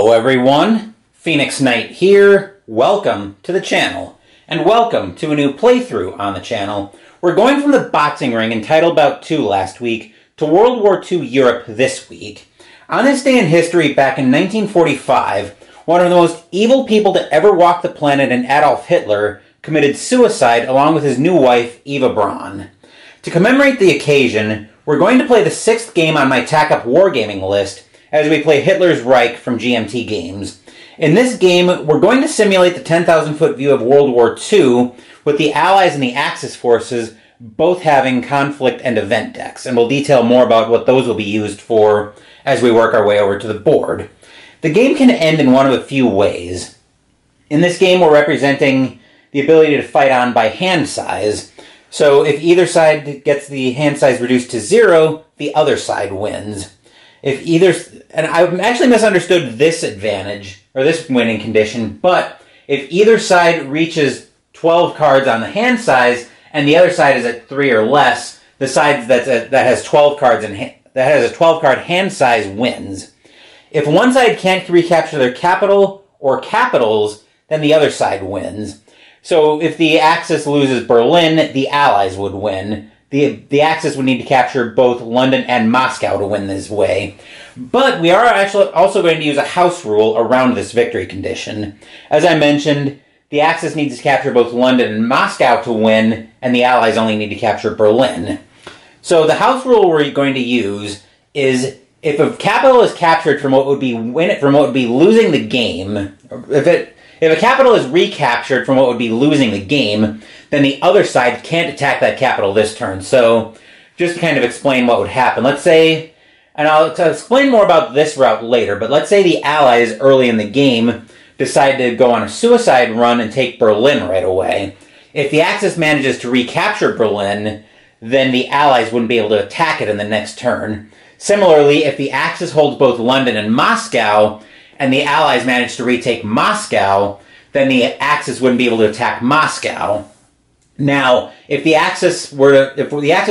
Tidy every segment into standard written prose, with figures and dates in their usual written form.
Hello everyone, Phoenix Knight here. Welcome to the channel, and welcome to a new playthrough on the channel. We're going from the boxing ring in Title Bout 2 last week to World War II Europe this week. On this day in history back in 1945, one of the most evil people to ever walk the planet, Adolf Hitler, committed suicide along with his new wife, Eva Braun. To commemorate the occasion, we're going to play the 6th game on my Tac Up Wargaming list as we play Hitler's Reich from GMT Games. In this game, we're going to simulate the 10,000-foot view of World War II with the Allies and the Axis forces both having conflict and event decks, and we'll detail more about what those will be used for as we work our way over to the board. The game can end in one of a few ways. In this game, we're representing the ability to fight on by hand size. So if either side gets the hand size reduced to 0, the other side wins. And I've actually misunderstood this advantage, or this winning condition, but if either side reaches 12 cards on the hand size, and the other side is at 3 or less, the side that has 12 cards that has a 12 card hand size wins. If one side can't recapture their capital or capitals, then the other side wins. So if the Axis loses Berlin, the Allies would win. The Axis would need to capture both London and Moscow to win this way. But we are actually also going to use a house rule around this victory condition. As I mentioned, the Axis needs to capture both London and Moscow to win, and the Allies only need to capture Berlin. So the house rule we're going to use is if a capital is captured from what would be losing the game, if a capital is recaptured from what would be losing the game, then the other side can't attack that capital this turn. So, just to kind of explain what would happen, let's say, and I'll explain more about this route later, but let's say the Allies early in the game decide to go on a suicide run and take Berlin right away. If the Axis manages to recapture Berlin, then the Allies wouldn't be able to attack it in the next turn. Similarly, if the Axis holds both London and Moscow, and the Allies manage to retake Moscow, then the Axis wouldn't be able to attack Moscow. Now, if the Axis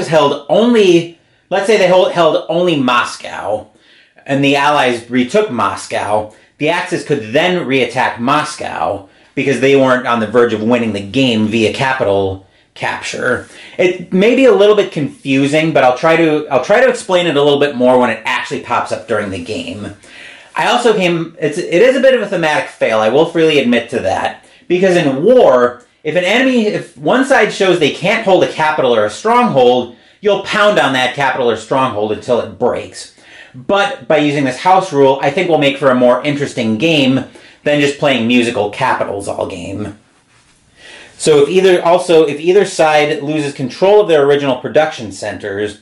held only, let's say they held only Moscow, and the Allies retook Moscow, the Axis could then reattack Moscow because they weren't on the verge of winning the game via capital capture. It may be a little bit confusing, but I'll try to explain it a little bit more when it actually pops up during the game. It is a bit of a thematic fail, I will freely admit to that, because in war, if one side shows they can't hold a capital or a stronghold, you'll pound on that capital or stronghold until it breaks. But by using this house rule, I think will make for a more interesting game than just playing musical capitals all game. So if either side loses control of their original production centers,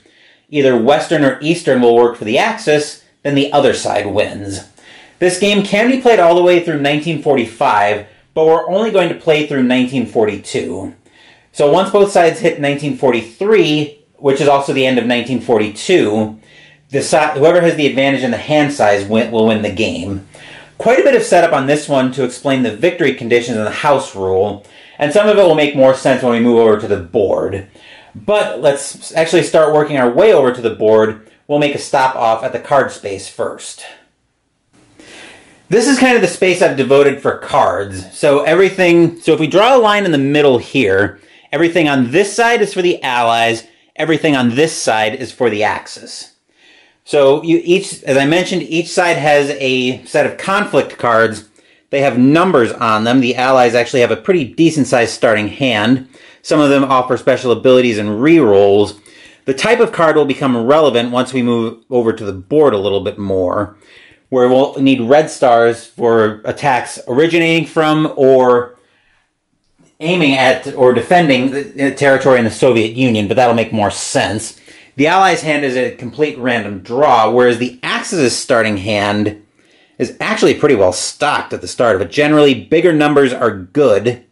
either Western or Eastern will work for the Axis, then the other side wins. This game can be played all the way through 1945, but we're only going to play through 1942. So once both sides hit 1943, which is also the end of 1942, whoever has the advantage in the hand size will win the game. Quite a bit of setup on this one to explain the victory conditions and the house rule, and some of it will make more sense when we move over to the board. But let's actually start working our way over to the board. We'll make a stop off at the card space first. This is kind of the space I've devoted for cards. So if we draw a line in the middle here, everything on this side is for the Allies, everything on this side is for the Axis. So as I mentioned, each side has a set of conflict cards. They have numbers on them. The Allies actually have a pretty decent sized starting hand. Some of them offer special abilities and rerolls. The type of card will become relevant once we move over to the board a little bit more, where we'll need red stars for attacks originating from or aiming at or defending the territory in the Soviet Union, but that'll make more sense. The Allies' hand is a complete random draw, whereas the Axis' starting hand is actually pretty well stocked at the start of it. Generally, bigger numbers are good,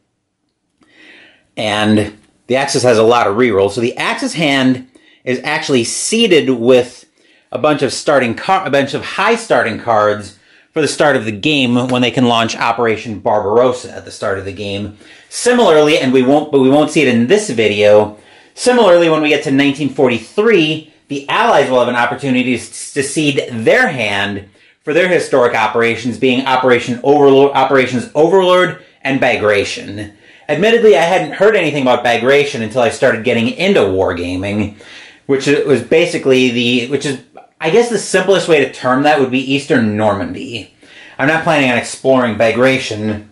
and the Axis has a lot of rerolls. So the Axis hand is actually seeded with a bunch of high starting cards for the start of the game when they can launch Operation Barbarossa at the start of the game. Similarly, and we won't see it in this video. Similarly, when we get to 1943, the Allies will have an opportunity to seed their hand for their historic operations, being Operations Overlord and Bagration. Admittedly, I hadn't heard anything about Bagration until I started getting into wargaming, which was basically which is, I guess the simplest way to term that would be Eastern Normandy. I'm not planning on exploring Bagration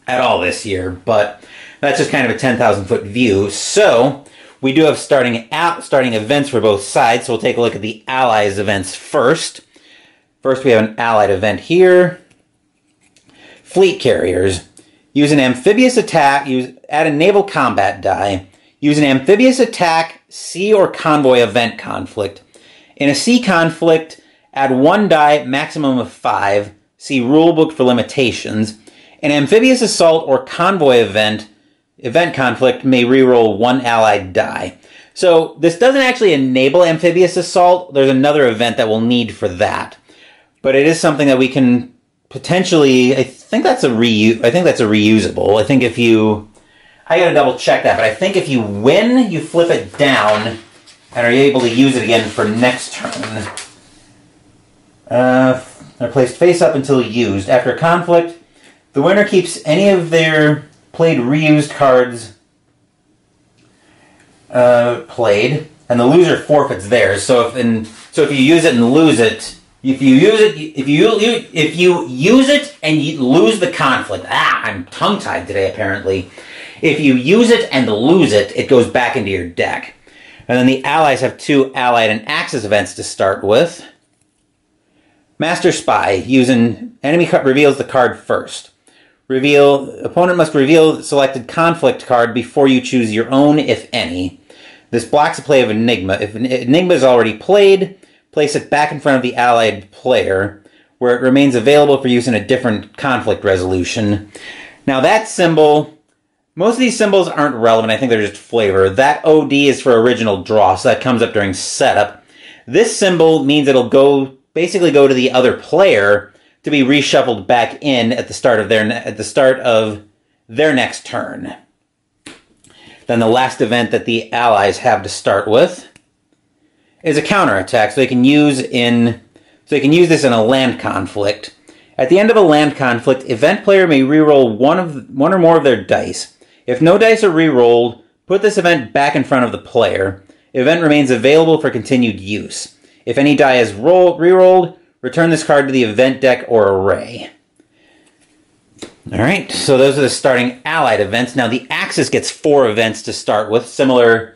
at all this year, but that's just kind of a 10,000-foot view. So we do have starting events for both sides, so we'll take a look at the Allies events first. First, we have an Allied event here. Fleet carriers. Use an amphibious attack, add a naval combat die. Use an amphibious attack, sea or convoy event conflict. In a sea conflict, add 1 die, maximum of 5. See rulebook for limitations. An amphibious assault or convoy event conflict may reroll 1 allied die. So this doesn't actually enable amphibious assault. There's another event that we'll need for that. But it is something that we can potentially, I think that's reusable. I think if you, I gotta double check that, but I think if you win, you flip it down and are able to use it again for next turn. They're placed face up until used. After a conflict, the winner keeps any of their played reused cards played, and the loser forfeits theirs. So if you use it and lose it, if you use it and you lose the conflict, I'm tongue-tied today apparently. If you use it and lose it, it goes back into your deck. And then the Allies have 2 Allied and Axis events to start with. Master Spy, using enemy reveals the card first. Opponent must reveal the selected conflict card before you choose your own, if any. This blocks the play of Enigma. If Enigma is already played, place it back in front of the allied player, where it remains available for use in a different conflict resolution. Now that symbol, most of these symbols aren't relevant. I think they're just flavor. That OD is for original draw, so that comes up during setup. This symbol means it'll basically go to the other player to be reshuffled back in at the start of their next turn. Then the last event that the Allies have to start with is a counterattack, so they can use this in a land conflict. At the end of a land conflict, event player may reroll one or more of their dice. If no dice are rerolled, put this event back in front of the player. Event remains available for continued use. If any die is rerolled, return this card to the event deck or array. Alright, so those are the starting Allied events. Now the Axis gets 4 events to start with. Similar,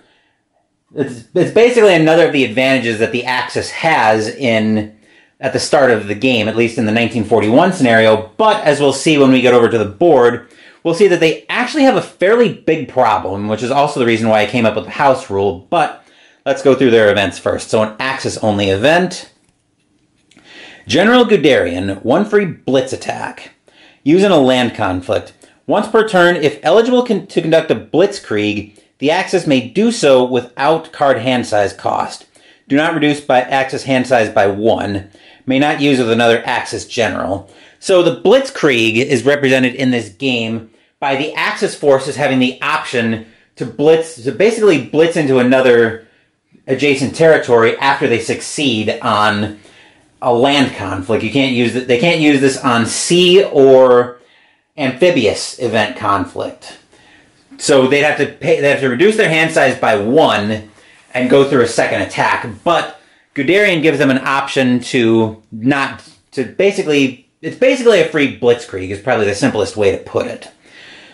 it's basically another of the advantages that the Axis has at the start of the game, at least in the 1941 scenario. But as we'll see when we get over to the board, we'll see that they actually have a fairly big problem, which is also the reason why I came up with the house rule. But let's go through their events first. So an Axis-only event. General Guderian, 1 free blitz attack. Use in a land conflict. Once per turn, if eligible to conduct a blitzkrieg, the Axis may do so without card hand size cost. Do not reduce by Axis hand size by 1. May not use with another Axis general. So the blitzkrieg is represented in this game by the Axis forces having the option to basically blitz into another adjacent territory after they succeed on a land conflict. They can't use this on sea or amphibious event conflict. So they have to reduce their hand size by 1 and go through a second attack. But Guderian gives them an option it's basically a free blitzkrieg is probably the simplest way to put it.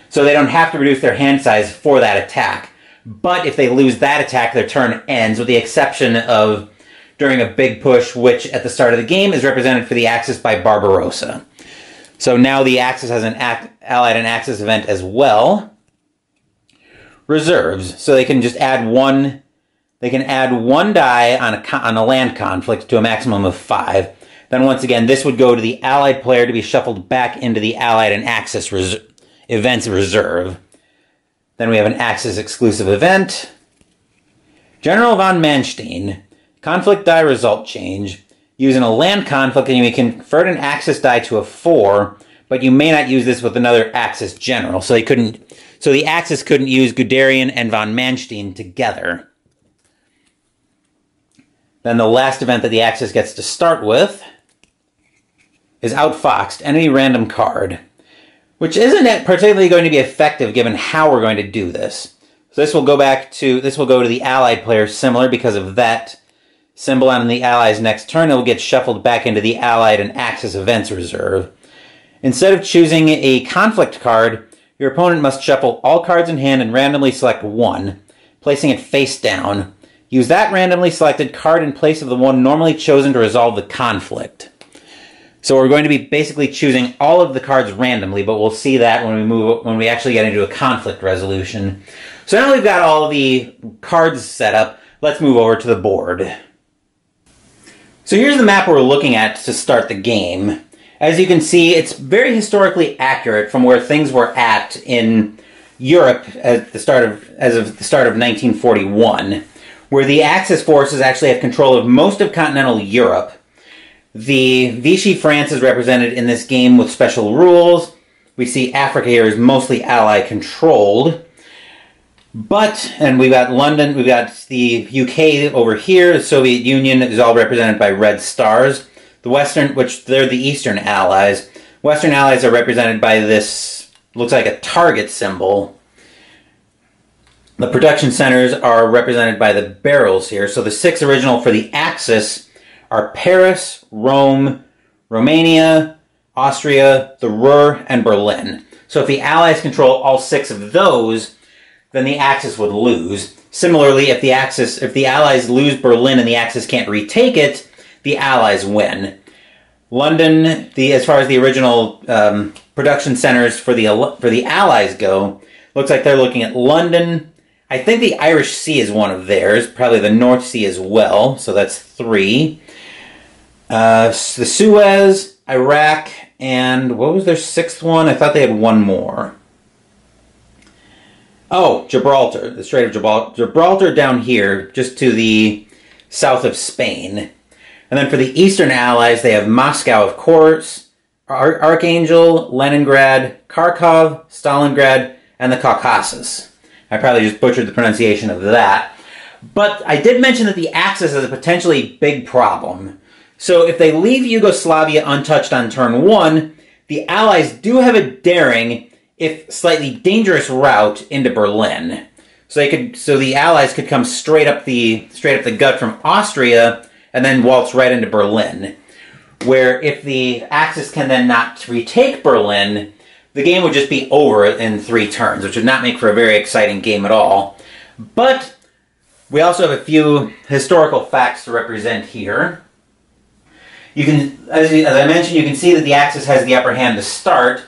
So they don't have to reduce their hand size for that attack. But if they lose that attack, their turn ends, with the exception of during a big push, which at the start of the game is represented for the Axis by Barbarossa. So now the Axis has an Allied and Axis event as well. Reserves. So they can just add 1. They can add 1 die on a land conflict to a maximum of 5. Then once again, this would go to the Allied player to be shuffled back into the Allied and Axis events reserve. Then we have an Axis exclusive event. General von Manstein. Conflict die result change. Using a land conflict, and you can convert an Axis die to a 4, but you may not use this with another Axis general. So the Axis couldn't use Guderian and von Manstein together. Then the last event that the Axis gets to start with is outfoxed, enemy random card, which isn't particularly going to be effective given how we're going to do this. So this will go to the allied player, similar because of that symbol on the allies next turn. It will get shuffled back into the allied and Axis events reserve. Instead of choosing a conflict card, your opponent must shuffle all cards in hand and randomly select one, placing it face down. Use that randomly selected card in place of the one normally chosen to resolve the conflict. So we're going to be basically choosing all of the cards randomly, but we'll see that when we actually get into a conflict resolution. So now we've got all the cards set up, let's move over to the board. So here's the map we're looking at to start the game. As you can see, it's very historically accurate from where things were at in Europe as of the start of 1941, where the Axis forces actually have control of most of continental Europe. The Vichy France is represented in this game with special rules. We see Africa here is mostly ally controlled. And we've got London, we've got the UK over here, the Soviet Union is all represented by red stars. The Western, which they're the Eastern allies. Western allies are represented by this, looks like a target symbol. The production centers are represented by the barrels here. So the 6 original for the Axis are Paris, Rome, Romania, Austria, the Ruhr, and Berlin. So if the Allies control all 6 of those, then the Axis would lose. Similarly, if the Allies lose Berlin and the Axis can't retake it, the Allies win. London, as far as the original production centers for the Allies go, looks like they're looking at London. I think the Irish Sea is one of theirs, probably the North Sea as well, so that's 3. The Suez, Iraq, and what was their 6th one? I thought they had one more. Oh, Gibraltar, the Strait of Gibraltar. Gibraltar down here, just to the south of Spain. And then for the Eastern Allies, they have Moscow, of course, Archangel, Leningrad, Kharkov, Stalingrad, and the Caucasus. I probably just butchered the pronunciation of that. But I did mention that the Axis is a potentially big problem. So if they leave Yugoslavia untouched on turn 1, the Allies do have a daring, if slightly dangerous, route into Berlin. So the Allies could come straight up the gut from Austria and then waltz right into Berlin. Where if the Axis can then not retake Berlin, the game would just be over in 3 turns, which would not make for a very exciting game at all. But we also have a few historical facts to represent here. As I mentioned, you can see that the Axis has the upper hand to start.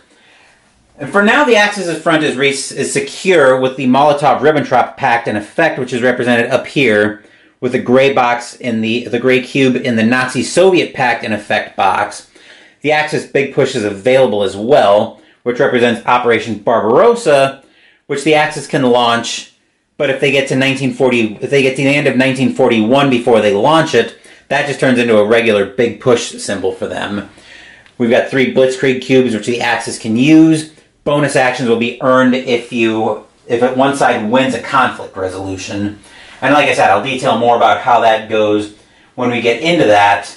And for now, the Axis' front is secure with the Molotov-Ribbentrop Pact in effect, which is represented up here with the gray box in the gray cube in the Nazi-Soviet Pact in effect box. The Axis big push is available as well, which represents Operation Barbarossa, which the Axis can launch. But if they get to the end of 1941 before they launch it, that just turns into a regular big push symbol for them. We've got 3 Blitzkrieg cubes, which the Axis can use. Bonus actions will be earned if one side wins a conflict resolution. And like I said, I'll detail more about how that goes when we get into that.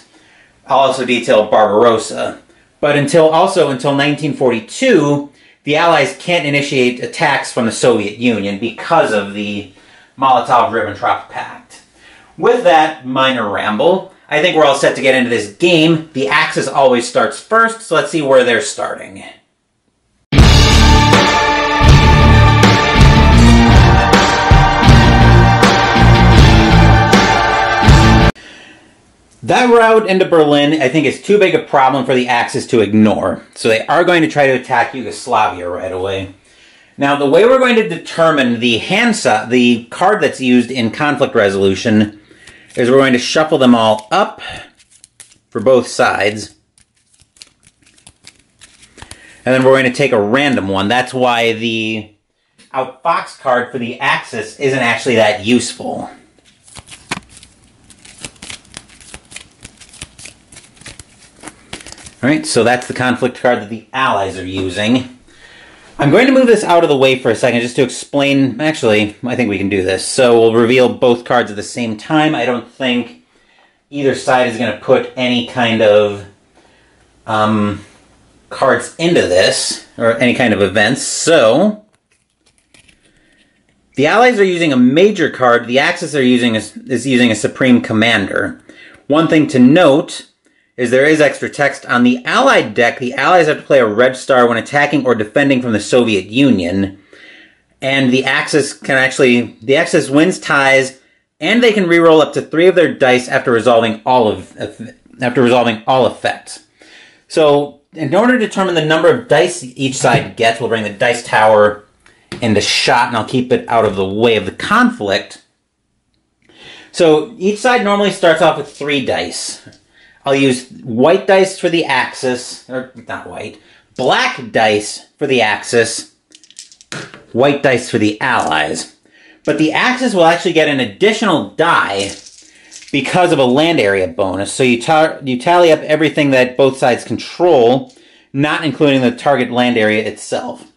I'll also detail Barbarossa. But until 1942, the Allies can't initiate attacks from the Soviet Union because of the Molotov-Ribbentrop Pact. With that minor ramble, I think we're all set to get into this game. The Axis always starts first, so let's see where they're starting. That route into Berlin, I think, is too big a problem for the Axis to ignore. So they are going to try to attack Yugoslavia right away. Now, the way we're going to determine the card that's used in conflict resolution is we're going to shuffle them all up for both sides. And then we're going to take a random one. That's why the outfox card for the Axis isn't actually that useful. Alright, so that's the conflict card that the Allies are using. I'm going to move this out of the way for a second just to explain. Actually, I think we can do this. So we'll reveal both cards at the same time. I don't think either side is going to put any kind of cards into this, or any kind of events. So the Allies are using a major card. The Axis is using a Supreme Commander. One thing to note is there is extra text on the Allied deck. The Allies have to play a red star when attacking or defending from the Soviet Union. And the Axis wins ties, and they can reroll up to 3 of their dice after resolving all effects. So, in order to determine the number of dice each side gets, we'll bring the dice tower into shot, and I'll keep it out of the way of the conflict. So, each side normally starts off with 3 dice. I'll use white dice for the Axis, or not white, black dice for the Axis, white dice for the Allies. But the Axis will actually get an additional die because of a land area bonus. So you tally up everything that both sides control, not including the target land area itself.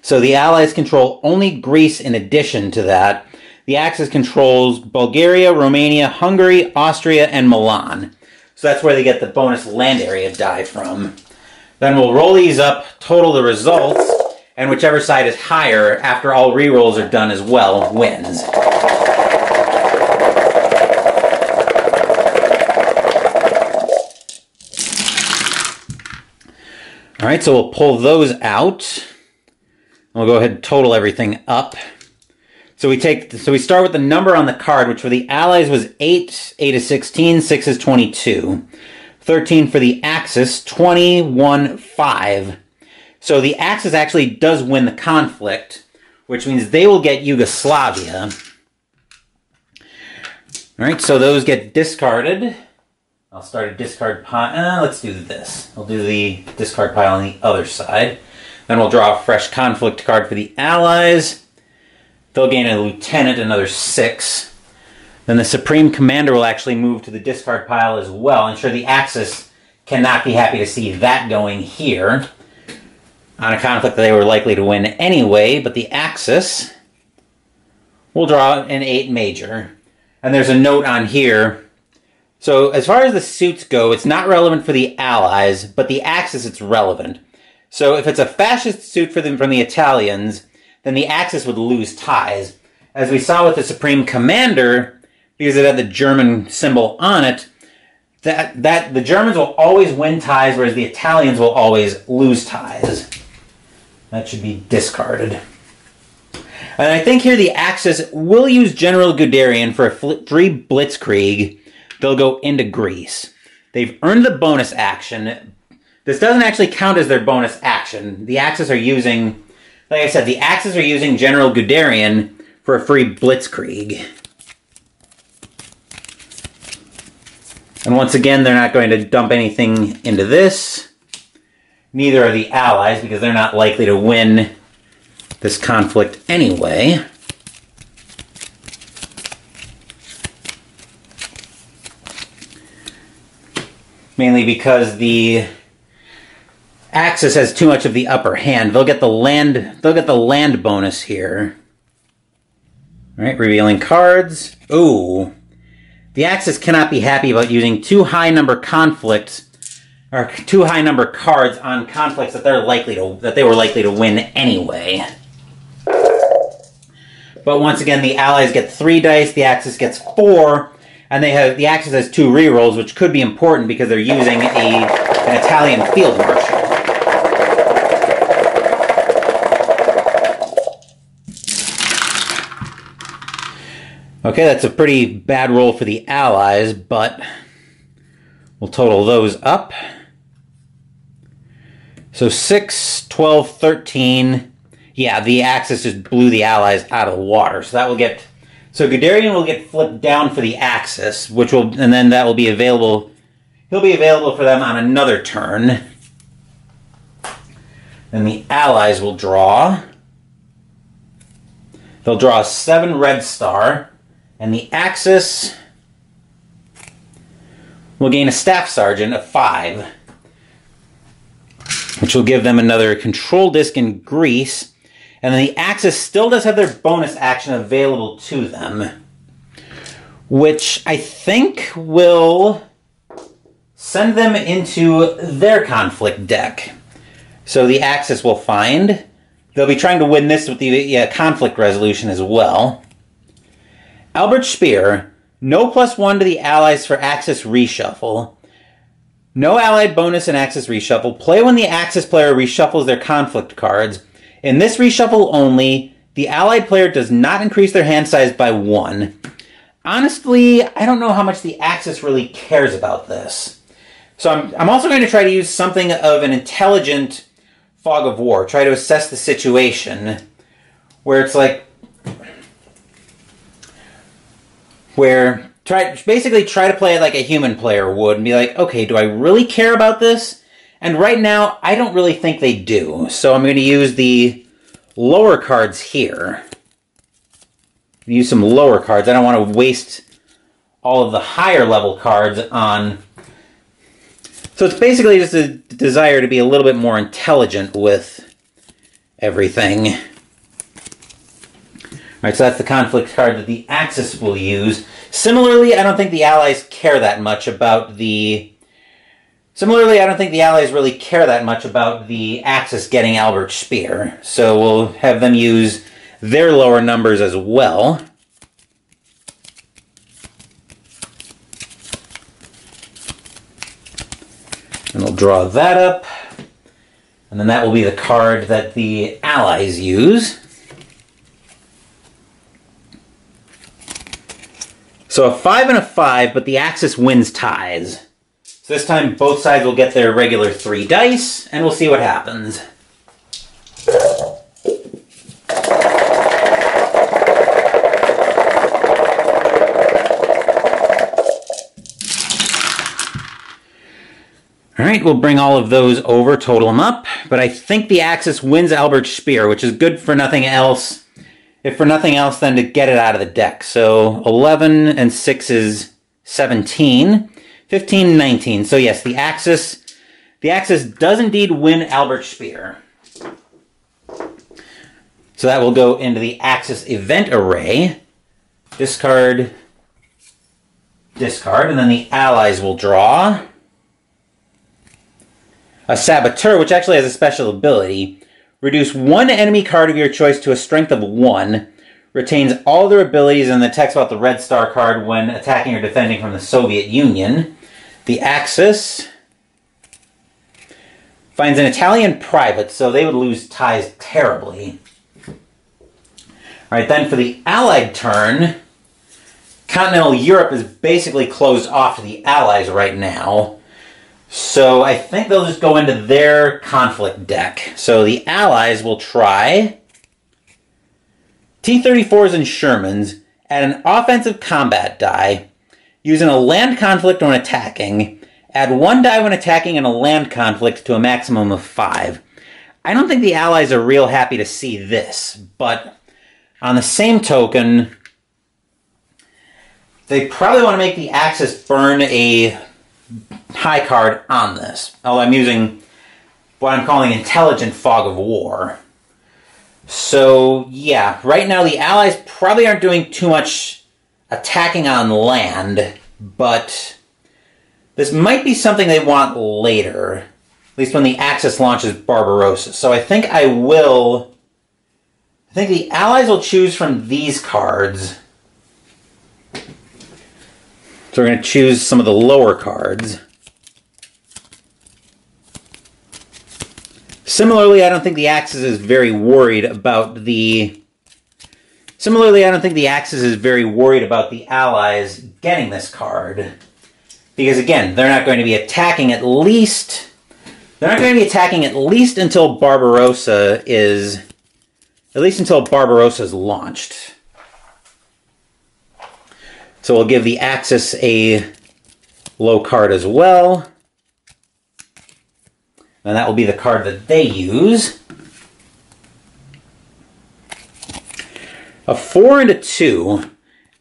So the Allies control only Greece in addition to that. The Axis controls Bulgaria, Romania, Hungary, Austria, and Milan. So that's where they get the bonus land area die from. Then we'll roll these up, total the results, and whichever side is higher, after all rerolls are done as well, wins. Alright, so we'll pull those out. We'll go ahead and total everything up. So we start with the number on the card, which for the Allies was 8. 8 is 16, 6 is 22. 13 for the Axis, 21, 5. So the Axis actually does win the conflict, which means they will get Yugoslavia. Alright, so those get discarded. I'll start a discard pile. Let's do this. I'll do the discard pile on the other side. Then we'll draw a fresh conflict card for the Allies. They'll gain a lieutenant, another 6. Then the Supreme Commander will actually move to the discard pile as well. I'm sure the Axis cannot be happy to see that going here on a conflict that they were likely to win anyway, but the Axis will draw an 8 major. And there's a note on here. So as far as the suits go, it's not relevant for the Allies, but the Axis it's relevant. So if it's a fascist suit for them from the Italians, then the Axis would lose ties. As we saw with the Supreme Commander, because it had the German symbol on it, that the Germans will always win ties, whereas the Italians will always lose ties. That should be discarded. And I think here the Axis will use General Guderian for a 3 blitzkrieg. They'll go into Greece. They've earned the bonus action. This doesn't actually count as their bonus action. The Axis are using, like I said, the Axis are using General Guderian for a free blitzkrieg. And once again, they're not going to dump anything into this. Neither are the Allies, because they're not likely to win this conflict anyway. Mainly because the Axis has too much of the upper hand. They'll get the land bonus here. All right, revealing cards. Ooh. The Axis cannot be happy about using 2 high number conflicts, or 2 high number cards on conflicts that they were likely to win anyway. But once again, the Allies get 3 dice, the Axis gets 4, and the Axis has 2 rerolls, which could be important because they're using an Italian field marshal. Okay, that's a pretty bad roll for the Allies, but we'll total those up. So 6, 12, 13. Yeah, the Axis just blew the Allies out of the water. So that will get... So Guderian will get flipped down for the Axis, which will... And then that will be available... He'll be available for them on another turn. Then the Allies will draw. They'll draw a 7 red star. And the Axis will gain a Staff Sergeant of 5, which will give them another control disc in Greece. And then the Axis still does have their bonus action available to them, which I think will send them into their conflict deck. So the Axis will find. They'll be trying to win this with the conflict resolution as well. Albert Speer, no +1 to the allies for Axis reshuffle. No allied bonus in Axis reshuffle. Play when the Axis player reshuffles their conflict cards. In this reshuffle only, the allied player does not increase their hand size by 1. Honestly, I don't know how much the Axis really cares about this. So I'm also going to try to use something of an intelligent fog of war. Try to assess the situation where it's like... basically try to play it like a human player would and be like, okay, do I really care about this? And right now, I don't really think they do. So I'm going to use the lower cards here. Use some lower cards. I don't want to waste all of the higher level cards on... So it's basically just a desire to be a little bit more intelligent with everything. Alright, so that's the conflict card that the Axis will use. Similarly, I don't think the Allies care that much about the... Similarly, I don't think the Allies really care that much about the Axis getting Albert Speer. So we'll have them use their lower numbers as well. And we'll draw that up. And then that will be the card that the Allies use. So a 5 and a 5, but the Axis wins ties. So this time both sides will get their regular 3 dice, and we'll see what happens. Alright, we'll bring all of those over, total them up, but I think the Axis wins Albert Speer, which is good for nothing else. If for nothing else, then to get it out of the deck. So 11 and 6 is 17. 15, 19. So yes, the Axis does indeed win Albert Speer. So that will go into the Axis event array. Discard, discard, and then the Allies will draw a Saboteur, which actually has a special ability. Reduce one enemy card of your choice to a strength of 1. Retains all their abilities and the text about the Red Star card when attacking or defending from the Soviet Union. The Axis finds an Italian private, so they would lose ties terribly. Alright, then for the Allied turn, continental Europe is basically closed off to the Allies right now. So I think they'll just go into their conflict deck. So the Allies will try T-34s and Shermans, add an offensive combat die, using a land conflict when attacking, add 1 die when attacking in a land conflict to a maximum of 5. I don't think the Allies are real happy to see this, but on the same token, they probably want to make the Axis burn a high card on this. Although I'm using what I'm calling intelligent fog of war. So yeah, right now the Allies probably aren't doing too much attacking on land, but this might be something they want later. At least when the Axis launches Barbarossa. So I think the Allies will choose from these cards. So we're going to choose some of the lower cards. Similarly, I don't think the Axis is very worried about the... Similarly, I don't think the Axis is very worried about the Allies getting this card. Because again, they're not going to be attacking at least... They're not going to be attacking at least until Barbarossa is... At least until Barbarossa is launched. So we'll give the Axis a low card as well. And that will be the card that they use. A 4 and a 2.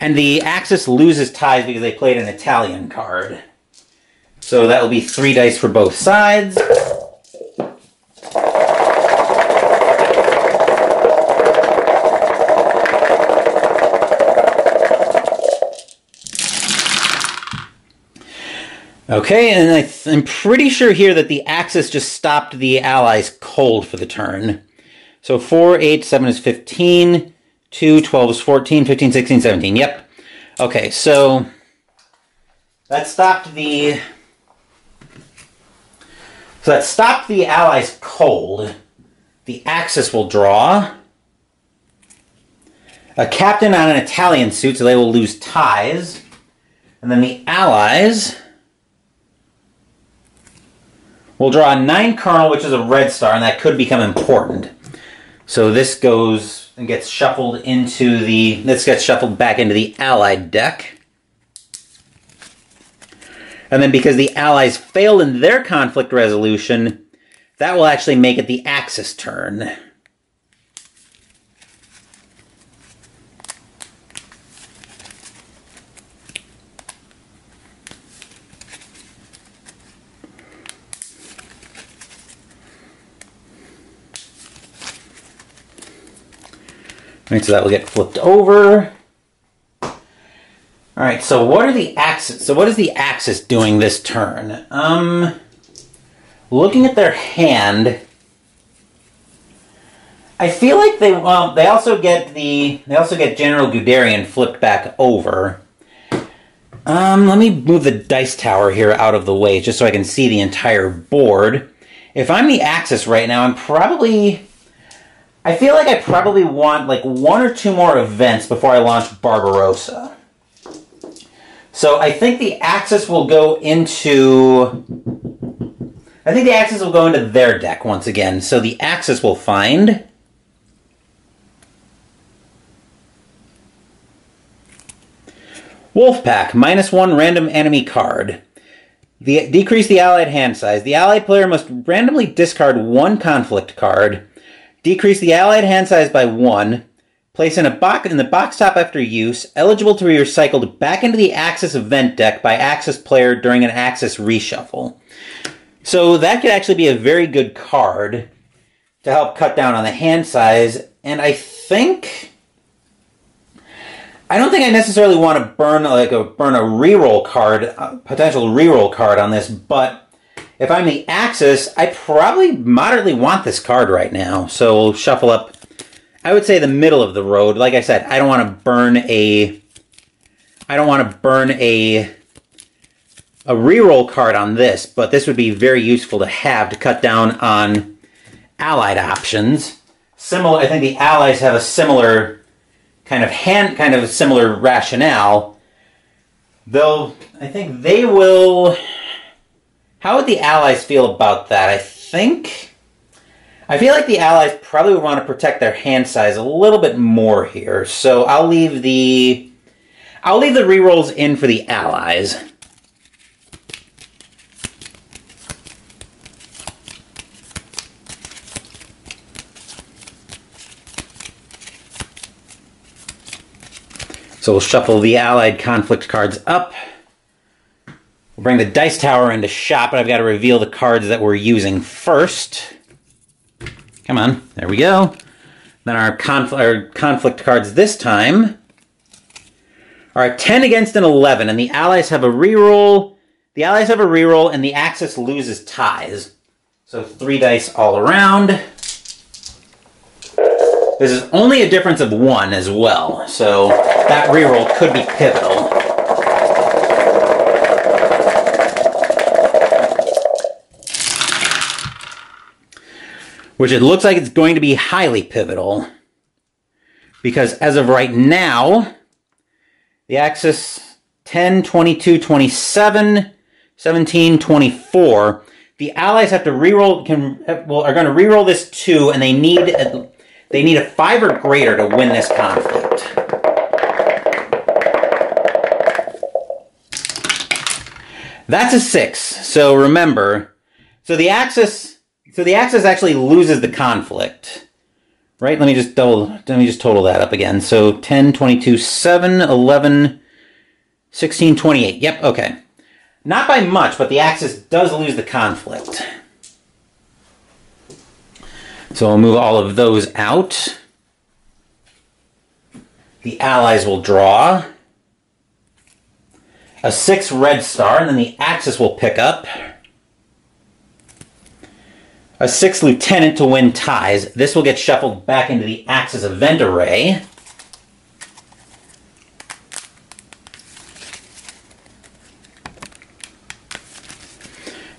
And the Axis loses ties because they played an Italian card. So that will be 3 dice for both sides. Okay, and I'm pretty sure here that the Axis just stopped the Allies cold for the turn. So 4, 8, 7 is 15, 2, 12 is 14, 15, 16, 17. Yep. Okay, so that stopped the Allies cold. The Axis will draw a captain on an Italian suit, so they will lose ties. And then the Allies will draw a 9 colonel, which is a red star, and that could become important. So this goes and gets shuffled into this gets shuffled back into the Allied deck. And then because the Allies failed in their conflict resolution, that will actually make it the Axis turn. Alright, so that will get flipped over. Alright, so what is the Axis doing this turn? Looking at their hand, I feel like they also get General Guderian flipped back over. Let me move the dice tower here out of the way just so I can see the entire board. If I'm the Axis right now, I feel like I probably want like 1 or 2 more events before I launch Barbarossa. So I think the Axis will go into their deck once again. So the Axis will find Wolfpack, -1 random enemy card. Decrease the Allied hand size. The Allied player must randomly discard 1 conflict card. Decrease the Allied hand size by 1. Place in the box top after use. Eligible to be recycled back into the Axis event deck by Axis player during an Axis reshuffle. So that could actually be a very good card to help cut down on the hand size. And I don't think I necessarily want to burn a reroll card, a potential reroll card on this, but if I'm the Axis, I probably moderately want this card right now. So we'll shuffle up, I would say, the middle of the road. Like I said, I don't want to burn a reroll card on this, but this would be very useful to have to cut down on Allied options. I think the Allies have a similar similar rationale. Though I think they will. How would the Allies feel about that? I feel like the Allies probably would want to protect their hand size a little bit more here. So I'll leave the rerolls in for the Allies. So we'll shuffle the Allied conflict cards up. We'll bring the dice tower into shop, but I've got to reveal the cards that we're using first. Come on, there we go. Then our conflict cards this time are a 10 against an 11, and the Allies have a reroll. The Allies have a reroll, and the Axis loses ties. So 3 dice all around. This is only a difference of 1 as well, so that reroll could be pivotal. Which it looks like it's going to be highly pivotal. Because as of right now, the Axis 10, 22, 27, 17, 24. The Allies have to reroll, are going to reroll this 2, and they need a 5 or greater to win this conflict. That's a 6. So remember, the Axis actually loses the conflict. Right? Let me just total that up again. So 10, 22, 7, 11, 16, 28. Yep, okay. Not by much, but the Axis does lose the conflict. So I'll move all of those out. The Allies will draw a 6 red star, and then the Axis will pick up a 6 lieutenant to win ties. This will get shuffled back into the Axis event array.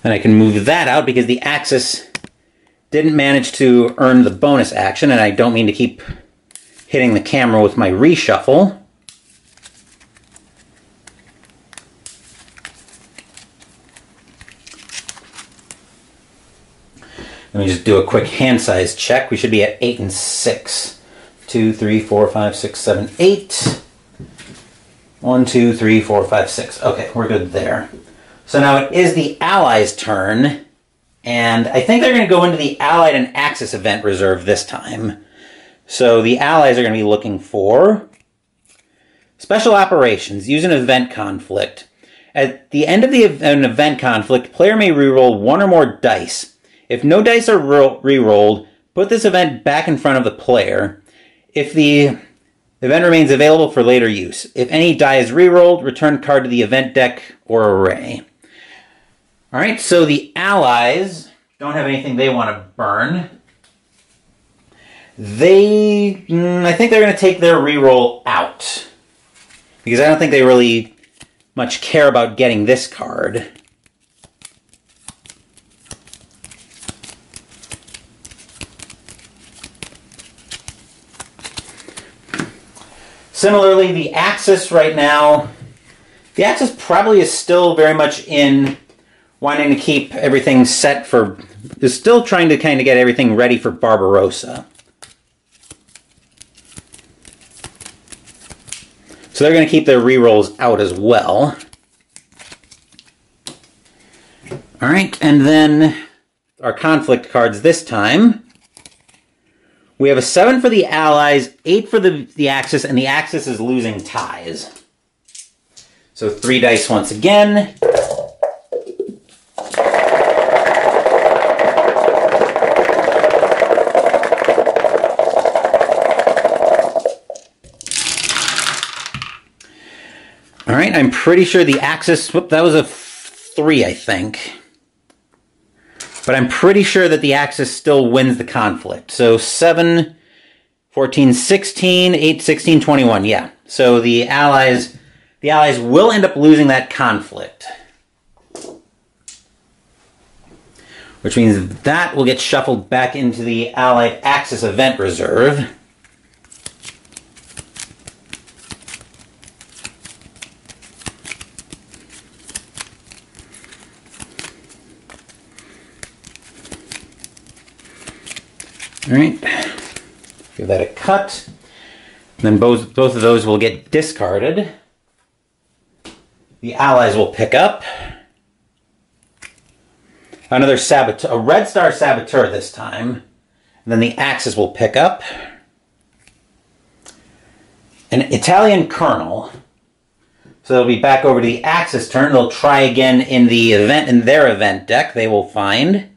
And I can move that out because the Axis didn't manage to earn the bonus action, and I don't mean to keep hitting the camera with my reshuffle. Let me just do a quick hand size check. We should be at 8 and 6. 2, 3, 4, 5, 6, 7, 8. 1, 2, 3, 4, 5, 6. Okay, we're good there. So now it is the Allies' turn, and I think they're going to go into the Allied and Axis event reserve this time. So the Allies are going to be looking for Special Operations. Use an event conflict. At the end of an event conflict, player may reroll 1 or more dice. If no dice are re-rolled, put this event back in front of the player. If the event remains available for later use. If any die is re-rolled, return a card to the event deck or array. Alright, so the Allies don't have anything they want to burn. I think they're going to take their re-roll out. Because I don't think they really much care about getting this card. Similarly, the Axis right now, the Axis probably is still very much in wanting to keep everything set for, is still trying to kind of get everything ready for Barbarossa. So they're going to keep their rerolls out as well. Alright, and then our conflict cards this time. We have a 7 for the Allies, 8 for the Axis, and the Axis is losing ties. So 3 dice once again. Alright, I'm pretty sure the Axis, whoop, that was a 3, I think. But I'm pretty sure that the Axis still wins the conflict. So 7, 14, 16, 8, 16, 21. Yeah. So the Allies will end up losing that conflict. Which means that will get shuffled back into the Allied Axis event reserve. Alright, give that a cut. And then both of those will get discarded. The Allies will pick up another saboteur, a red star saboteur this time. And then the Axis will pick up an Italian colonel. So they'll be back over to the Axis turn. They'll try again in their event deck. They will find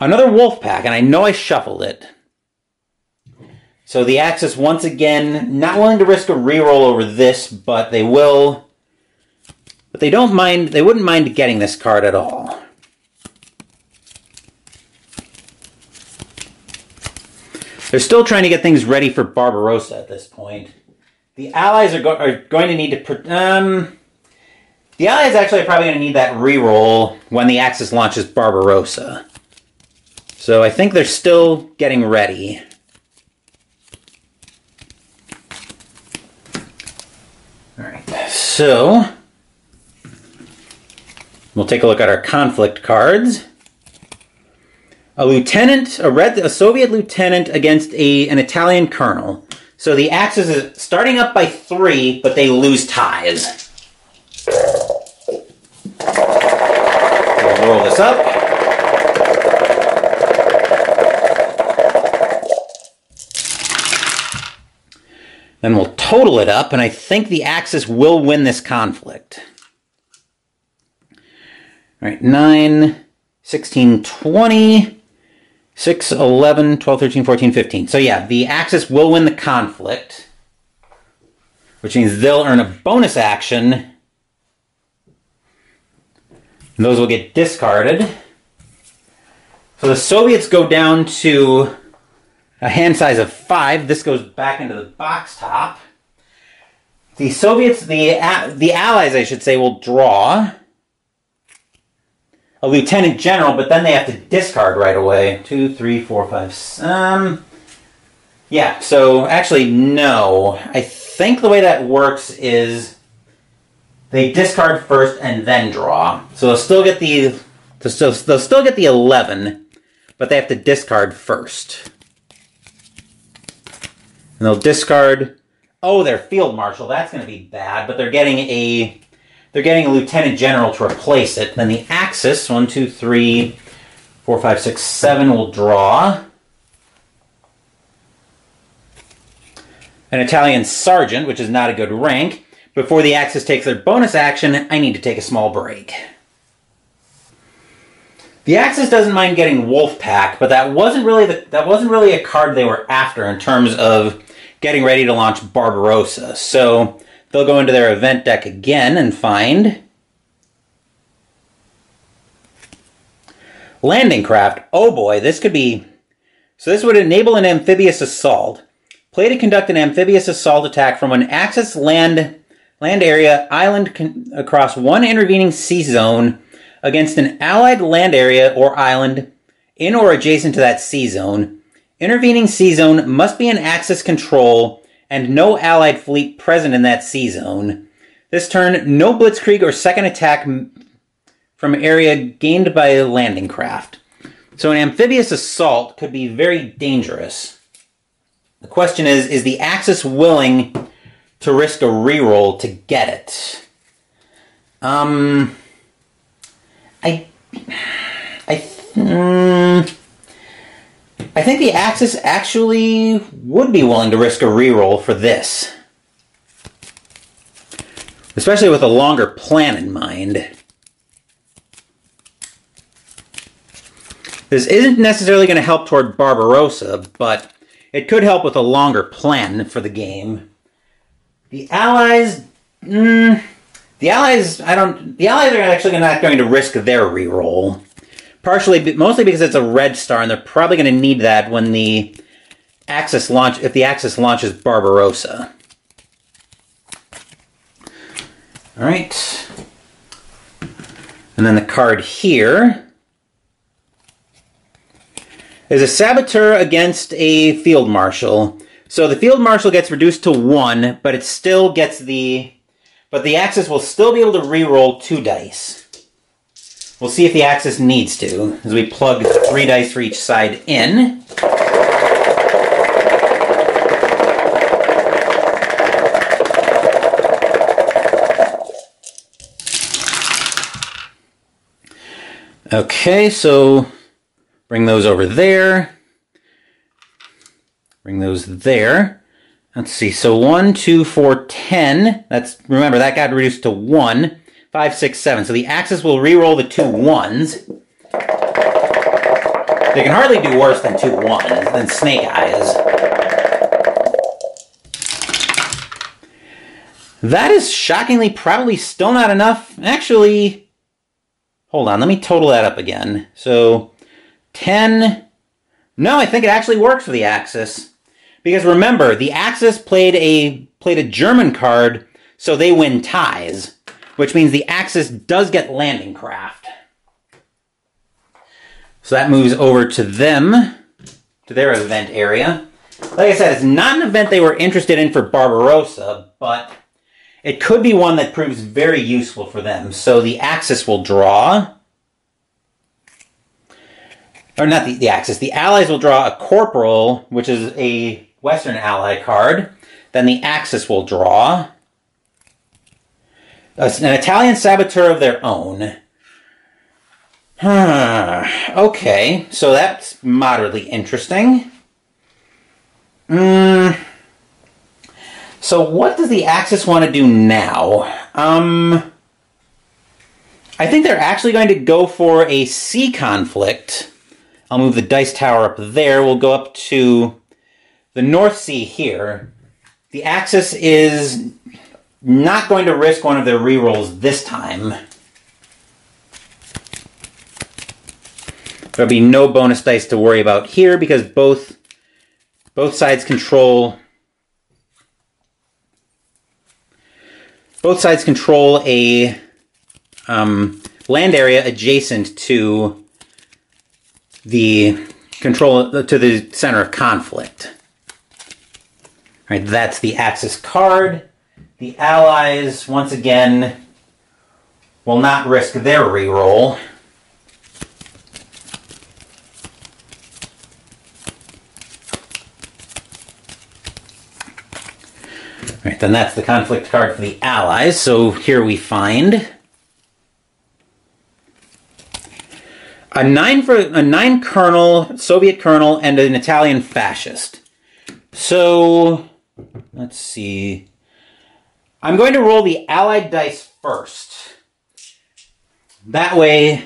another wolf pack, and I know I shuffled it. So the Axis, once again, not willing to risk a reroll over this, but they will. But they don't mind, they wouldn't mind getting this card at all. They're still trying to get things ready for Barbarossa at this point. The Allies are going to need to... the Allies actually are probably going to need that reroll when the Axis launches Barbarossa. So I think they're still getting ready. Alright, so we'll take a look at our conflict cards. A lieutenant, a Soviet lieutenant against an Italian colonel. So the Axis is starting up by 3, but they lose ties. We'll roll this up. Then we'll total it up, and I think the Axis will win this conflict. All right, 9, 16, 20, 6, 11, 12, 13, 14, 15. So yeah, the Axis will win the conflict. which means they'll earn a bonus action. And those will get discarded. So the Soviets go down to a hand size of 5. This goes back into the box top. The Soviets, the Allies, I should say, will draw a lieutenant general, but then they have to discard right away. 2, 3, 4, 5. Yeah, so actually, no. I think the way that works is they discard first and then draw. So they'll still get the 11, but they have to discard first. And they'll discard. Oh, their field marshal. That's going to be bad. But they're getting a lieutenant general to replace it. Then the Axis, 1, 2, 3, 4, 5, 6, 7 will draw an Italian sergeant, which is not a good rank. Before the Axis takes their bonus action, I need to take a small break. The Axis doesn't mind getting Wolfpack, but that wasn't really a card they were after in terms of getting ready to launch Barbarossa. So they'll go into their event deck again and find Landing Craft. Oh boy, this could be... So this would enable an amphibious assault. Play to conduct an amphibious assault attack from an Axis land area island across one intervening sea zone against an allied land area or island in or adjacent to that sea zone. Intervening sea zone must be in Axis control and no allied fleet present in that sea zone. This turn, no blitzkrieg or second attack from area gained by a landing craft. So an amphibious assault could be very dangerous. The question is the Axis willing to risk a reroll to get it? I think the Axis actually would be willing to risk a reroll for this. Especially with a longer plan in mind. This isn't necessarily going to help toward Barbarossa, but it could help with a longer plan for the game. The Allies... The Allies are actually not going to risk their reroll. Mostly because it's a red star, and they're probably going to need that when the Axis if the Axis launches Barbarossa. All right. And then the card here is a Saboteur against a Field Marshal. So the Field Marshal gets reduced to 1, but it still gets but the Axis will still be able to reroll 2 dice. We'll see if the Axis needs to, as we plug 3 dice for each side in. Okay, so bring those over there. Bring those there. Let's see, so 1, 2, 4, 10. Remember, that got reduced to 1. 5, 6, 7. So the Axis will re-roll the 2 1s. They can hardly do worse than 2 1s, than Snake Eyes. That is shockingly probably still not enough. Actually, hold on, let me total that up again. So, 10... No, I think it actually works for the Axis. Because remember, the Axis played a German card, so they win ties. Which means the Axis does get landing craft. So that moves over to them, to their event area. Like I said, it's not an event they were interested in for Barbarossa, but it could be one that proves very useful for them. So the Axis will draw. Or not the Axis. The Allies will draw a Corporal, which is a Western Ally card. Then the Axis will draw an Italian Saboteur of their own. Okay, so that's moderately interesting. So what does the Axis want to do now? I think they're actually going to go for a sea conflict. I'll move the dice tower up there. We'll go up to the North Sea here. the Axis is not going to risk one of their rerolls this time. There'll be no bonus dice to worry about here because both sides control a land area adjacent to the center of conflict. All right, that's the Axis card. The Allies, once again, will not risk their reroll. All right, then that's the conflict card for the Allies. So here we find a 9 colonel, Soviet colonel, and an Italian fascist. So let's see. I'm going to roll the Allied dice first. That way,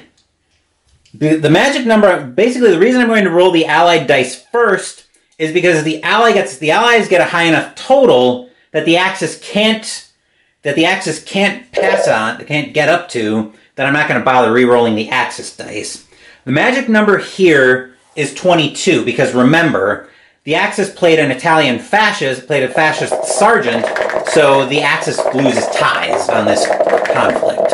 the magic number, basically the reason I'm going to roll the Allied dice first is because the Allies get a high enough total that the Axis can't pass on, can't get up to, that I'm not going to bother re-rolling the Axis dice. The magic number here is 22, because remember, the Axis played a fascist sergeant, so the Axis loses ties on this conflict.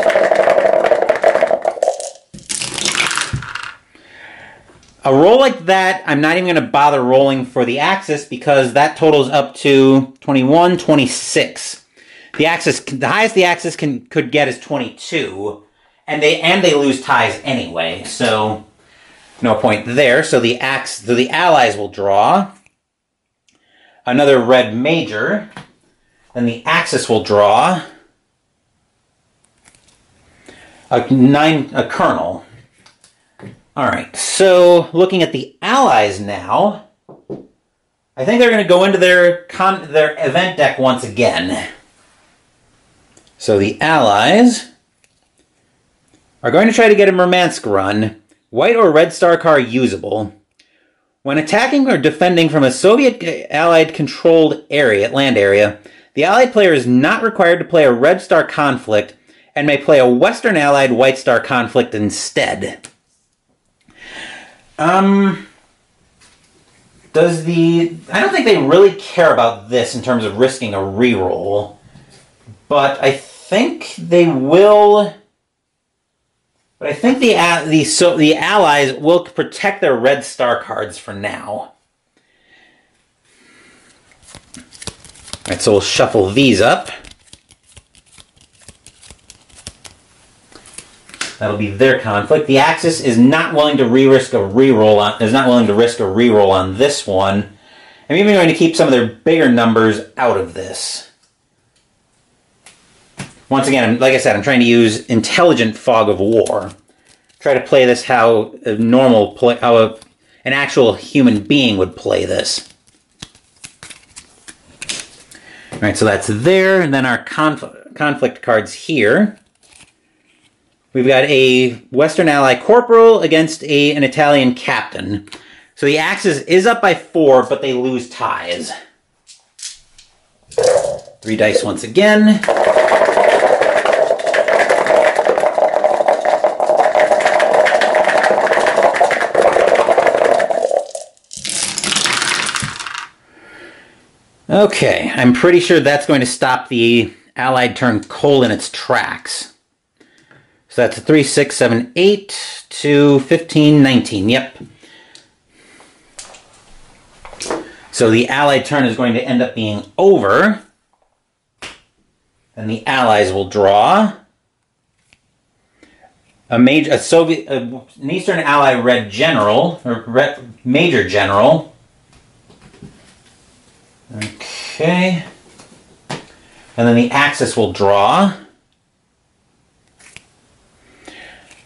A roll like that, I'm not even going to bother rolling for the Axis because that totals up to 21, 26. The highest the Axis could get is 22, and they lose ties anyway, so no point there. So the Allies will draw another red major, then the Axis will draw a colonel. All right, so looking at the Allies now, I think they're going to go into their event deck once again. So the Allies are going to try to get a Murmansk run, white or red star car usable. When attacking or defending from a Soviet Allied controlled land area, the Allied player is not required to play a red star conflict and may play a Western Allied white star conflict instead. I don't think they really care about this in terms of risking a reroll, but I think they will. But I think the Allies will protect their red star cards for now. All right, so we'll shuffle these up. That'll be their conflict. The Axis is not willing to risk a reroll on this one. I'm even going to keep some of their bigger numbers out of this. Once again, like I said, I'm trying to use intelligent fog of war. Try to play this how an actual human being would play this. All right, so that's there, and then our conflict cards here. We've got a Western Ally corporal against an Italian captain. So the Axis is up by 4, but they lose ties. 3 dice once again. Okay, I'm pretty sure that's going to stop the Allied turn cold in its tracks. So that's a 3, 6, 7, 8 to 15, 19. Yep. So the Allied turn is going to end up being over. And the Allies will draw an Eastern Ally red general, or major general. Okay. And then the Axis will draw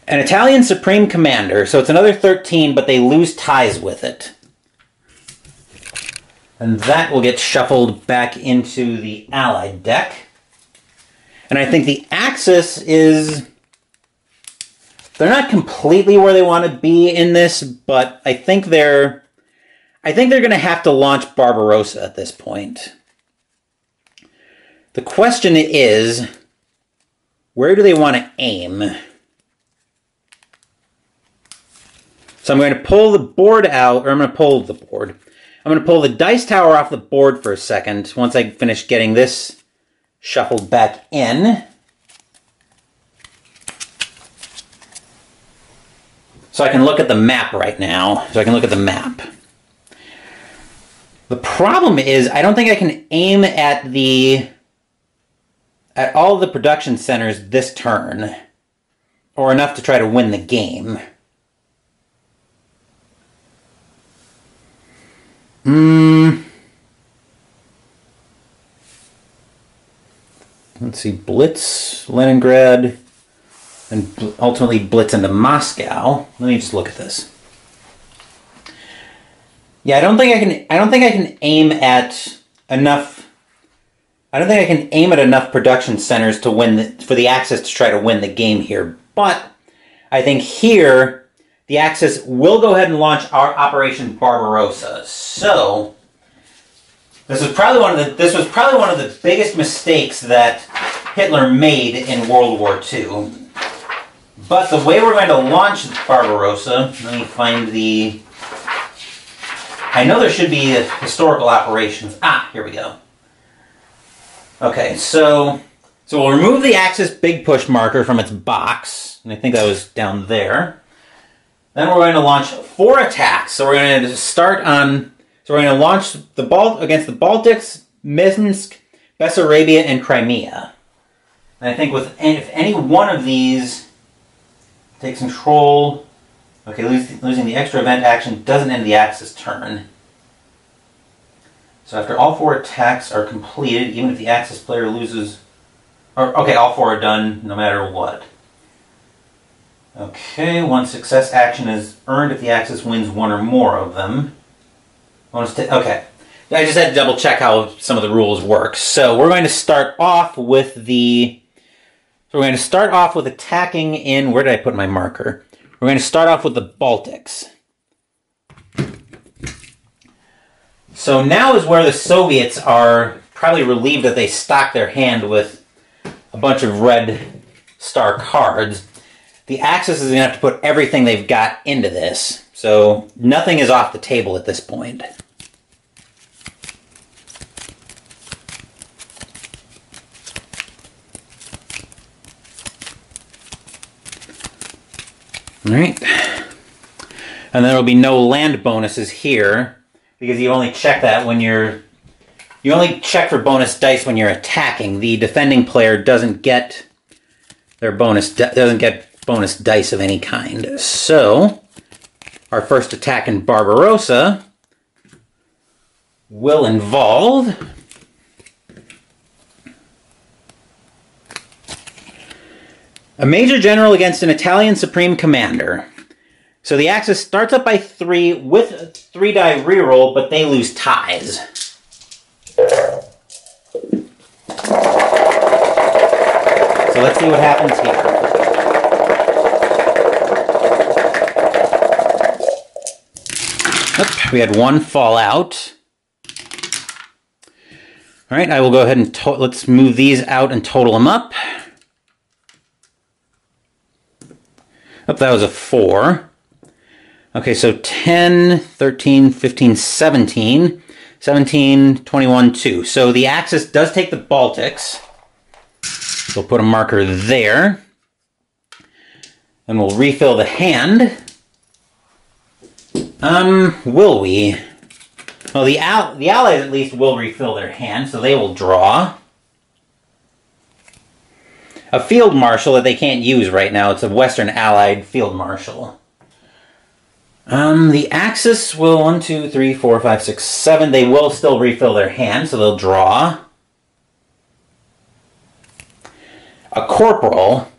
an Italian Supreme Commander. So it's another 13, but they lose ties with it. And that will get shuffled back into the Allied deck. And I think the Axis is... They're not completely where they want to be in this, but I think they're going to have to launch Barbarossa at this point. The question is, where do they want to aim? So I'm going to pull the board out, or I'm going to pull the board. I'm going to pull the dice tower off the board for a second once I finish getting this shuffled back in. So I can look at the map right now. The problem is I don't think I can aim at all the production centers this turn, or enough to try to win the game. Let's see, Blitz, Leningrad, and ultimately Blitz into Moscow. Let me just look at this. Yeah, I don't think I can aim at enough. I don't think I can aim at enough production centers to win for the Axis to try to win the game here. But I think here the Axis will go ahead and launch our Operation Barbarossa. So this was probably one of the biggest mistakes that Hitler made in World War II. But the way we're going to launch Barbarossa, let me find the... I know there should be a historical operations. Ah, here we go. Okay, so we'll remove the Axis Big Push marker from its box, and I think that was down there. Then we're going to launch 4 attacks. So we're going to start on... So we're going to launch against the Baltics, Minsk, Bessarabia, and Crimea. And I think if any one of these takes control... Okay, losing the extra event action doesn't end the Axis turn. So after all 4 attacks are completed, even if the Axis player loses... Okay, all 4 are done no matter what. Okay, 1 success action is earned if the Axis wins 1 or more of them. Okay, I just had to double check how some of the rules work. So we're going to start off with attacking in... Where did I put my marker? We're going to start off with the Baltics. So now is where the Soviets are probably relieved that they stocked their hand with a bunch of red star cards. The Axis is going to have to put everything they've got into this. So nothing is off the table at this point. Alright. And there will be no land bonuses here, because you only check that when you only check for bonus dice when you're attacking. The defending player doesn't get bonus dice of any kind. So our first attack in Barbarossa will involve a Major General against an Italian Supreme Commander. So the Axis starts up by 3 with a 3-die reroll, but they lose ties. So let's see what happens here. Oop, we had 1 fall out. All right, I will go ahead and let's move these out and total them up. Oh, that was a 4. Okay, so 10, 13, 15, 17. 17, 21, 2. So the Axis does take the Baltics. We'll put a marker there. And we'll refill the hand. Will we? Well, the Allies at least will refill their hand, so they will draw. A field marshal that they can't use right now. It's a Western Allied field marshal. The Axis will 1, 2, 3, 4, 5, 6, 7. They will still refill their hand, so they'll draw. A corporal.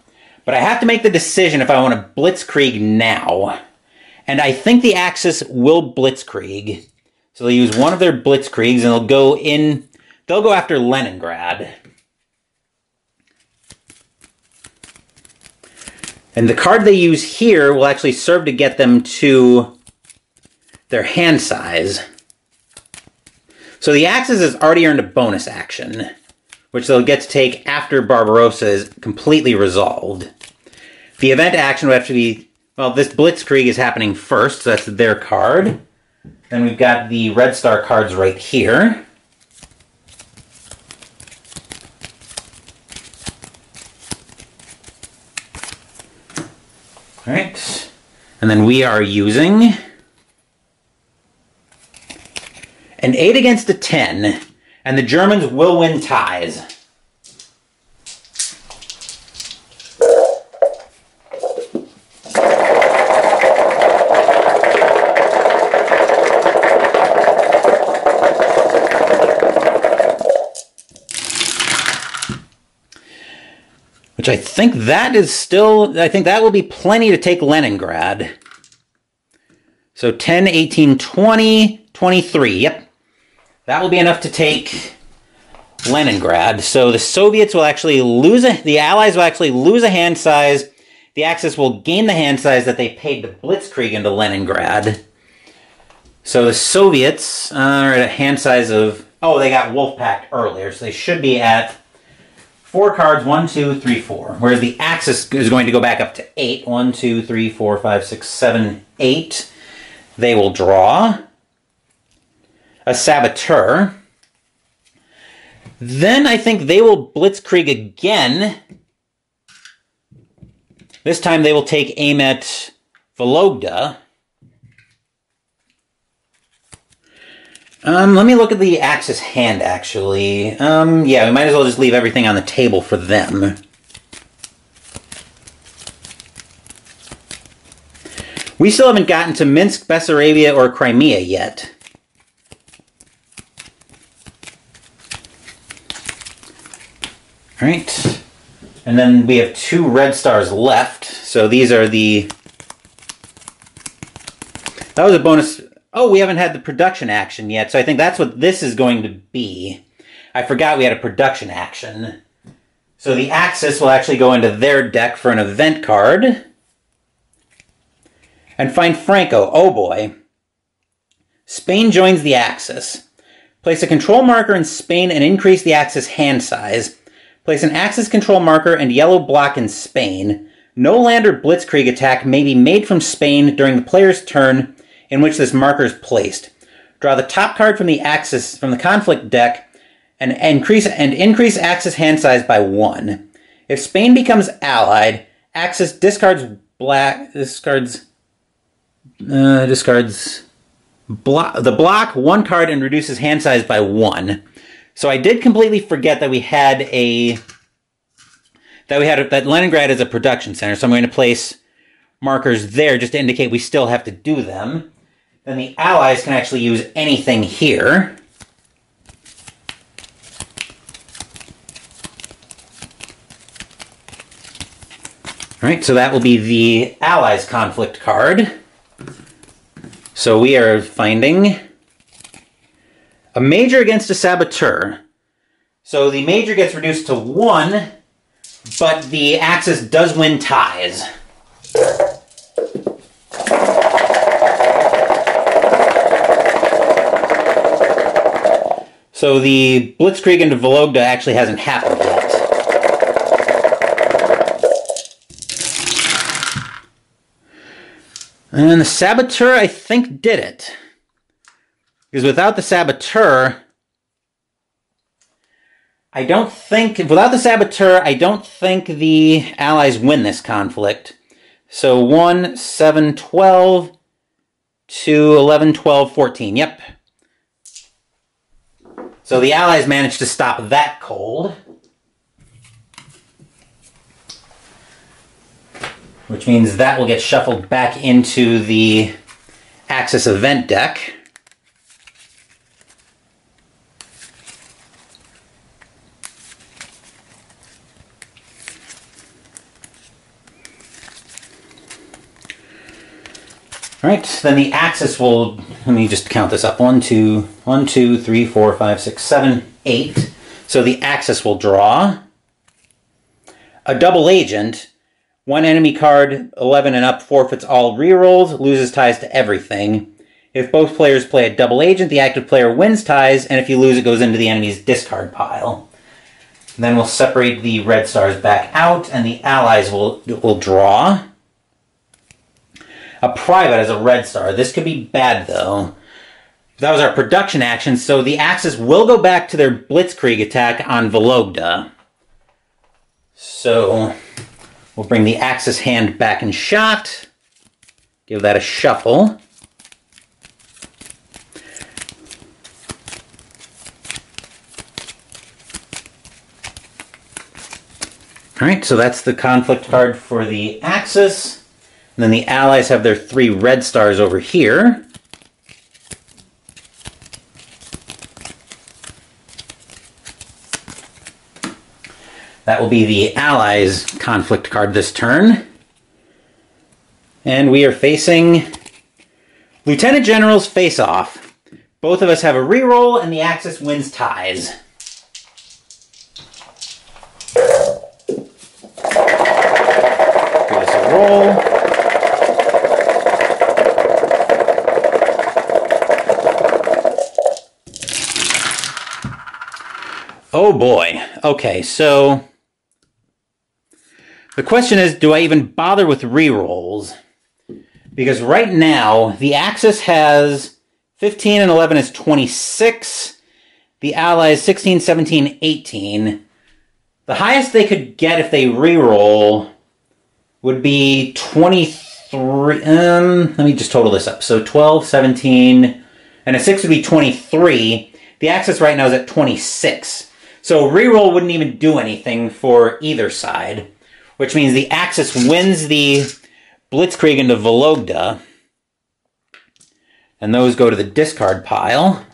But I have to make the decision if I want to blitzkrieg now. And I think the Axis will blitzkrieg. So they'll use one of their blitzkriegs and they'll go in. They'll go after Leningrad. And the card they use here will actually serve to get them to their hand size. So the Axis has already earned a bonus action, which they'll get to take after Barbarossa is completely resolved. The event action would have to be, well, this Blitzkrieg is happening first, so that's their card. Then we've got the Red Star cards right here. Alright, and then we are using an 8 against a 10, and the Germans will win ties. Which I think that is still, I think that will be plenty to take Leningrad. So 10, 18, 20, 23, yep. That will be enough to take Leningrad. So the Soviets will actually lose, the Allies will actually lose a hand size. The Axis will gain the hand size that they paid to Blitzkrieg into Leningrad. So the Soviets are at a hand size of, oh, they got Wolfpack earlier, so they should be at 4 cards, 1, 2, 3, 4. Whereas the Axis is going to go back up to 8. 1, 2, 3, 4, 5, 6, 7, 8. They will draw a Saboteur. Then I think they will Blitzkrieg again. This time they will take aim at Vologda. Let me look at the Axis hand, actually. Yeah, we might as well just leave everything on the table for them. We still haven't gotten to Minsk, Bessarabia, or Crimea yet. Alright. And then we have 2 red stars left. So these are the... That was a bonus... Oh, we haven't had the production action yet, so I think that's what this is going to be. I forgot we had a production action. So the Axis will actually go into their deck for an event card. And find Franco. Oh boy. Spain joins the Axis. Place a control marker in Spain and increase the Axis hand size. Place an Axis control marker and yellow block in Spain. No land or Blitzkrieg attack may be made from Spain during the player's turn in which this marker is placed. Draw the top card from the Axis from the conflict deck and increase Axis hand size by 1. If Spain becomes allied, Axis discards the block 1 card and reduces hand size by 1. So I did completely forget that we had that Leningrad is a production center, so I'm going to place markers there just to indicate we still have to do them. Then the Allies can actually use anything here. Alright, so that will be the Allies conflict card. So we are finding a major against a saboteur. So the major gets reduced to 1, but the Axis does win ties. So the Blitzkrieg into Vologda actually hasn't happened yet. And the Saboteur, I think, did it. Because without the Saboteur, without the Saboteur, I don't think the Allies win this conflict. So 1, 7, 12, 2, 11, 12, 14. Yep. So the Allies managed to stop that cold. Which means that will get shuffled back into the Axis event deck. Alright, then the Axis will, let me just count this up, 1, 2, 3, 4, 5, 6, 7, 8. So the Axis will draw a double agent. 1 enemy card, 11 and up, forfeits all rerolls, loses ties to everything. If both players play a double agent, the active player wins ties, and if you lose, it goes into the enemy's discard pile. Then we'll separate the red stars back out, and the allies will draw a private as a red star. This could be bad, though. That was our production action, so the Axis will go back to their blitzkrieg attack on Vologda. So we'll bring the Axis hand back in shot. Give that a shuffle. Alright, so that's the conflict card for the Axis. And then the Allies have their 3 red stars over here. That will be the Allies' conflict card this turn. And we are facing Lieutenant General's face-off. Both of us have a reroll, and the Axis wins ties. Give us a roll. Oh boy. Okay, so the question is, do I even bother with rerolls? Because right now, the Axis has 15 and 11 is 26. The Allies 16, 17, 18. The highest they could get if they reroll would be 23. Let me just total this up. So 12, 17, and a 6 would be 23. The Axis right now is at 26. So reroll wouldn't even do anything for either side, which means the Axis wins the blitzkrieg into Vologda, and those go to the discard pile.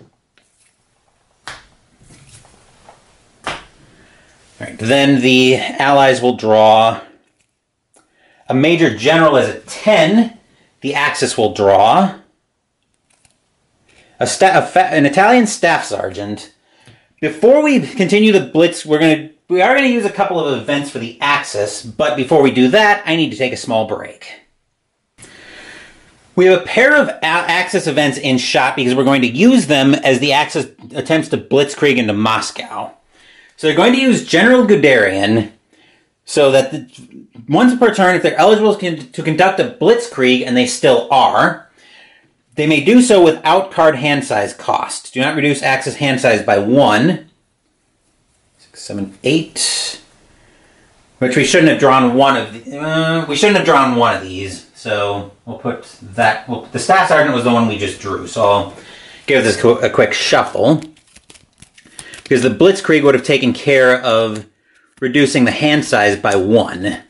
Alright, then the Allies will draw a Major General as a 10. The Axis will draw an Italian Staff Sergeant. Before we continue the blitz, we are going to use a couple of events for the Axis, but before we do that, I need to take a small break. We have a pair of Axis events in shot because we're going to use them as the Axis attempts to blitzkrieg into Moscow. So they're going to use General Guderian so that once per turn, if they're eligible to conduct a blitzkrieg, and they still are, they may do so without card hand size cost. Do not reduce Axis hand size by 1. 6, 7, 8. Which we shouldn't have drawn one of we shouldn't have drawn one of these. So we'll put that. The Staff Sergeant was the one we just drew. So I'll give this a quick shuffle. Because the blitzkrieg would have taken care of reducing the hand size by 1.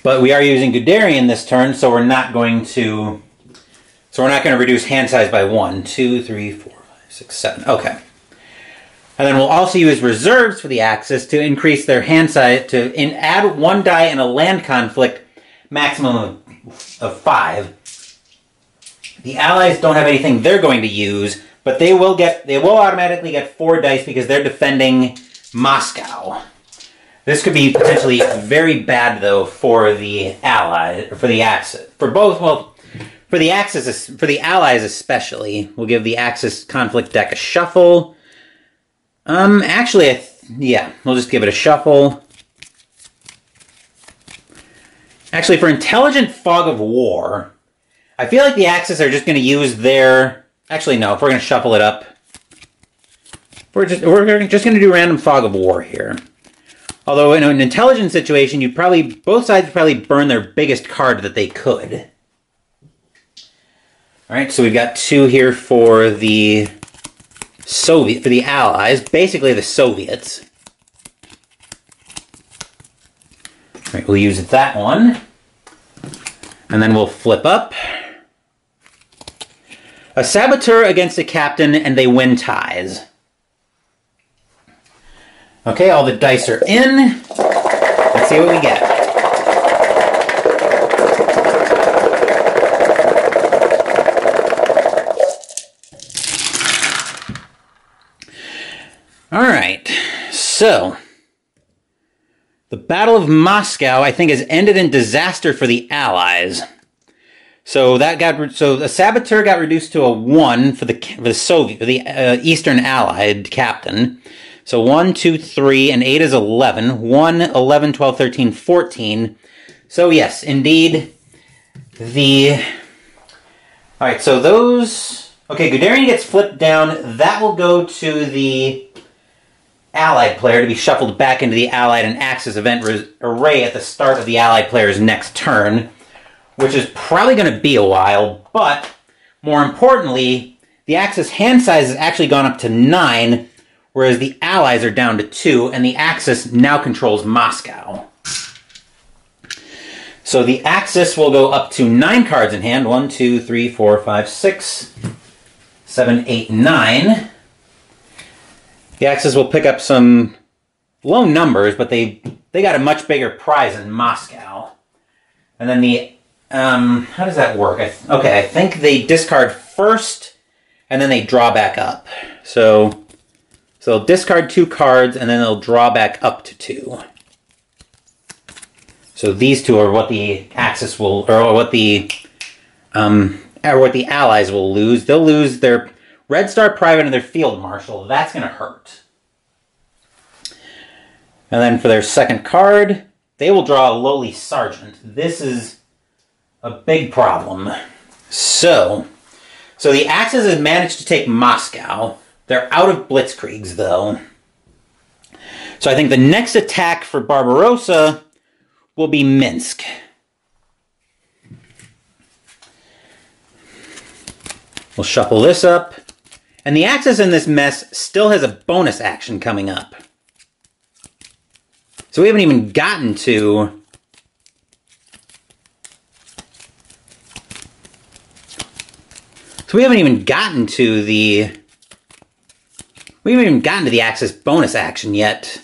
But we are using Guderian this turn, so we're not going to reduce hand size by 1. 2, 3, 4, 5, 6, 7. Okay. And then we'll also use reserves for the Axis to increase their hand size to add 1 die in a land conflict, maximum of 5. The Allies don't have anything they're going to use, but they will automatically get 4 dice because they're defending Moscow. This could be potentially very bad, though, for the Allies, for the Axis. For both, well, for the Axis, for the Allies especially. We'll give the Axis conflict deck a shuffle. Actually, yeah, we'll just give it a shuffle. Actually, for Intelligent Fog of War, I feel like the Axis are just going to use their... Actually, no, if we're going to shuffle it up, we're just going to do random Fog of War here. Although in an intelligence situation, both sides would probably burn their biggest card that they could. All right, so we've got 2 here for the Allies, basically the Soviets. All right, we'll use that one, and then we'll flip up. A Saboteur against a Captain, and they win ties. Okay, all the dice are in. Let's see what we get. All right, so the Battle of Moscow, I think, has ended in disaster for the Allies. So the Saboteur got reduced to a 1 for the Soviet, for the Eastern Allied captain. So 1, 2, 3, and 8 is 11. 1, 11, 12, 13, 14. So yes, indeed, Alright, so those... Okay, Guderian gets flipped down. That will go to the Allied player to be shuffled back into the Allied and Axis event array at the start of the Allied player's next turn, which is probably going to be a while, but more importantly, the Axis hand size has actually gone up to 9, whereas the Allies are down to 2, and the Axis now controls Moscow. So the Axis will go up to 9 cards in hand. 1, 2, 3, 4, 5, 6, 7, 8, 9. The Axis will pick up some low numbers, but they got a much bigger prize in Moscow. And then the... how does that work? Okay, I think they discard first, and then they draw back up. So they'll discard 2 cards, and then they'll draw back up to 2. So these 2 are what the Axis will, or what the Allies will lose. They'll lose their Red Star Private and their Field Marshal. That's going to hurt. And then for their second card, they will draw a Lowly Sergeant. This is a big problem. So the Axis has managed to take Moscow. They're out of Blitzkriegs, though. So I think the next attack for Barbarossa will be Minsk. We'll shuffle this up. And the Axis in this mess still has a bonus action coming up. So we haven't even gotten to... We haven't even gotten to the Axis bonus action yet.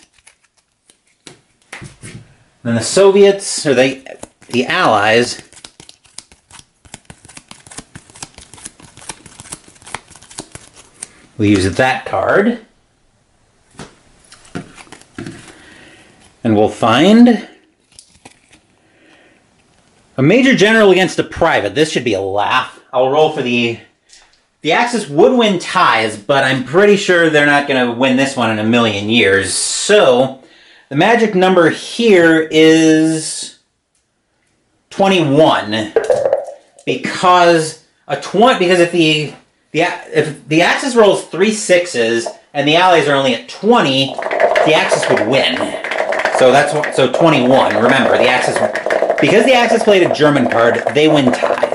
Then the Soviets, or the Allies, will use that card. And we'll find a Major General against a Private. This should be a laugh. I'll roll for the Axis would win ties, but I'm pretty sure they're not going to win this one in a million years. So the magic number here is 21, because if the Axis rolls 3 6s and the Allies are only at 20, the Axis would win. So 21. Remember, because the Axis played a German card, they win ties.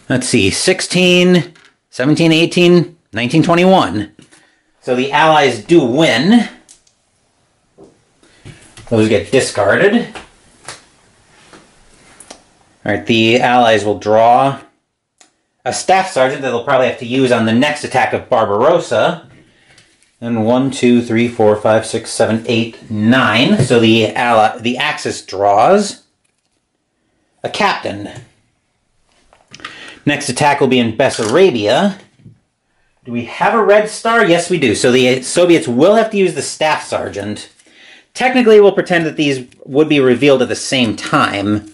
Let's see, 16, 17, 18, 19, 21. So the Allies do win. Those get discarded. Alright, the Allies will draw a Staff Sergeant that they'll probably have to use on the next attack of Barbarossa. And 1, 2, 3, 4, 5, 6, 7, 8, 9. So the Axis draws a Captain. Next attack will be in Bessarabia. Do we have a Red Star? Yes, we do. So the Soviets will have to use the Staff Sergeant. Technically, we'll pretend that these would be revealed at the same time,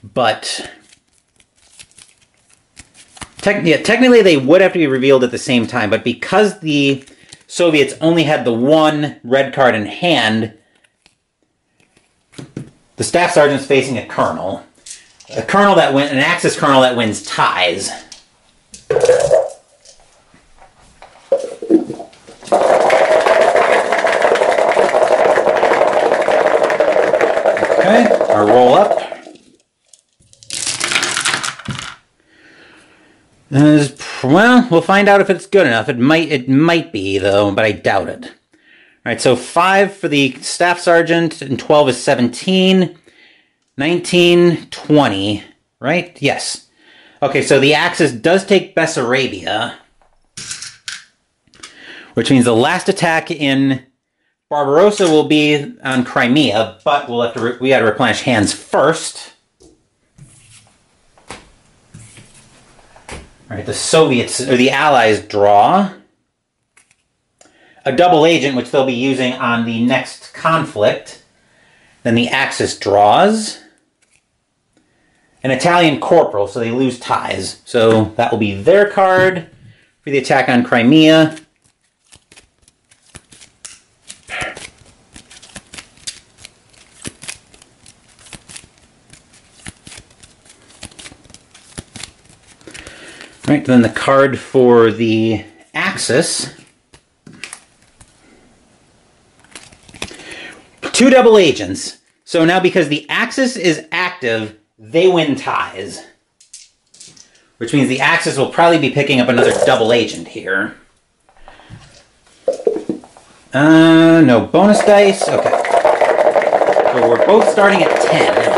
but... technically, they would have to be revealed at the same time, but because the Soviets only had the 1 red card in hand, the Staff Sergeant's facing a Colonel. An Axis Colonel that wins ties. Okay, our roll up. Well, we'll find out if it's good enough. It might be, though, but I doubt it. Alright, so 5 for the Staff Sergeant, and 12 is 17. 19, 20, right? Yes. Okay, so the Axis does take Bessarabia, which means the last attack in Barbarossa will be on Crimea, but we got to replenish hands first. All right, the Soviets, or the Allies, draw a double agent, which they'll be using on the next conflict. Then the Axis draws an Italian corporal, so they lose ties. So that will be their card for the attack on Crimea. Right, then the card for the Axis. 2 double agents. So now because the Axis is active, they win ties. Which means the Axis will probably be picking up another double agent here. No bonus dice. Okay. So we're both starting at 10.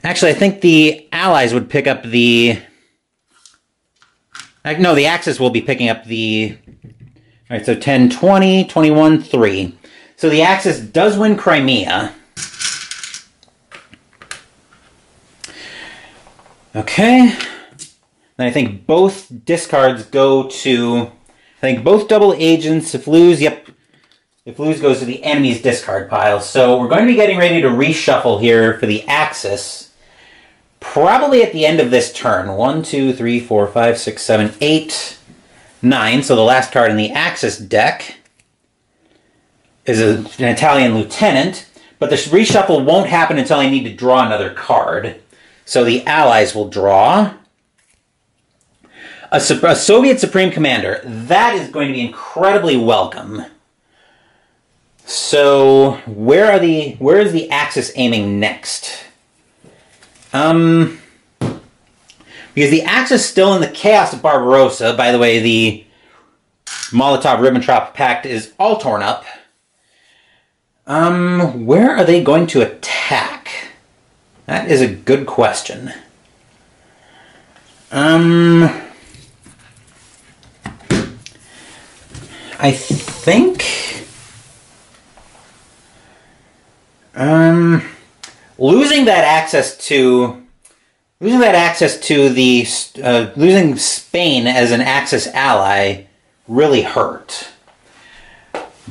Actually, I think the Allies would pick up the... No, the Axis will be picking up the... All right, so 10, 20, 21, 3. So the Axis does win Crimea. Okay. Then I think both discards go to... I think both double agents, if lose, yep. If lose goes to the enemy's discard pile. So we're going to be getting ready to reshuffle here for the Axis. Probably at the end of this turn. 1, 2, 3, 4, 5, 6, 7, 8, 9. So the last card in the Axis deck is an Italian lieutenant. But the reshuffle won't happen until I need to draw another card. So the Allies will draw a Soviet Supreme Commander. That is going to be incredibly welcome. So where is the Axis aiming next? Because the Axis is still in the chaos of Barbarossa. By the way, the Molotov-Ribbentrop Pact is all torn up. Where are they going to attack? That is a good question. I think... losing Spain as an Axis ally really hurt.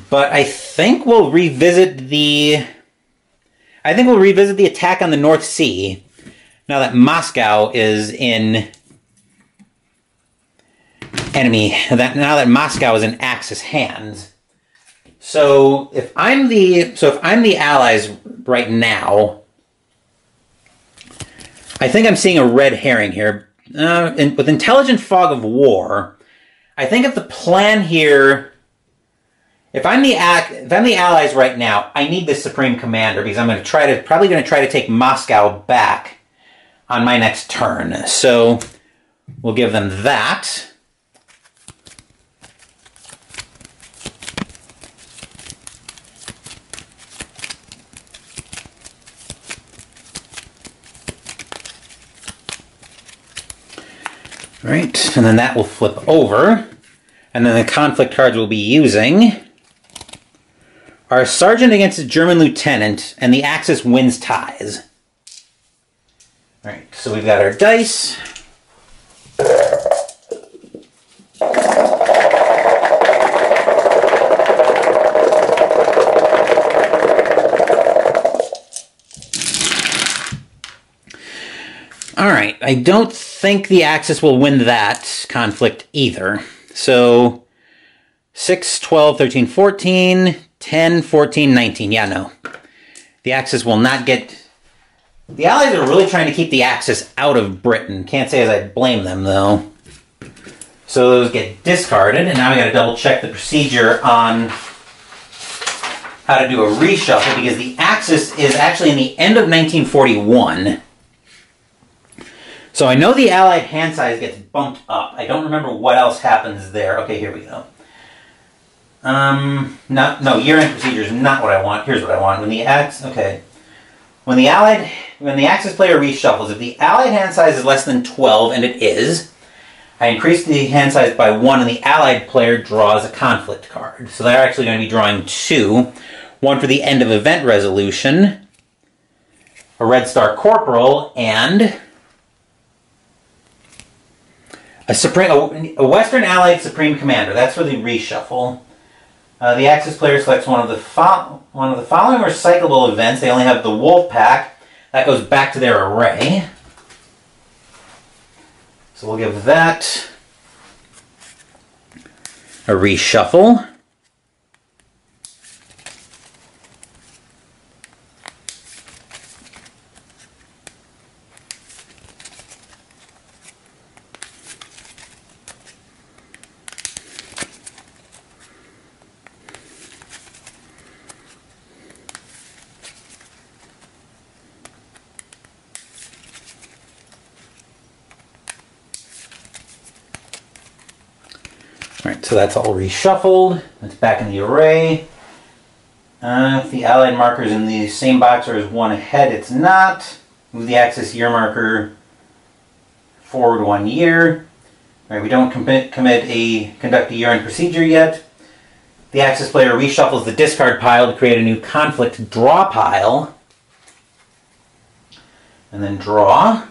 But I think we'll revisit the attack on the North Sea now that Moscow is in Axis hands. So if I'm the Allies right now, I think I'm seeing a red herring here. With Intelligent Fog of War, I think if the plan here, if I'm the Allies right now, I need the Supreme Commander because I'm probably going to try to take Moscow back on my next turn. So we'll give them that. Right, and then that will flip over. And then the conflict cards we'll be using are Sergeant against a German Lieutenant, and the Axis wins ties. Alright, so we've got our dice. Alright, I don't think the Axis will win that conflict either. So 6, 12, 13, 14, 10, 14, 19. Yeah, no. The Axis will not get... The Allies are really trying to keep the Axis out of Britain. Can't say as I blame them, though. So those get discarded, and now we got to double check the procedure on how to do a reshuffle, because the Axis is actually in the end of 1941. So I know the Allied hand size gets bumped up. I don't remember what else happens there. Okay, here we go. No, year-end procedure is not what I want. Here's what I want. When the Axis player reshuffles, if the Allied hand size is less than 12, and it is, I increase the hand size by 1, and the Allied player draws a conflict card. So they're actually going to be drawing 2. One for the end of event resolution, a Red Star Corporal, and A Western Allied Supreme Commander. That's for the reshuffle. The Axis player selects one of the following recyclable events. They only have the Wolf Pack. That goes back to their array. So we'll give that a reshuffle. Alright, so that's all reshuffled. It's back in the array. If the allied marker is in the same box or is one ahead, it's not. Move the Axis year marker forward 1 year. Alright, we don't conduct a year-end procedure yet. The Axis player reshuffles the discard pile to create a new conflict draw pile. And then draw.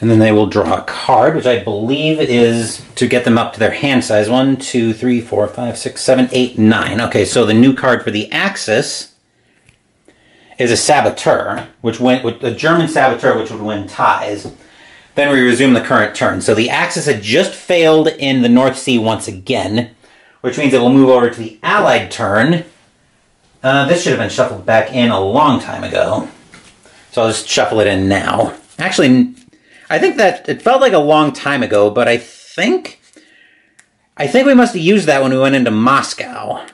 And then they will draw a card, which I believe is to get them up to their hand size. 1, 2, 3, 4, 5, 6, 7, 8, 9. Okay, so the new card for the Axis is a Saboteur, a German Saboteur, which would win ties. Then we resume the current turn. So the Axis had just failed in the North Sea once again, which means it will move over to the Allied turn. This should have been shuffled back in a long time ago. So I'll just shuffle it in now. Actually, I think that it felt like a long time ago, but I think we must have used that when we went into Moscow.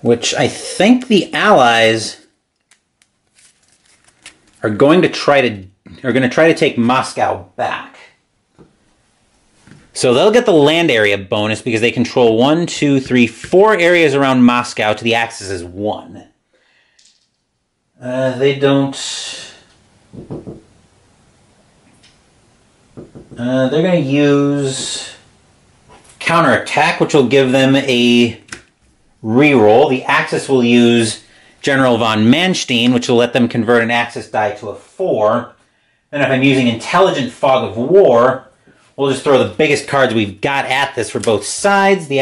Which I think the Allies are going to try to take Moscow back. So they'll get the land area bonus because they control 1, 2, 3, 4 areas around Moscow to the Axis is 1. They don't... they're going to use counterattack, which will give them a reroll. The Axis will use General von Manstein, which will let them convert an Axis die to a 4. Then if I'm using Intelligent Fog of War, we'll just throw the biggest cards we've got at this for both sides. The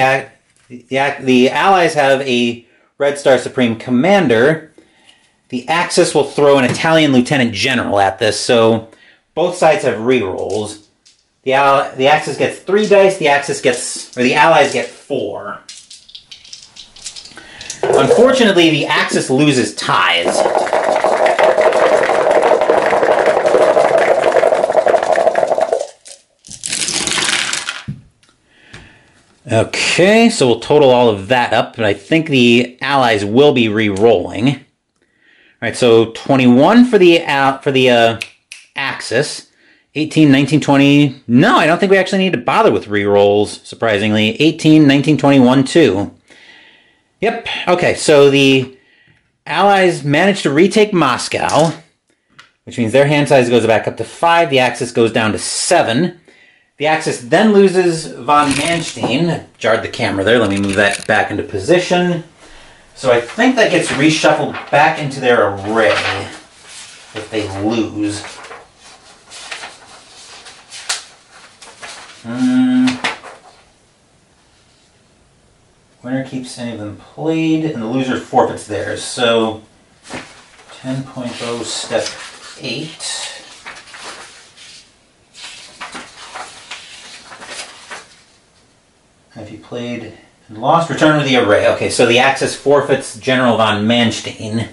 Allies have a Red Star Supreme Commander. The Axis will throw an Italian Lieutenant General at this, so both sides have rerolls. The Axis gets 3 dice, the Allies get 4. Unfortunately, the Axis loses ties. Okay, so we'll total all of that up, but I think the Allies will be re-rolling. All right, so 21 for the Axis, 18, 19, 20. No, I don't think we actually need to bother with re-rolls, surprisingly. 18, 19, 20, 1, 2. Yep, okay, so the Allies managed to retake Moscow, which means their hand size goes back up to 5, the Axis goes down to 7. The Axis then loses von Manstein. Jarred the camera there. Let me move that back into position. So I think that gets reshuffled back into their array if they lose. Winner keeps any of them played, and the loser forfeits theirs. So 10.0 step 8. If you played and lost, return to the array. Okay, so the Axis forfeits General von Manstein.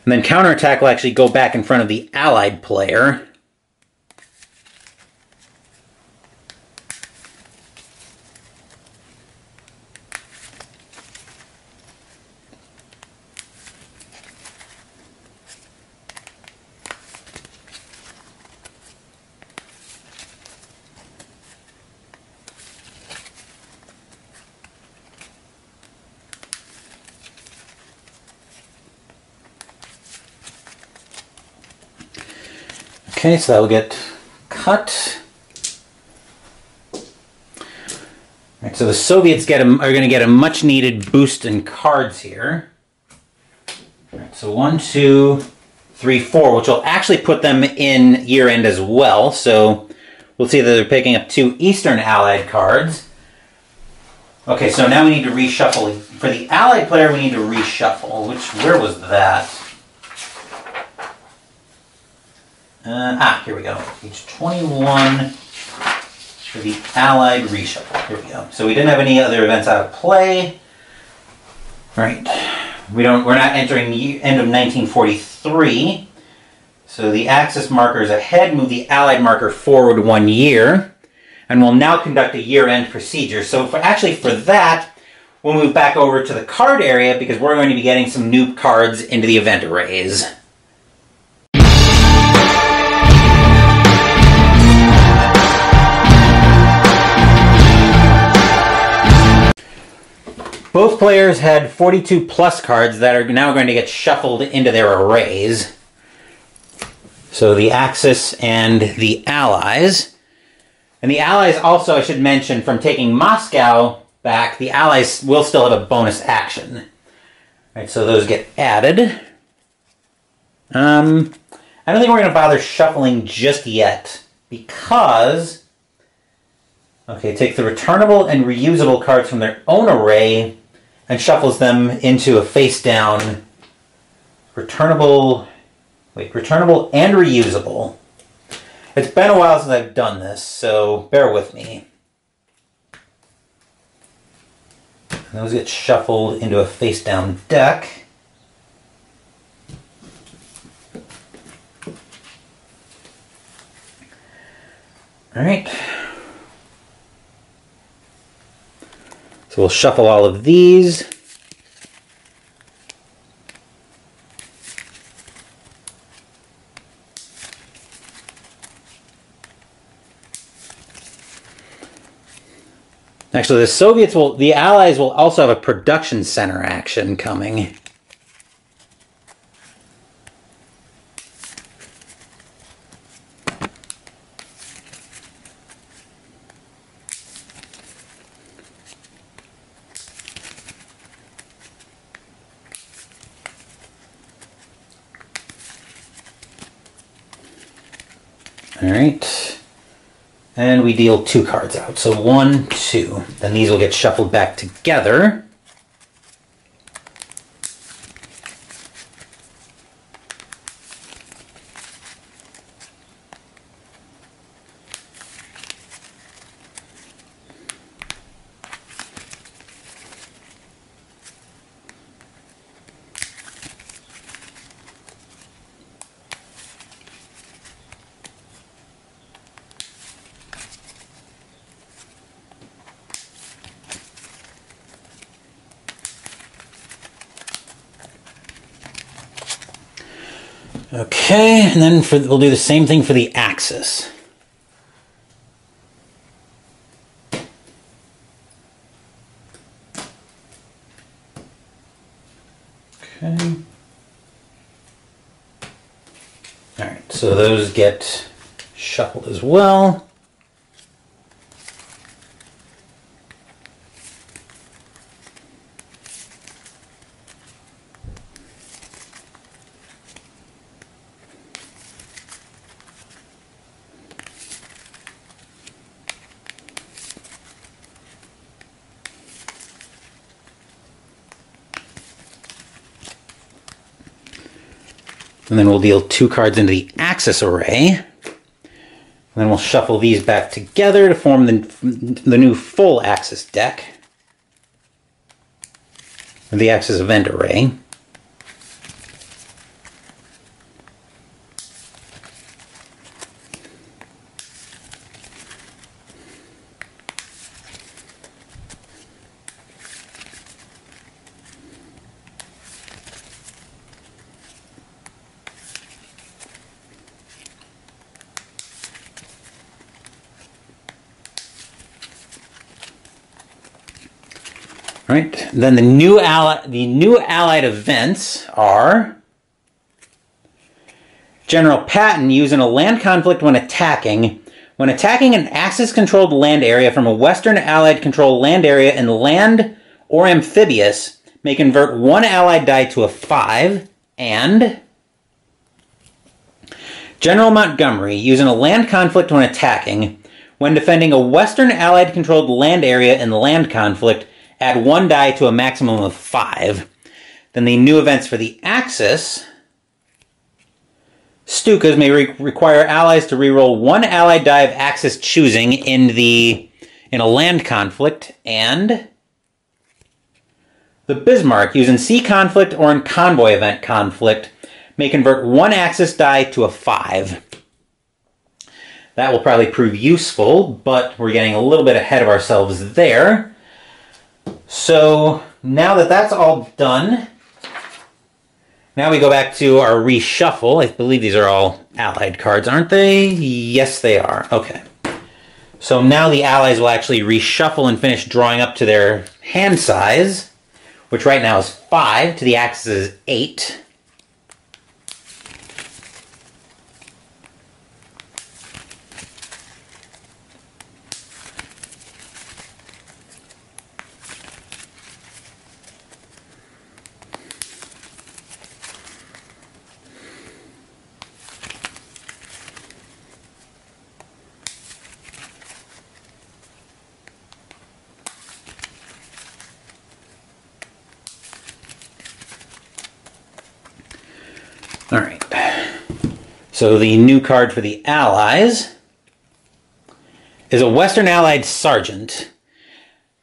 And then counterattack will actually go back in front of the Allied player. Okay, so that will get cut. All right, so the Soviets are going to get a much needed boost in cards here. All right, so 1, 2, 3, 4, which will actually put them in year end as well. So we'll see that they're picking up 2 Eastern Allied cards. Okay, so now we need to reshuffle. For the Allied player, we need to reshuffle. Where was that? Here we go. Page 21 for the Allied reshuffle. Here we go. So we didn't have any other events out of play. All right. We're not entering the end of 1943. So the Axis marker is ahead. Move the Allied marker forward 1 year. And we'll now conduct a year-end procedure. So for that, we'll move back over to the card area because we're going to be getting some new cards into the event arrays. Both players had 42 plus cards that are now going to get shuffled into their arrays. So the Axis and the Allies. And the Allies also, I should mention, from taking Moscow back, the Allies will still have a bonus action. All right, so those get added. I don't think we're going to bother shuffling just yet, because... Okay, take the returnable and reusable cards from their own array and shuffles them into a face-down returnable and reusable. It's been a while since I've done this, so bear with me. And those get shuffled into a face-down deck. All right. So we'll shuffle all of these. Actually, the Allies will also have a production center action coming. All right. And we deal 2 cards out. So 1, 2. Then these will get shuffled back together. Okay, and then we'll do the same thing for the Axis. Okay. Alright, so those get shuffled as well. And then we'll deal 2 cards into the Axis array. And then we'll shuffle these back together to form the new full Axis deck. The Axis event array. Right. Then the new Allied events are General Patton used in a land conflict when attacking. When attacking an Axis-controlled land area from a Western Allied-controlled land area in land or amphibious, may convert one Allied die to a 5, and General Montgomery used in a land conflict when attacking. When defending a Western Allied-controlled land area in land conflict, add one die to a maximum of 5. Then the new events for the Axis. Stukas may require allies to reroll one Allied die of Axis choosing in a land conflict, and the Bismarck, used in sea conflict or in convoy event conflict, may convert one Axis die to a 5. That will probably prove useful, but we're getting a little bit ahead of ourselves there. So now that that's all done, now we go back to our reshuffle. I believe these are all Allied cards, aren't they? Yes, they are. Okay. So now the Allies will actually reshuffle and finish drawing up to their hand size, which right now is 5, to the Axis is 8. All right, so the new card for the Allies is a Western Allied Sergeant.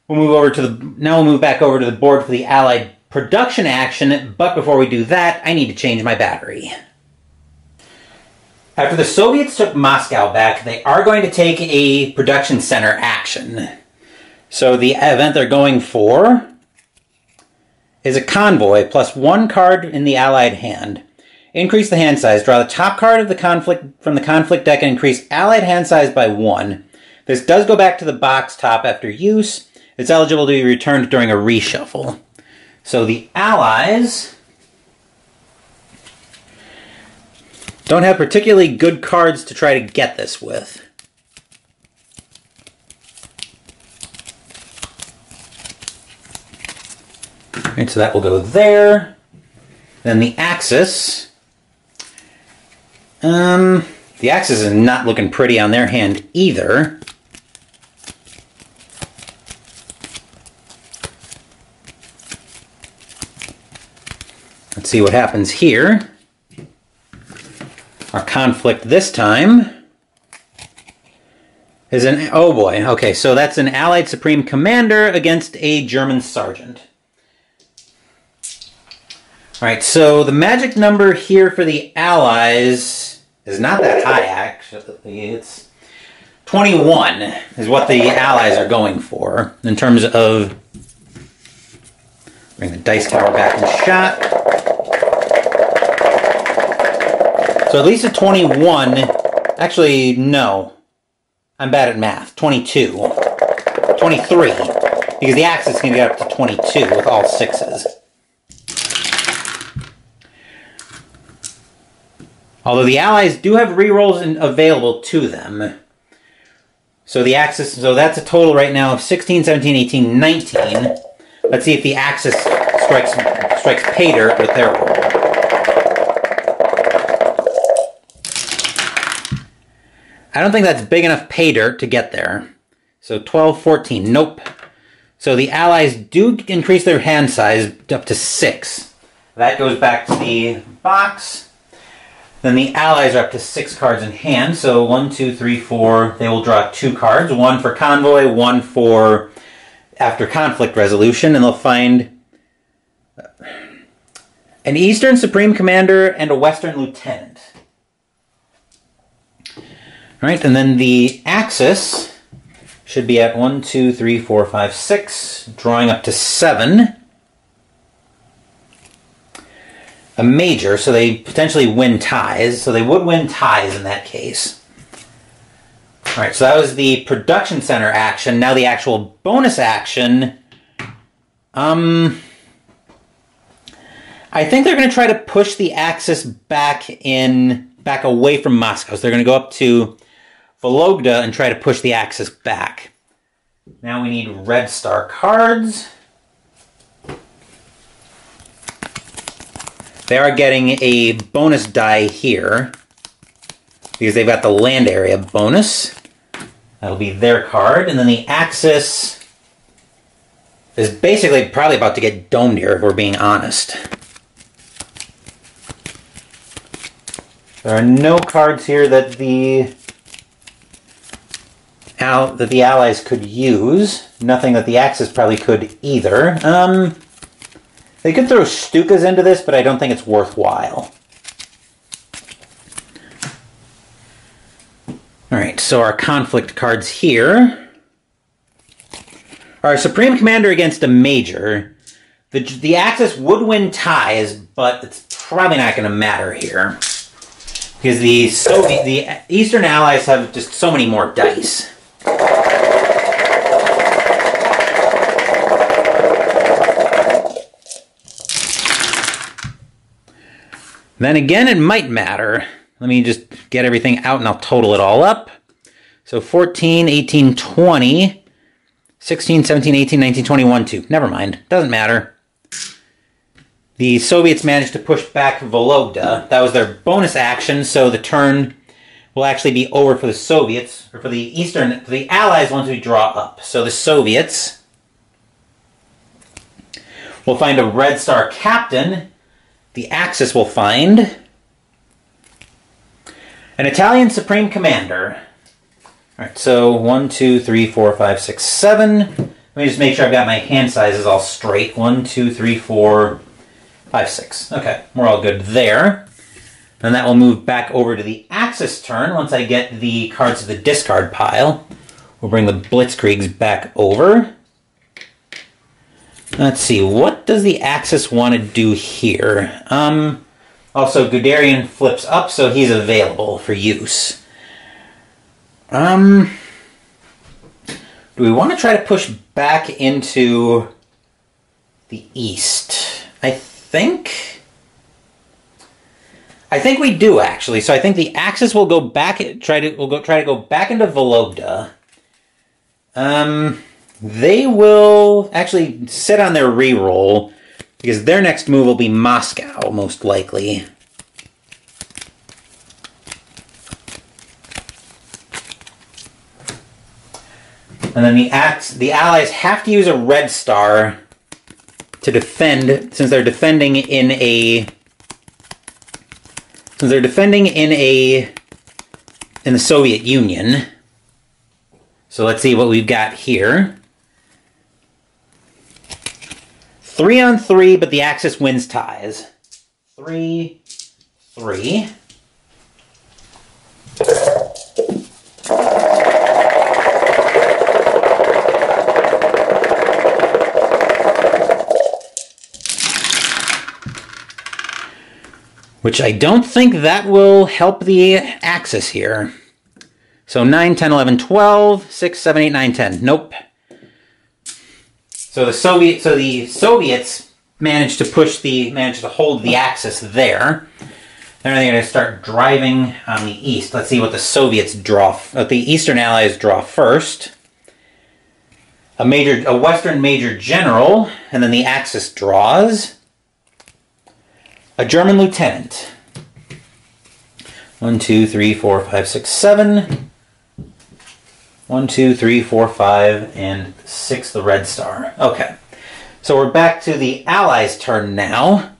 We'll move back over to the board for the Allied production action, but before we do that, I need to change my battery. After the Soviets took Moscow back, they are going to take a production center action. So the event they're going for is a convoy plus one card in the Allied hand. Increase the hand size. Draw the top card of the conflict from the conflict deck and increase Allied hand size by 1. This does go back to the box top after use. It's eligible to be returned during a reshuffle. So the Allies don't have particularly good cards to try to get this with. Alright, so that will go there. Then the Axis. The Axis is not looking pretty on their hand either. Let's see what happens here. Our conflict this time is an... oh boy, okay, so that's an Allied Supreme Commander against a German Sergeant. Alright, so the magic number here for the Allies is not that high, actually. It's 21 is what the Allies are going for in terms of... bring the dice tower back in shot. So at least a 21... actually, no. I'm bad at math. 22. 23. Because the Axis can get up to 22 with all 6s. Although the Allies do have rerolls available to them. So the Axis, so that's a total right now of 16, 17, 18, 19. Let's see if the Axis strikes pay dirt with their roll. I don't think that's big enough pay dirt to get there. So 12, 14, nope. So the Allies do increase their hand size up to 6. That goes back to the box. Then the Allies are up to 6 cards in hand, so 1, 2, 3, 4, they will draw 2 cards, 1 for convoy, 1 for after conflict resolution, and they'll find an Eastern Supreme Commander and a Western Lieutenant. Alright, and then the Axis should be at 1, 2, 3, 4, 5, 6, drawing up to 7. A major, so they potentially win ties. So they would win ties in that case. Alright, so that was the production center action. Now the actual bonus action. I think they're going to try to push the Axis back in back away from Moscow. So they're going to go up to Vologda and try to push the Axis back. Now we need Red Star cards. They are getting a bonus die here because they've got the land area bonus. That'll be their card. And then the Axis is basically probably about to get domed here, if we're being honest. There are no cards here that the Allies could use. Nothing that the Axis probably could either. They could throw Stukas into this, but I don't think it's worthwhile. Alright, so our conflict cards here. Our Supreme Commander against a Major. The Axis would win ties, but it's probably not going to matter here. Because the Eastern Allies have just so many more dice. Then again, it might matter. Let me just get everything out and I'll total it all up. So 14, 18, 20, 16, 17, 18, 19, 21, 2. Never mind. Doesn't matter. The Soviets managed to push back Vologda. That was their bonus action, so the turn will actually be over for the Soviets, or for the Allies once we draw up. So the Soviets will find a Red Star captain. The Axis will find an Italian Supreme Commander. Alright, so 1, 2, 3, 4, 5, 6, 7. Let me just make sure I've got my hand sizes all straight. 1, 2, 3, 4, 5, 6. Okay, we're all good there. Then that will move back over to the Axis turn once I get the cards to the discard pile. We'll bring the Blitzkriegs back over. Let's see, what does the Axis want to do here? Also, Guderian flips up, so he's available for use. Do we want to try to push back into the east? I think we do, actually. So I think the Axis will go back, try to go back into Vologda. They will actually sit on their reroll because their next move will be Moscow, most likely. And then the Allies have to use a Red Star to defend, since they're defending in the Soviet Union. So let's see what we've got here. 3 on 3, but the Axis wins ties. 3, 3. Which I don't think that will help the Axis here. So 9, 10, 11, 12, 6, 7, 8, 9, 10. Nope. So the Soviets managed to hold the Axis there. Then they're going to start driving on the east. Let's see what the Soviets draw, what the Eastern Allies draw first. A Western Major General, and then the Axis draws a German Lieutenant. 1, 2, 3, 4, 5, 6, 7. 1, 2, 3, 4, 5, and 6, the Red Star. Okay. So we're back to the Allies' turn now.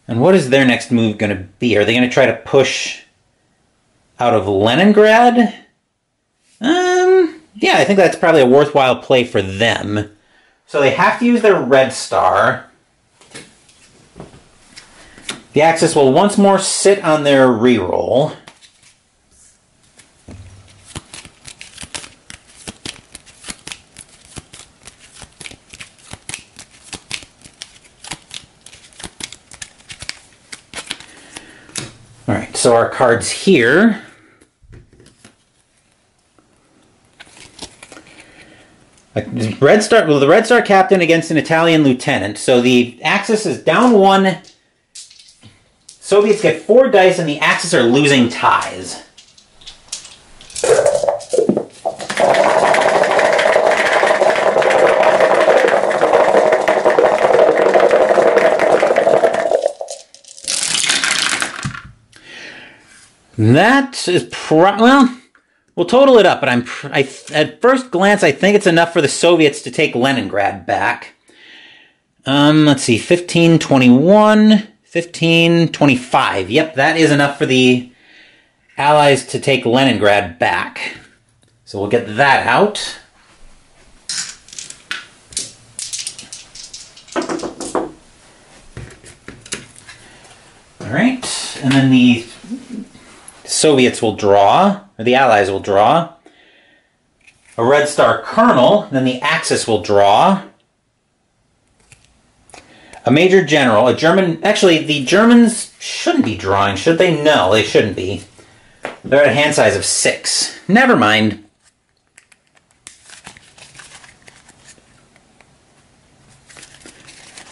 And what is their next move going to be? Are they going to try to push out of Leningrad? Yeah, I think that's probably a worthwhile play for them. So they have to use their Red Star. The Axis will once more sit on their reroll. Alright, so our cards here. The Red Star captain against an Italian lieutenant. So the Axis is down 1. Soviets get 4 dice and the Axis are losing ties. That is well, we'll total it up, but at first glance, I think it's enough for the Soviets to take Leningrad back. Let's see, 1521, 1525. Yep, that is enough for the Allies to take Leningrad back. So we'll get that out. All right, and then the Soviets will draw, or the Allies will draw a Red Star Colonel, then the Axis will draw a Major General, a German. Actually, the Germans shouldn't be drawing, should they? No, they shouldn't be. They're at a hand size of 6. Never mind.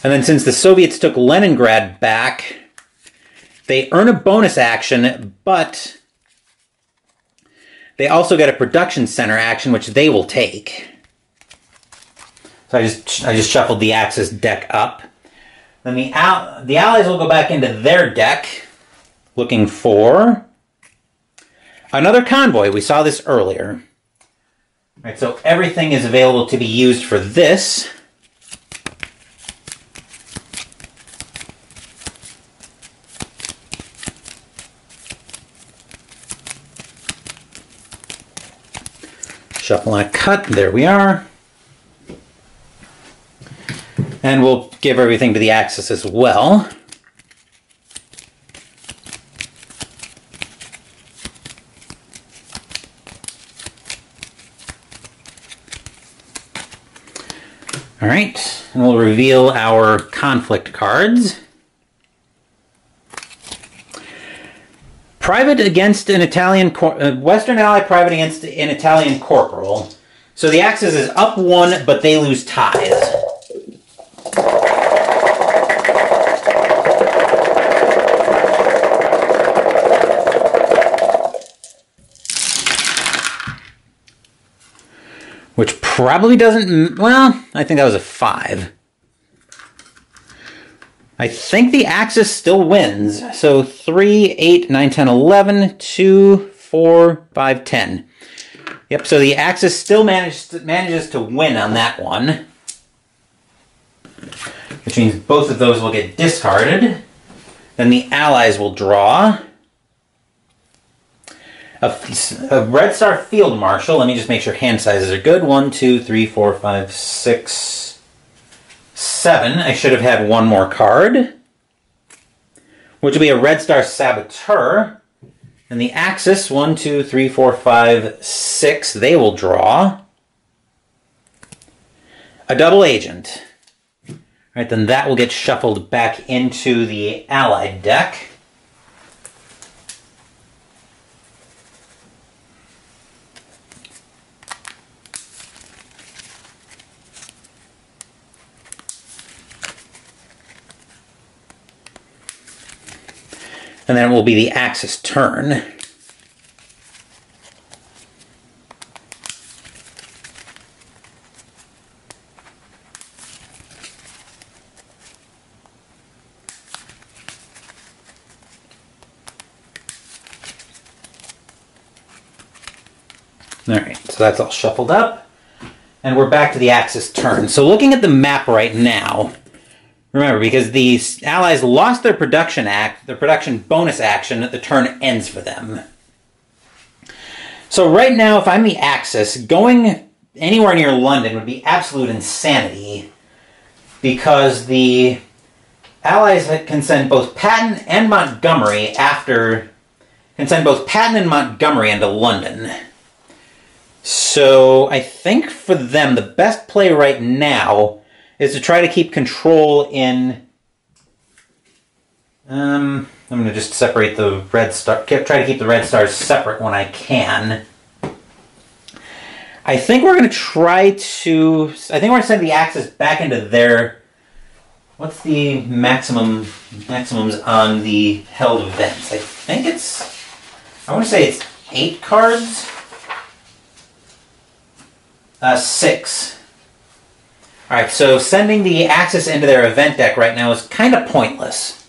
And then since the Soviets took Leningrad back, they earn a bonus action, but they also get a production center action, which they will take. So I just shuffled the Axis deck up. Then the Allies will go back into their deck, looking for another convoy. We saw this earlier. All right, so everything is available to be used for this. Shuffle and a cut. There we are. And we'll give everything to the Axis as well. All right, and we'll reveal our conflict cards. Private against an Italian, Western Ally private against an Italian corporal. So the Axis is up 1, but they lose ties. Which probably doesn't, well, I think that was a 5. I think the Axis still wins. So 3, 8, 9, 10, 11, 2, 4, 5, 10. Yep, so the Axis still manages to win on that one. Which means both of those will get discarded. Then the Allies will draw a Red Star Field Marshal. Let me just make sure hand sizes are good. 1, 2, 3, 4, 5, 6, 7. I should have had one more card, which will be a Red Star Saboteur. And the Axis, 1, 2, 3, 4, 5, 6. They will draw a Double Agent. All right, then that will get shuffled back into the Allied deck. And then it will be the Axis turn. All right, so that's all shuffled up. And we're back to the Axis turn. So looking at the map right now, remember, because the Allies lost their production bonus action, the turn ends for them. So right now, if I'm the Axis, going anywhere near London would be absolute insanity, because the Allies can send both Patton and Montgomery into London. So I think for them, the best play right now is to try to keep control in... I'm going to just separate the Red Star... Try to keep the Red Stars separate when I can. I think we're going to try to... I think we're going to send the Axis back into their What's the maximums on the held events? I think I want to say it's 8 cards. 6. Alright, so sending the Axis into their event deck right now is kind of pointless.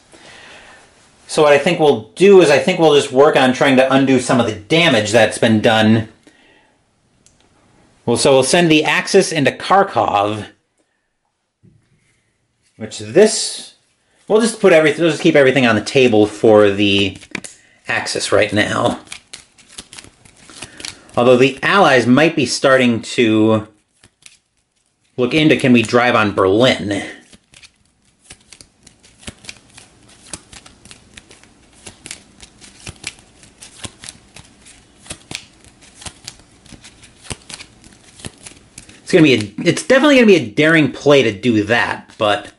So what I think we'll do is I think we'll just work on trying to undo some of the damage that's been done. Well, so we'll send the Axis into Kharkov, which we'll just keep everything on the table for the Axis right now. Although the Allies might be starting to look into, can we drive on Berlin? It's definitely going to be a daring play to do that, but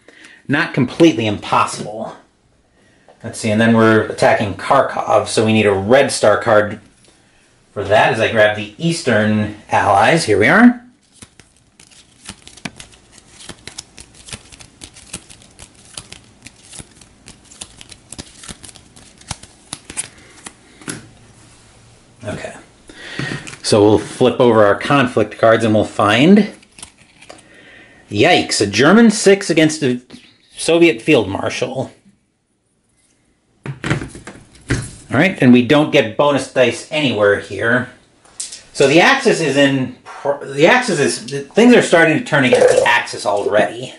not completely impossible. Let's see, and then we're attacking Kharkov, so we need a red star card for that as I grab the Eastern Allies. Here we are. Okay. So we'll flip over our conflict cards and we'll find... Yikes, a German 6 against a Soviet Field Marshal. Alright, and we don't get bonus dice anywhere here. So the Axis is in... Things are starting to turn against the Axis already.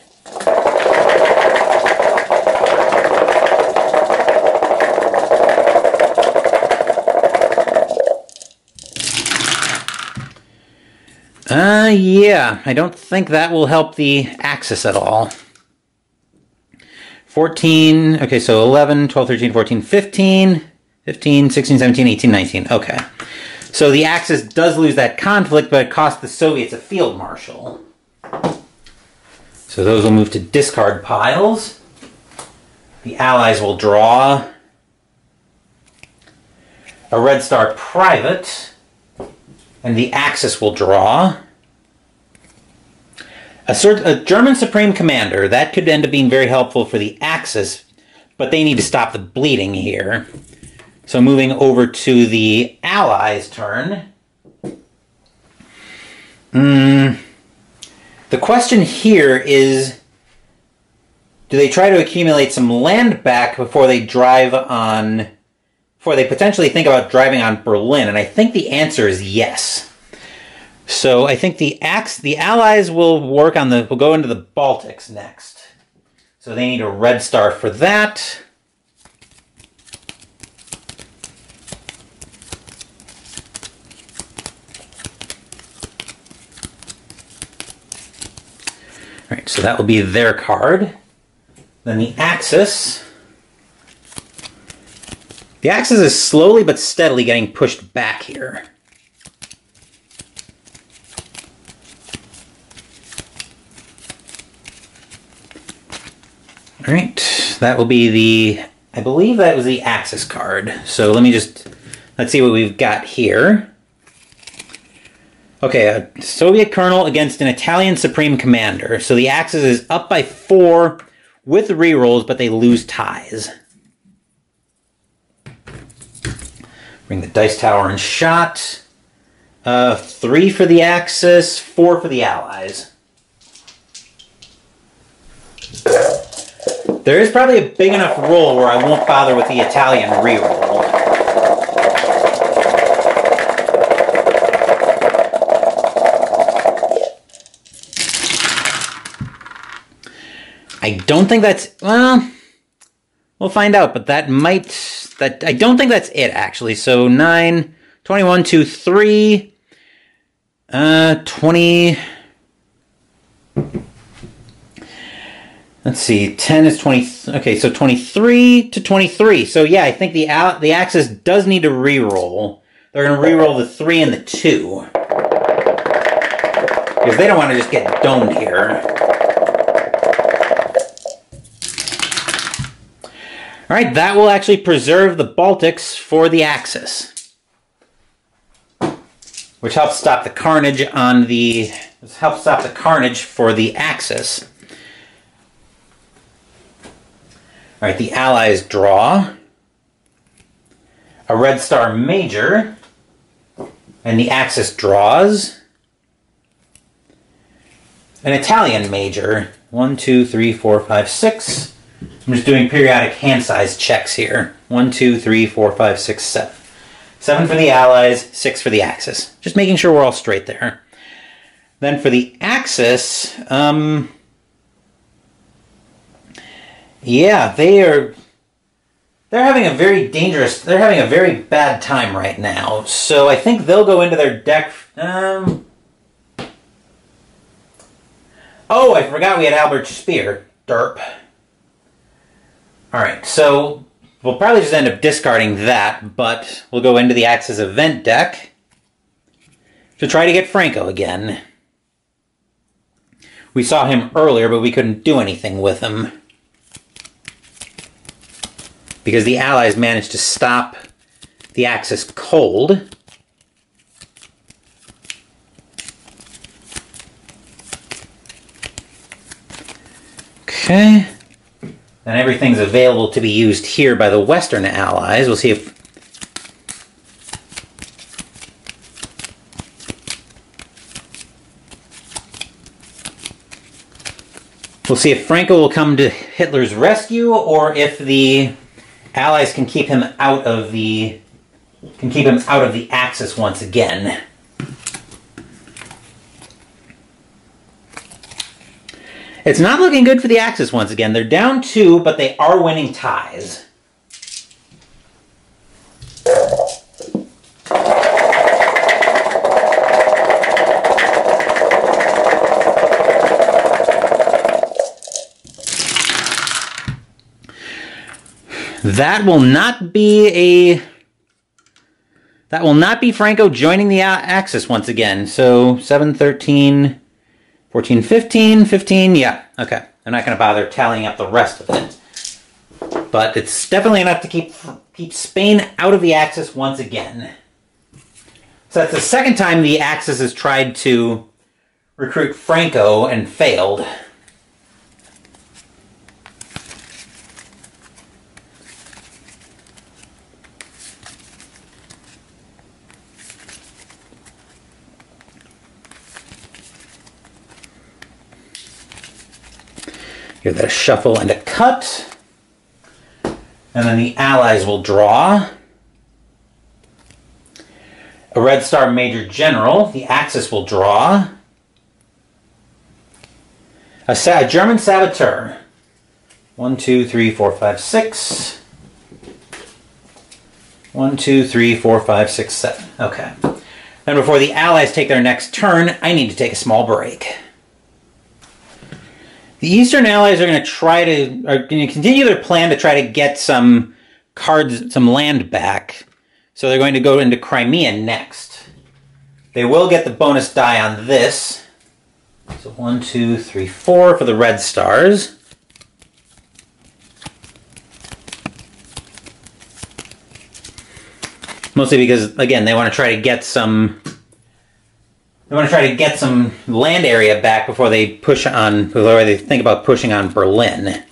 Yeah, I don't think that will help the Axis at all. 14, okay, so 11, 12, 13, 14, 15, 15, 16, 17, 18, 19, okay. So the Axis does lose that conflict, but it costs the Soviets a Field Marshal. So those will move to discard piles. The Allies will draw a Red Star Private, and the Axis will draw a German Supreme Commander. That could end up being very helpful for the Axis, but they need to stop the bleeding here. So moving over to the Allies' turn. The question here is, do they try to accumulate some land back before they potentially think about driving on Berlin? And I think the answer is yes. So I think the Allies will will go into the Baltics next. So they need a red star for that. All right, so that will be their card. Then the Axis. The Axis is slowly but steadily getting pushed back here. All right, that will be I believe that was the Axis card. So let's see what we've got here. Okay, a Soviet Colonel against an Italian Supreme Commander. So the Axis is up by 4 with rerolls, but they lose ties. Bring the Dice Tower and shot. 3 for the Axis, 4 for the Allies. There is probably a big enough roll where I won't bother with the Italian reroll. I don't think that's... Well, we'll find out, but I don't think that's it, actually. So 9, 21, 2, 3, 20... Let's see, 10 is 20... Okay, so 23 to 23. So yeah, I think the Axis does need to reroll. They're going to reroll the 3 and the 2. Because they don't want to just get domed here. Alright, that will actually preserve the Baltics for the Axis. Which helps stop the carnage on the... Helps stop the carnage for the Axis. Alright, the Allies draw a Red Star Major, and the Axis draws an Italian Major. 1, 2, 3, 4, 5, 6. I'm just doing periodic hand size checks here. 1, 2, 3, 4, 5, 6, 7. 7 for the Allies, 6 for the Axis. Just making sure we're all straight there. Then for the Axis, yeah, they're having a very bad time right now. So I think they'll go into their deck. Oh, I forgot we had Albert Speer. Derp. Alright, so we'll probably just end up discarding that, but we'll go into the Axis event deck to try to get Franco again. We saw him earlier, but we couldn't do anything with him because the Allies managed to stop the Axis cold. Okay. And everything's available to be used here by the Western Allies. We'll see if Franco will come to Hitler's rescue, or if the Allies can keep him out of the Axis once again. It's not looking good for the Axis once again. They're down 2, but they are winning ties. That will not be Franco joining the Axis once again. So 7, 13, 14, 15, 15, yeah, okay. I'm not going to bother tallying up the rest of it. But it's definitely enough to keep Spain out of the Axis once again. So that's the second time the Axis has tried to recruit Franco and failed. Give that a shuffle and a cut. And then the Allies will draw a Red Star Major General. The Axis will draw a German Saboteur. 1, 2, 3, 4, 5, 6. 1, 2, 3, 4, 5, 6, 7. Okay. Then before the Allies take their next turn, I need to take a small break. The Eastern Allies are going to continue their plan to try to get some land back. So they're going to go into Crimea next. They will get the bonus die on this. So 1, 2, 3, 4 for the Red Stars. Mostly because, again, they want to try to get some land area back before they think about pushing on Berlin.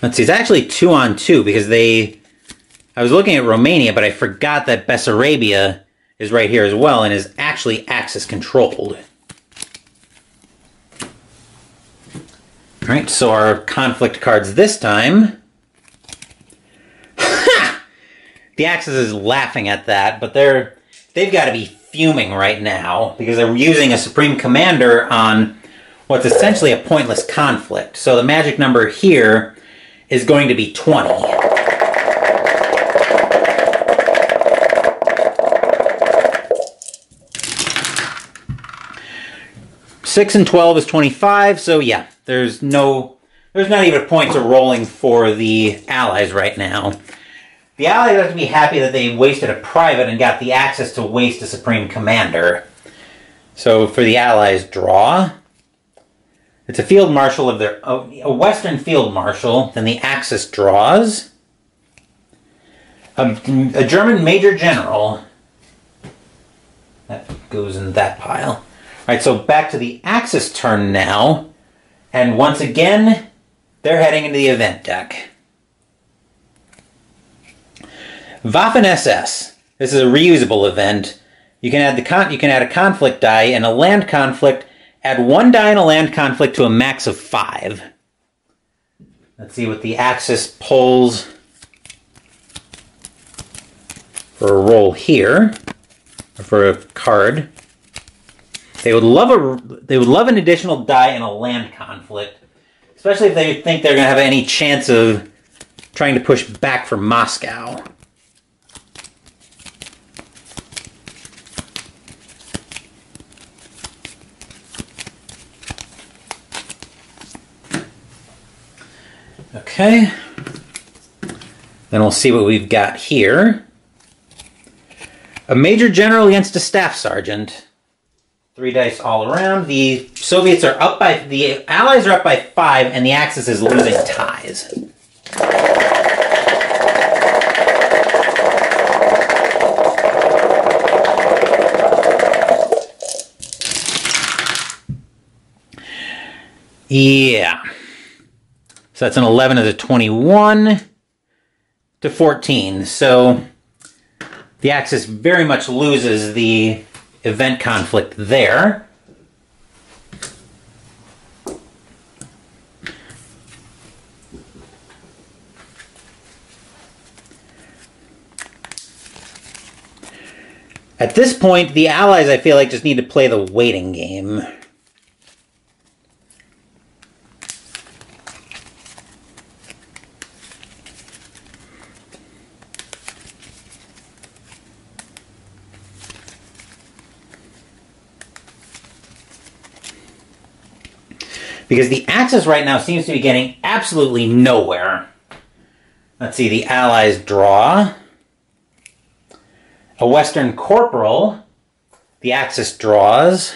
Let's see, it's actually 2 on 2 because I was looking at Romania, but I forgot that Bessarabia is right here as well and is actually Axis controlled. Alright, so our conflict cards this time. The Axis is laughing at that, but they've got to be fuming right now because they're using a Supreme Commander on what's essentially a pointless conflict. So the magic number here is going to be 20. Six and 12 is 25, so yeah, there's not even a point to rolling for the Allies right now. The Allies have to be happy that they wasted a private and got the Axis to waste a Supreme Commander. So for the Allies, draw. It's a Field Marshal of a Western Field Marshal. Then the Axis draws a German Major General. That goes in that pile. Alright, so back to the Axis turn now. And once again, they're heading into the event deck. Waffen SS. This is a reusable event. You can add a conflict die and a land conflict. Add 1 die in a land conflict to a max of 5. Let's see what the Axis pulls for a roll here, or for a card. They would love an additional die in a land conflict, especially if they think they're going to have any chance of trying to push back from Moscow. Okay, then we'll see what we've got here. A Major General against a Staff Sergeant. 3 dice all around. The Soviets are up by... The Allies are up by 5, and the Axis is losing ties. Yeah. So that's an 11 as a 21 to 14. So the Axis very much loses the event conflict there. At this point, the Allies, I feel like, just need to play the waiting game. Because the Axis right now seems to be getting absolutely nowhere. Let's see, the Allies draw. A Western Corporal. The Axis draws.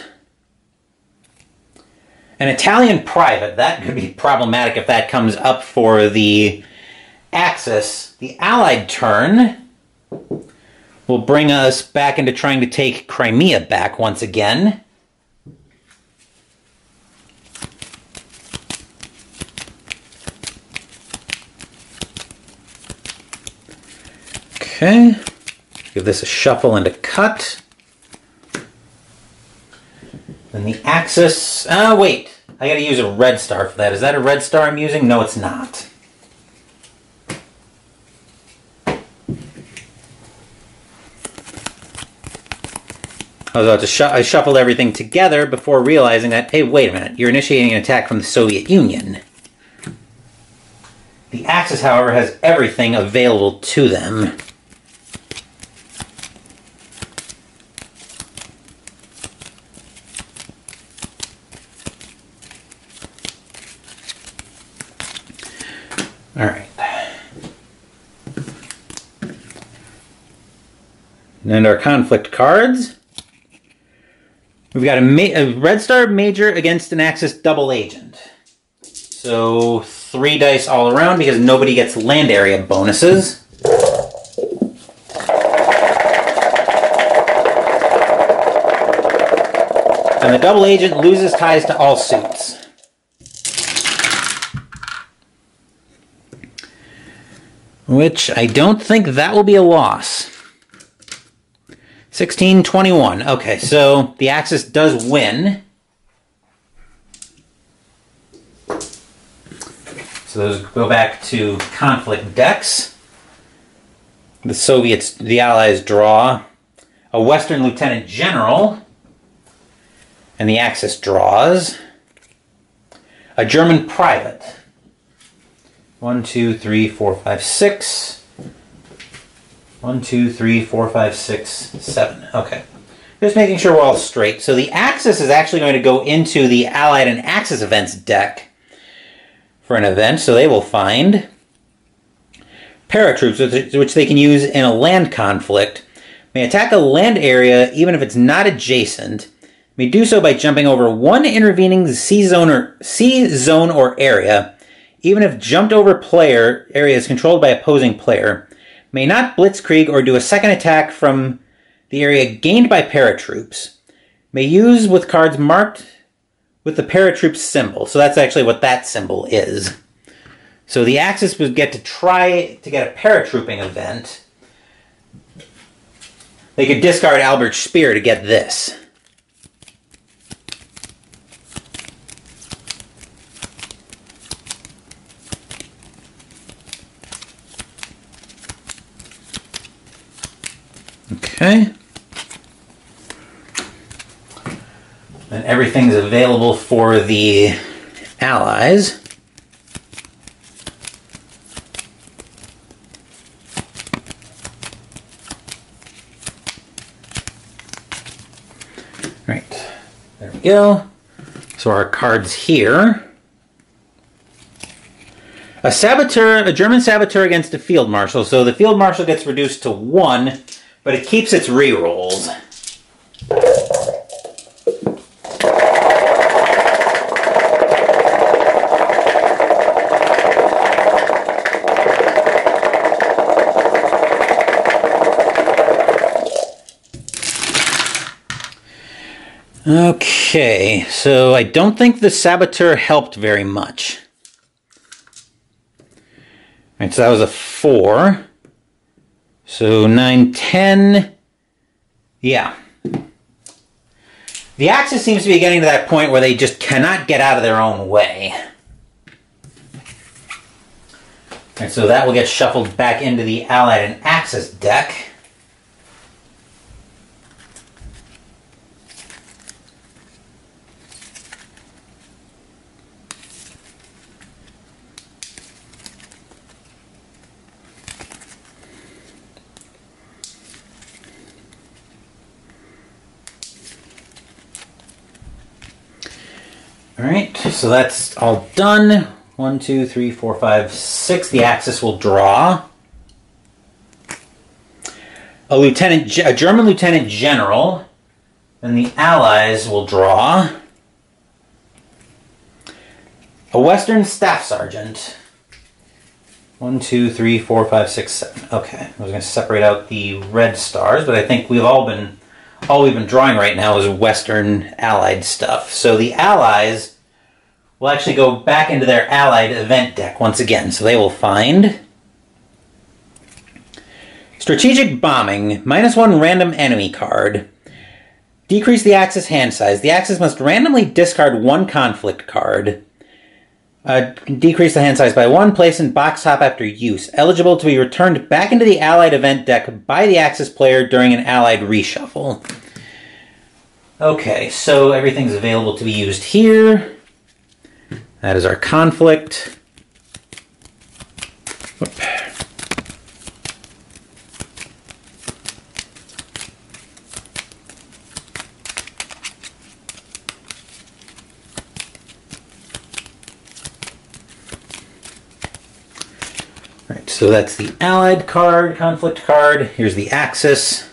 An Italian Private. That could be problematic if that comes up for the Axis. The Allied turn will bring us back into trying to take Crimea back once again. Okay, give this a shuffle and a cut. Then the Axis, wait, I gotta use a red star for that. Is that a red star I'm using? No, it's not. I was about to I shuffled everything together before realizing that, hey, wait a minute, you're initiating an attack from the Soviet Union. The Axis, however, has everything available to them. All right. And our conflict cards. We've got a Red Star Major against an Axis double agent. So 3 dice all around because nobody gets land area bonuses. And the double agent loses ties to all suits. Which I don't think that will be a loss. 16-21. Okay, so the Axis does win. So those go back to conflict decks. The Soviets, the Allies draw a Western Lieutenant General, and the Axis draws a German Private. 1, 2, 3, 4, 5, 6. 1, 2, 3, 4, 5, 6, 7. Okay. Just making sure we're all straight. So the Axis is actually going to go into the Allied and Axis events deck for an event. So they will find paratroops, which they can use in a land conflict. May attack a land area even if it's not adjacent. May do so by jumping over one intervening sea zone or area, even if jumped over player area is controlled by opposing player. May not blitzkrieg or do a second attack from the area gained by paratroops. may use with cards marked with the paratroops symbol. So that's actually what that symbol is. So the Axis would get to try to get a paratrooping event. They could discard Albert's Spear to get this. Okay. And everything's available for the Allies. Right, there we go. So our cards here. A German saboteur against a field marshal. So the field marshal gets reduced to 1, but it keeps its rerolls. Okay, so I don't think the saboteur helped very much. Alright, so that was a 4. So 9, 10. Yeah. The Axis seems to be getting to that point where they just cannot get out of their own way. Alright, so that will get shuffled back into the Allied and Axis deck. Alright, so that's all done. 1, 2, 3, 4, 5, 6. The Axis will draw. A German Lieutenant General. Then the Allies will draw. A Western Staff Sergeant. 1, 2, 3, 4, 5, 6, 7. Okay, I was going to separate out the red stars, but I think all we've been drawing right now is Western Allied stuff. So the Allies will actually go back into their Allied event deck once again. So they will find Strategic Bombing, -1 random enemy card. Decrease the Axis hand size. The Axis must randomly discard 1 conflict card. Decrease the hand size by 1, place in box top after use. Eligible to be returned back into the Allied event deck by the Axis player during an Allied reshuffle. Okay, so everything's available to be used here. That is our conflict. Whoop. Right, so that's the Allied card, conflict card. Here's the Axis.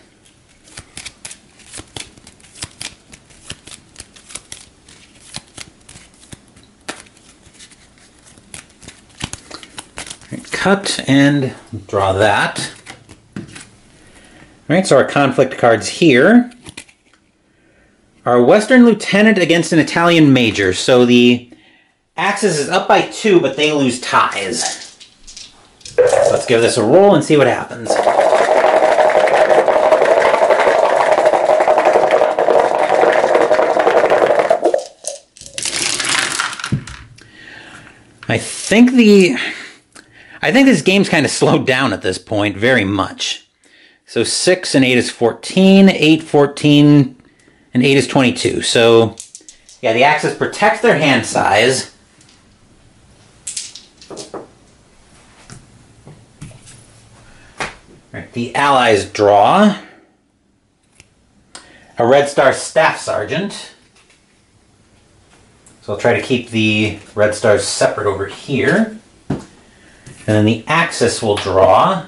Right, cut and draw that. Right, so our conflict cards here. Our Western Lieutenant against an Italian Major. So the Axis is up by 2, but they lose ties. Let's give this a roll and see what happens. I think this game's kind of slowed down at this point very much. So 6 and 8 is 14, 8, 14, and 8 is 22. So yeah, the Axis protects their hand size. The Allies draw a Red Star Staff Sergeant. So I'll try to keep the Red Stars separate over here. And then the Axis will draw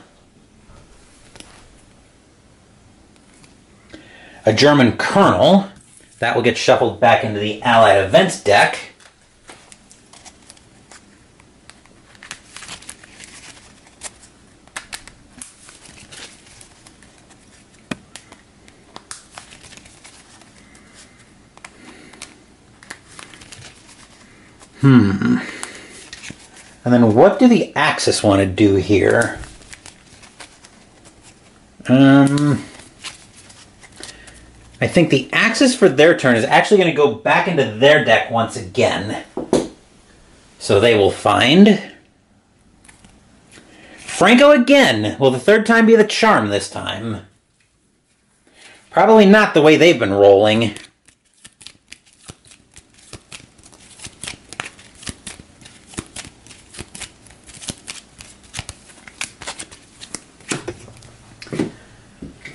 a German Colonel. That will get shuffled back into the Allied Events deck. And then what do the Axis want to do here? I think the Axis for their turn is actually going to go back into their deck once again. So they will find Franco again. Will the third time be the charm this time? Probably not the way they've been rolling.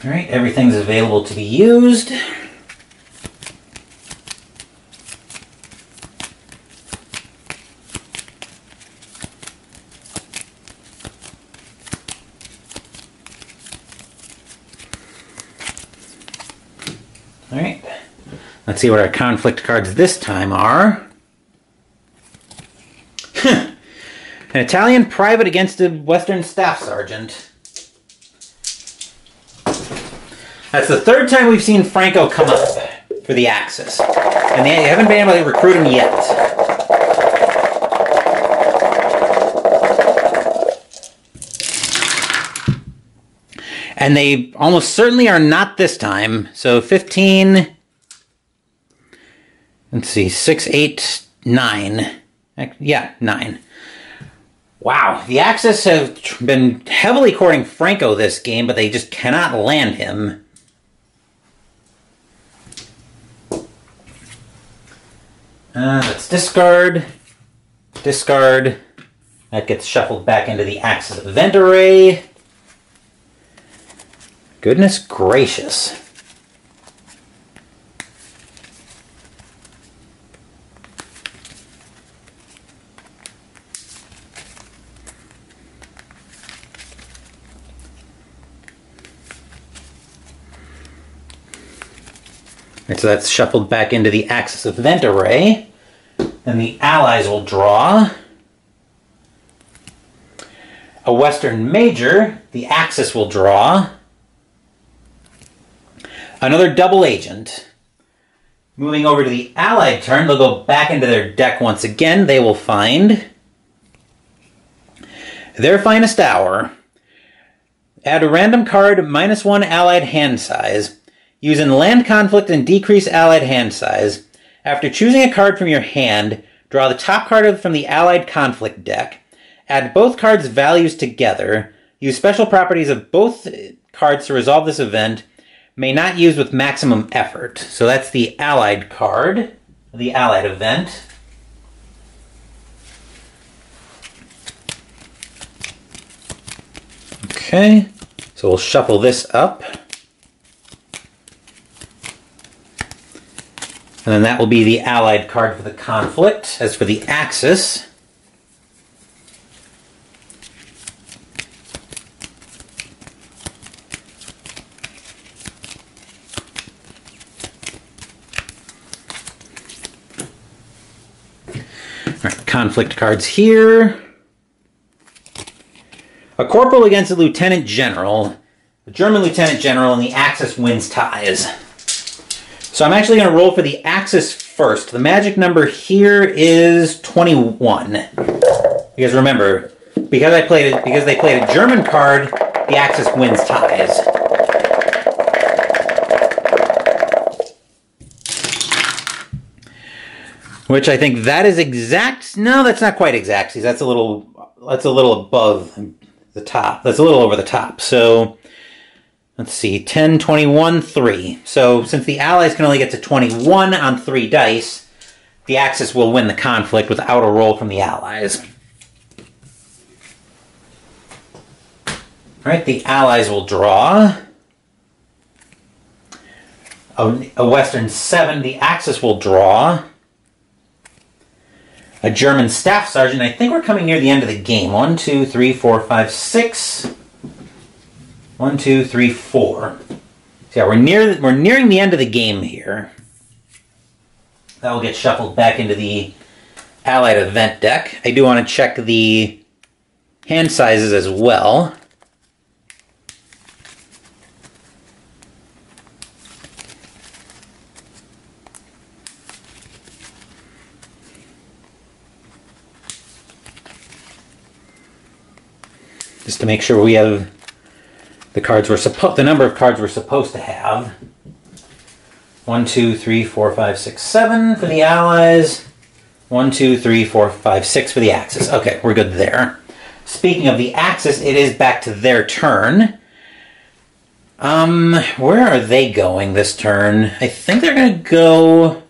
All right, everything's available to be used. All right, let's see what our conflict cards this time are. An Italian private against a Western staff sergeant. That's the third time we've seen Franco come up for the Axis. And they haven't been able to recruit him yet. And they almost certainly are not this time. So 15, let's see, 6, 8, 9. Yeah, 9. Wow, the Axis have been heavily courting Franco this game, but they just cannot land him. Let's discard. Discard. That gets shuffled back into the Axis event array. Goodness gracious. Right, so that's shuffled back into the Axis event array. Then the Allies will draw a Western Major. The Axis will draw another double agent. Moving over to the Allied turn, they'll go back into their deck once again. They will find Their Finest Hour. Add a random card, -1 Allied hand size. Use in land conflict and decrease Allied hand size. After choosing a card from your hand, draw the top card from the Allied conflict deck. Add both cards' values together. Use special properties of both cards to resolve this event. May not use with maximum effort. So that's the Allied card, the Allied event. Okay, so we'll shuffle this up. And then that will be the Allied card for the conflict. As for the Axis, alright, conflict cards here. A corporal against a lieutenant general. The German lieutenant general, and the Axis wins ties. So I'm actually going to roll for the Axis first. The magic number here is 21. Because remember, because they played a German card, the Axis wins ties. Which I think that is exact. No, that's not quite exact. See, that's a little above the top. That's a little over the top. So let's see, 10, 21, 3. So since the Allies can only get to 21 on 3 dice, the Axis will win the conflict without a roll from the Allies. All right, the Allies will draw a Western 7. The Axis will draw a German staff sergeant. I think we're coming near the end of the game. 1, 2, 3, 4, 5, 6. 1, 2, 3, 4. So yeah, we're nearing the end of the game here. That will get shuffled back into the Allied event deck. I do want to check the hand sizes as well. just to make sure we have the number of cards we're supposed to have. 1, 2, 3, 4, 5, 6, 7 for the Allies. 1, 2, 3, 4, 5, 6 for the Axis. Okay, we're good there. Speaking of the Axis, it is back to their turn. Where are they going this turn? I think they're going to go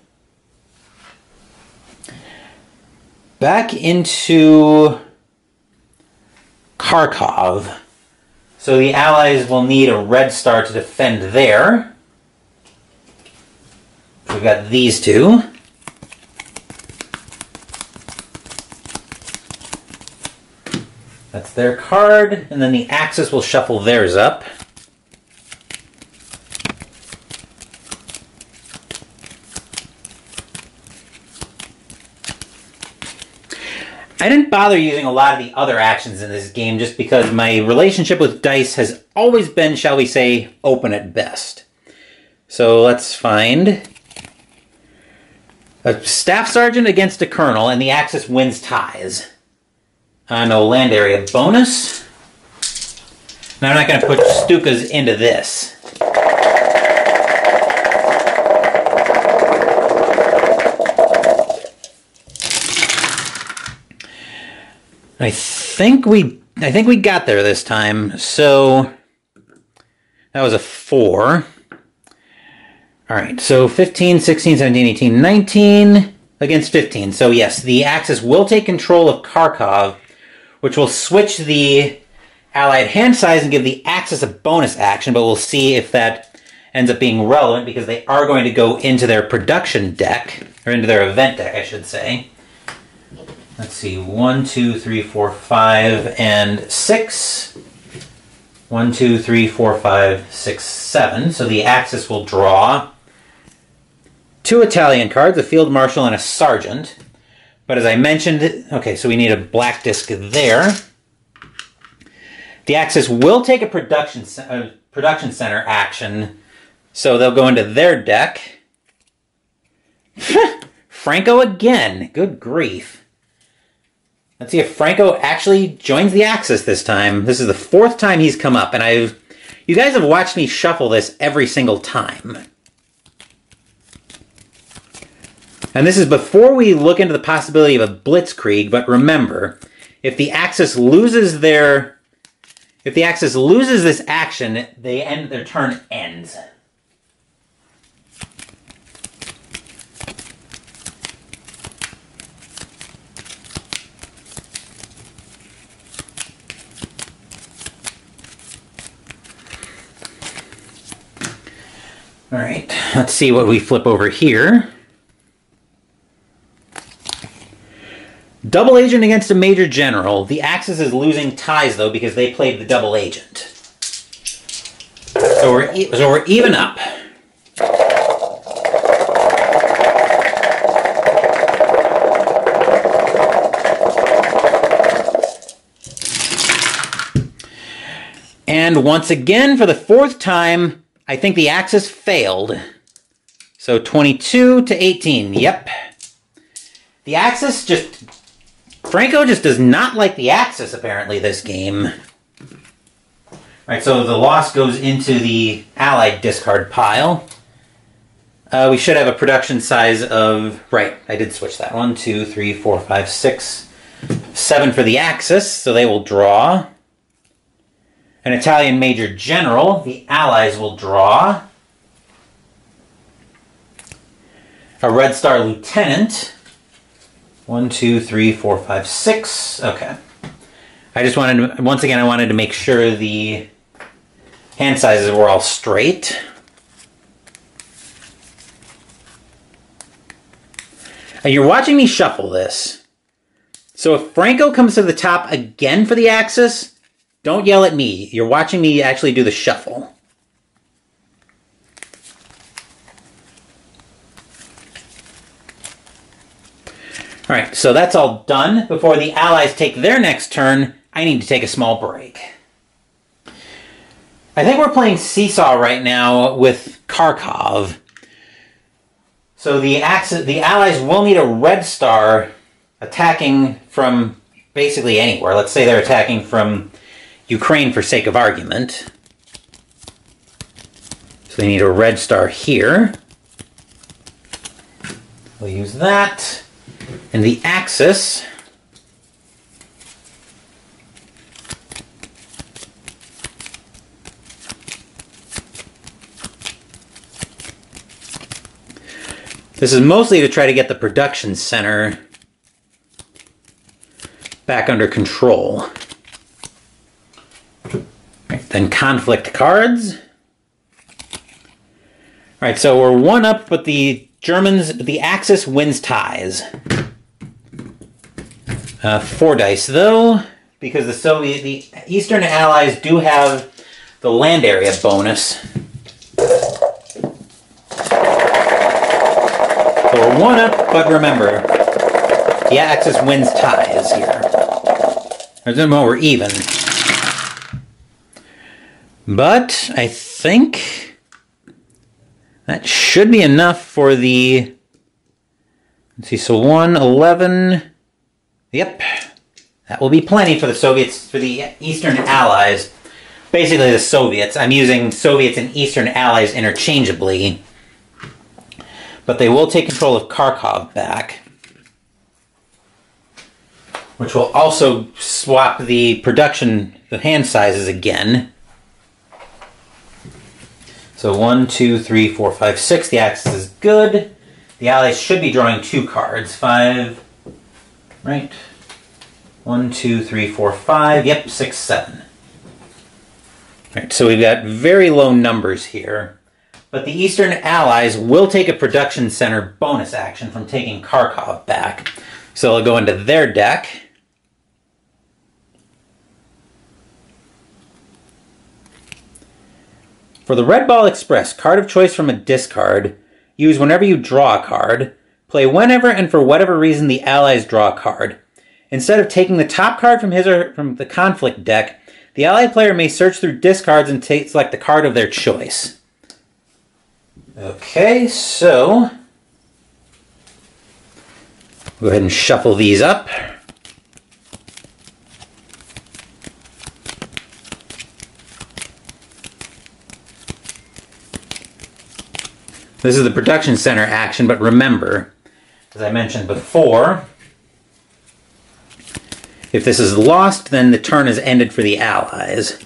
back into Kharkov. So the Allies will need a red star to defend there. We've got these two. That's their card, and then the Axis will shuffle theirs up. I didn't bother using a lot of the other actions in this game just because my relationship with dice has always been, shall we say, open at best. So let's find a Staff Sergeant against a Colonel, and the Axis wins ties. No land area bonus. Now I'm not going to put Stukas into this. I think we got there this time. So that was a 4. All right, so 15, 16, 17, 18, 19 against 15. So yes, the Axis will take control of Kharkov, which will switch the Allied hand size and give the Axis a bonus action, but we'll see if that ends up being relevant because they are going to go into their production deck, or into their event deck, I should say. Let's see, 1, 2, 3, 4, 5, and 6. 1, 2, 3, 4, 5, 6, 7. So the Axis will draw 2 Italian cards, a Field Marshal and a Sergeant. But as I mentioned, okay, so we need a black disc there. The Axis will take a production center action, so they'll go into their deck. Franco again, good grief. Let's see if Franco actually joins the Axis this time. This is the 4th time he's come up, and you guys have watched me shuffle this every single time. And this is before we look into the possibility of a blitzkrieg, but remember, if the Axis loses this action, their turn ends. All right, let's see what we flip over here. Double agent against a major general. The Axis is losing ties, though, because they played the double agent. So we're even up. And once again, for the 4th time, I think the Axis failed. So 22 to 18, yep. The Axis Franco just does not like the Axis, apparently, this game. Alright, so the loss goes into the Allied discard pile. We should have a production size of... Right, I did switch that. 1, 2, 3, 4, 5, 6, 7 for the Axis, so they will draw. An Italian Major General. The Allies will draw a Red Star Lieutenant. 1, 2, 3, 4, 5, 6. Okay. Once again, I wanted to make sure the hand sizes were all straight. And you're watching me shuffle this. So if Franco comes to the top again for the Axis, don't yell at me. You're watching me actually do the shuffle. All right, so that's all done. Before the Allies take their next turn, I need to take a small break. I think we're playing Seesaw right now with Kharkov. So the Allies will need a red star attacking from basically anywhere. Let's say they're attacking from Ukraine for sake of argument. So they need a red star here. We'll use that. And the Axis. This is mostly to try to get the production center back under control. Right, then conflict cards. Alright, so we're one up, but the Germans, the Axis wins ties. 4 dice though, because the Eastern Allies do have the land area bonus. So we're one up, but remember, the Axis wins ties here. There's no more, we're even. But I think that should be enough for the, let's see, so 1, 11, yep. That will be plenty for the Soviets, for the Eastern Allies. Basically the Soviets. I'm using Soviets and Eastern Allies interchangeably. But they will take control of Kharkov back. Which will also swap the production, the hand sizes again. So 1, 2, 3, 4, 5, 6. The Axis is good. The Allies should be drawing 2 cards. 5, right? 1, 2, 3, 4, 5. Yep, 6, 7. Right, so we've got very low numbers here. But the Eastern Allies will take a production center bonus action from taking Kharkov back. So they'll go into their deck. For the Red Ball Express, card of choice from a discard. Use whenever you draw a card. Play whenever and for whatever reason the Allies draw a card. Instead of taking the top card from his or from the conflict deck, the Allied player may search through discards and select the card of their choice. Okay, so go ahead and shuffle these up. This is the production center action, but remember, as I mentioned before, if this is lost, then the turn is ended for the Allies.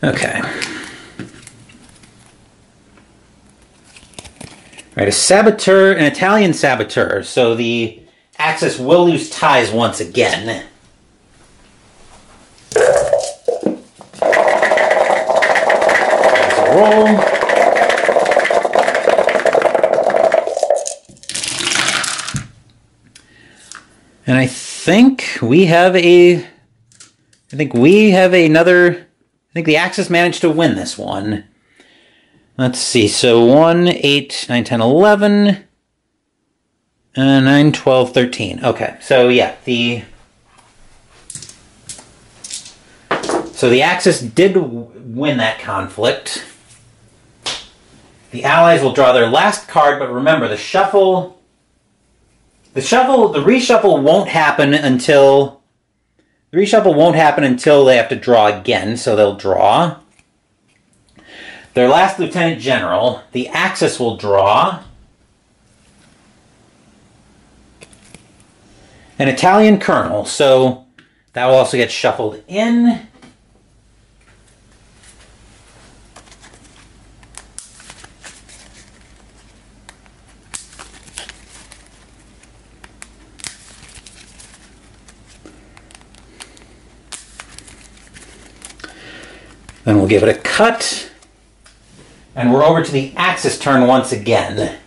Okay. Right, a saboteur, an Italian saboteur. So the Axis will lose ties once again. There's a roll. And I think we have another. I think the Axis managed to win this one. Let's see, so 1, 8, 9, 10, 11, 9, 12, 13. Okay, so yeah, the Axis did win that conflict. The Allies will draw their last card, but remember, the reshuffle won't happen until they have to draw again, so they'll draw. Their last Lieutenant General, the Axis will draw. An Italian Colonel, so that will also get shuffled in. Then we'll give it a cut. And we're over to the Axis turn once again.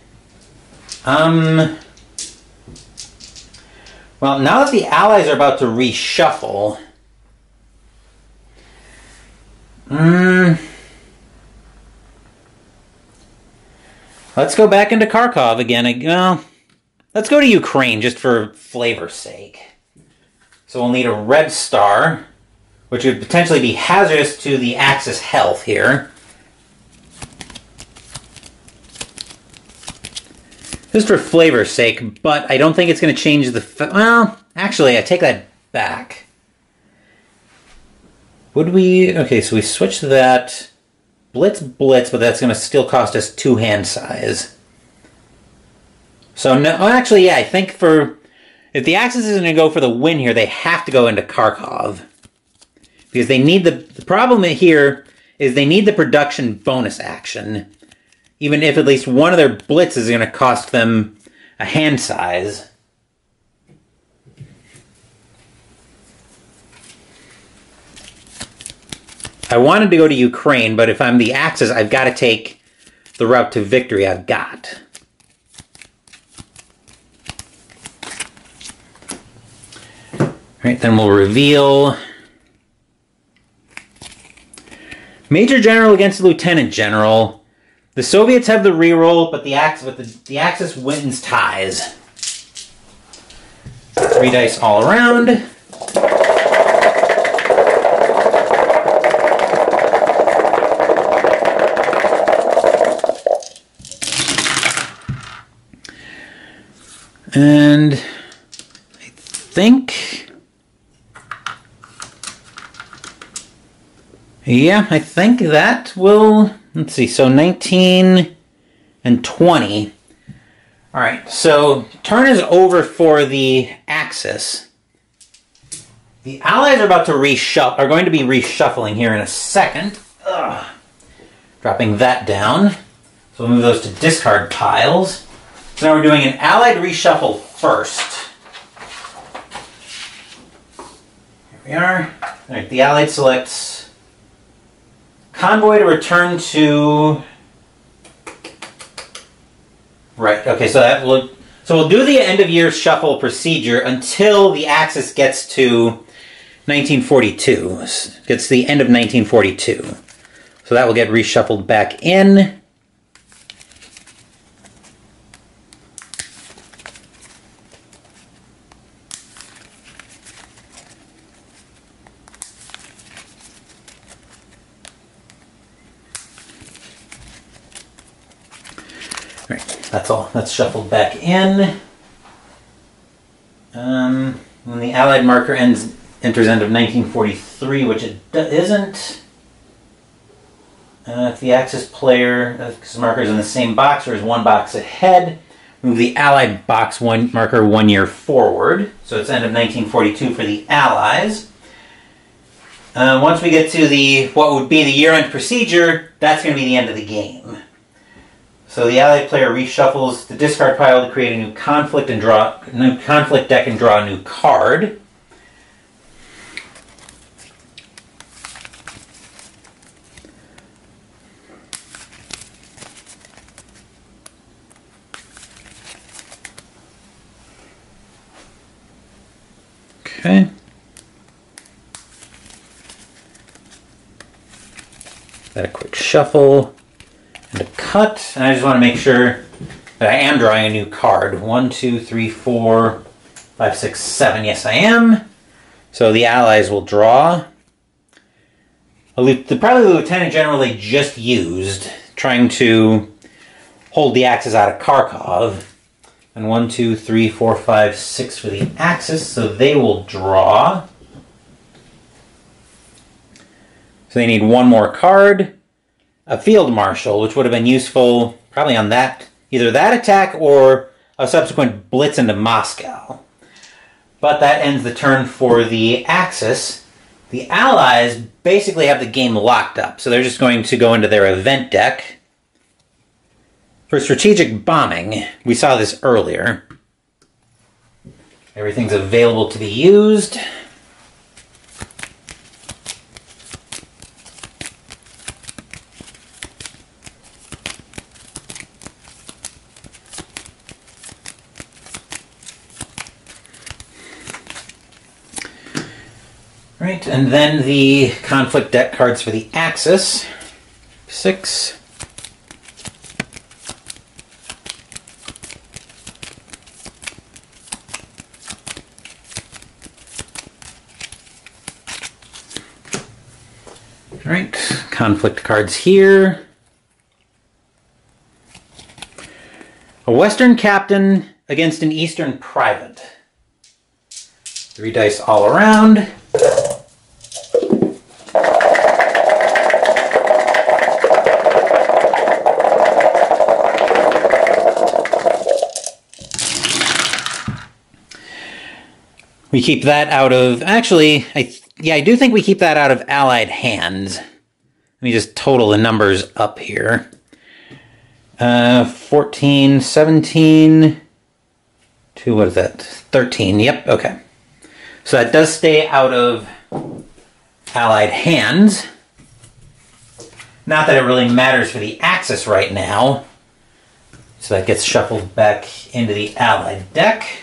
Well, now that the Allies are about to reshuffle, let's go back into Kharkov again. Well, let's go to Ukraine just for flavor's sake. So we'll need a red star, which would potentially be hazardous to the Axis health here. Just for flavor's sake, but I don't think it's going to change the... Well, actually, I take that back. Would we... Okay, so we switched that. Blitz, but that's going to still cost us 2 hand size. So, no, actually, yeah, I think for... If the Axis is going to go for the win here, they have to go into Kharkov. Because they need the problem here is they need the production bonus action. Even if at least one of their blitz is going to cost them a hand size. I wanted to go to Ukraine, but if I'm the Axis, I've got to take the route to victory I've got. Alright, then we'll reveal Major General against Lieutenant General. The Soviets have the reroll, but the Axis wins ties. 3 dice all around. And I think... Yeah, I think that will... Let's see, so 19 and 20. Alright, so turn is over for the Axis. The Allies are about to are going to be reshuffling here in a second. Ugh. Dropping that down. So we'll move those to discard piles. So now we're doing an Allied reshuffle first. Here we are. Alright, the Allied selects Convoy to return to... Right, okay, so we'll do the end of year shuffle procedure until the Axis gets to 1942. Gets to the end of 1942. So that will get reshuffled back in. That's all. That's shuffled back in. When the Allied marker enters end of 1943, which it isn't. If the Axis player, because marker is in the same box or is 1 box ahead, move the Allied marker 1 year forward. So it's end of 1942 for the Allies. Once we get to what would be the year-end procedure, that's going to be the end of the game. So the Allied player reshuffles the discard pile to create a new conflict deck and draw a new card. Okay. Got a quick shuffle. And a cut, and I just want to make sure that I am drawing a new card. 1, 2, 3, 4, 5, 6, 7. Yes, I am. So the Allies will draw. Probably the Lieutenant General they just used, trying to hold the Axis out of Kharkov. And 1, 2, 3, 4, 5, 6 for the Axis, so they will draw. So they need 1 more card. A Field Marshal, which would have been useful probably on either that attack or a subsequent blitz into Moscow. But that ends the turn for the Axis. The Allies basically have the game locked up, so they're just going to go into their event deck. For strategic bombing, we saw this earlier. Everything's available to be used. Right, and then the conflict deck cards for the Axis. 6. Right, conflict cards here. A Western captain against an Eastern private. 3 dice all around. We keep that out of... Actually, I do think we keep that out of allied hands. Let me just total the numbers up here. 14, 17... to, what is that? 13. Yep, okay. So that does stay out of allied hands. Not that it really matters for the Axis right now. So that gets shuffled back into the allied deck.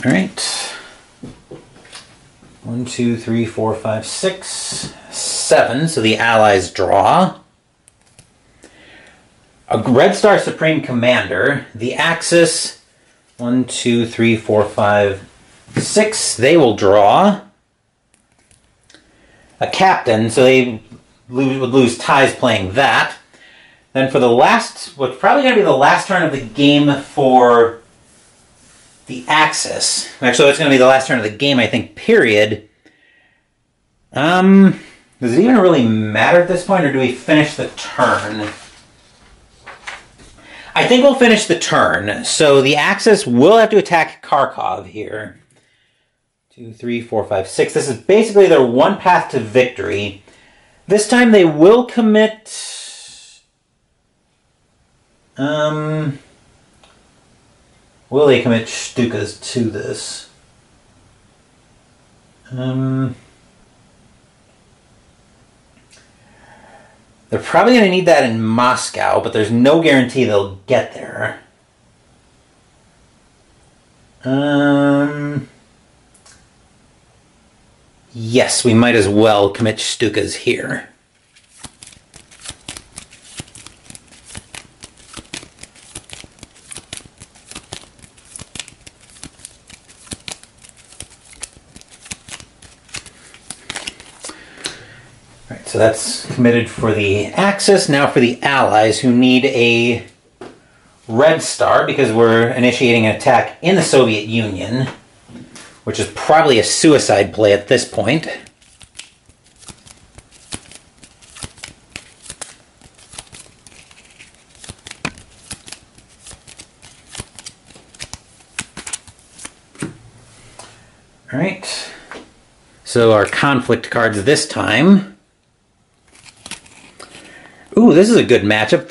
All right. 1, 2, 3, 4, 5, 6, 7. So the Allies draw. A Red Star Supreme Commander. The Axis. 1, 2, 3, 4, 5, 6. They will draw. A Captain. So they would lose ties playing that. Then for the last, what's probably going to be the last turn of the game for the Axis. Actually, it's going to be the last turn of the game, I think, period. Does it even really matter at this point, or do we finish the turn? I think we'll finish the turn. So the Axis will have to attack Kharkov here. 2, 3, 4, 5, 6. This is basically their one path to victory. This time they will commit... Will they commit Stukas to this? They're probably going to need that in Moscow, but there's no guarantee they'll get there. Yes, we might as well commit Stukas here. So that's committed for the Axis. Now for the Allies, who need a Red Star, because we're initiating an attack in the Soviet Union, which is probably a suicide play at this point. All right. So our conflict cards this time. Ooh, this is a good matchup.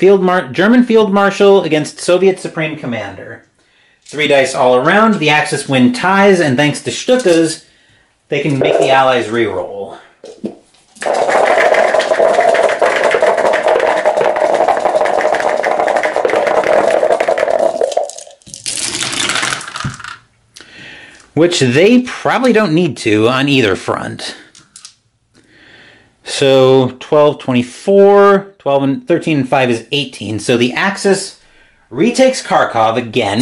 German Field Marshal against Soviet Supreme Commander. 3 dice all around. The Axis win ties, and thanks to Stukas, they can make the Allies re-roll. Which they probably don't need to on either front. So 12, 24, 12 and 13 and 5 is 18. So the Axis retakes Kharkov again.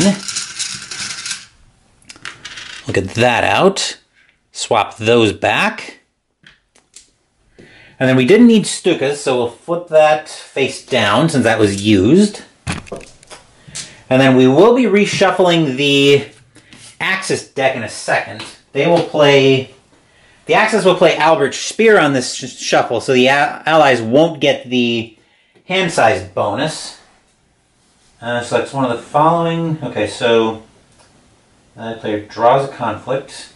Look at that out. Swap those back. And then we didn't need Stukas, so we'll flip that face down since that was used. And then we will be reshuffling the Axis deck in a second. They will play... The Axis will play Albert Speer on this shuffle, so the Allies won't get the hand size bonus. So that's one of the following. Okay, so the player draws a conflict.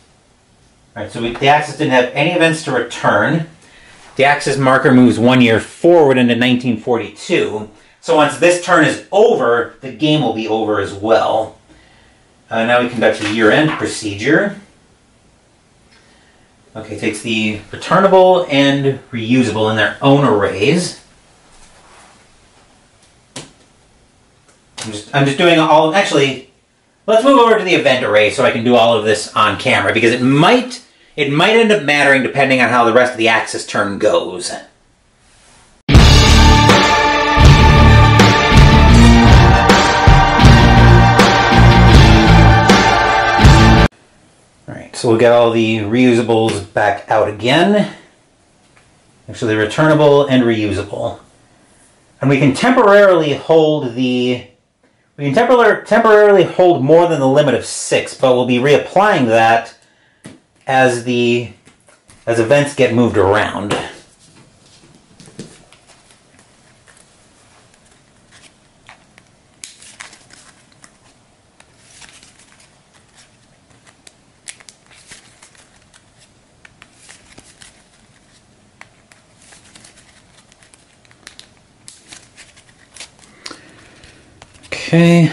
All right, so the Axis didn't have any events to return. The Axis marker moves 1 year forward into 1942. So once this turn is over, the game will be over as well. Now we conduct a year-end procedure. Okay, takes the returnable and reusable in their own arrays. I'm just doing all... Actually, let's move over to the event array so I can do all of this on camera, because it might end up mattering depending on how the rest of the Axis turn goes. So we'll get all the reusables back out again. Actually, returnable and reusable. And we can temporarily hold temporarily hold more than the limit of 6, but we'll be reapplying that as events get moved around. Okay,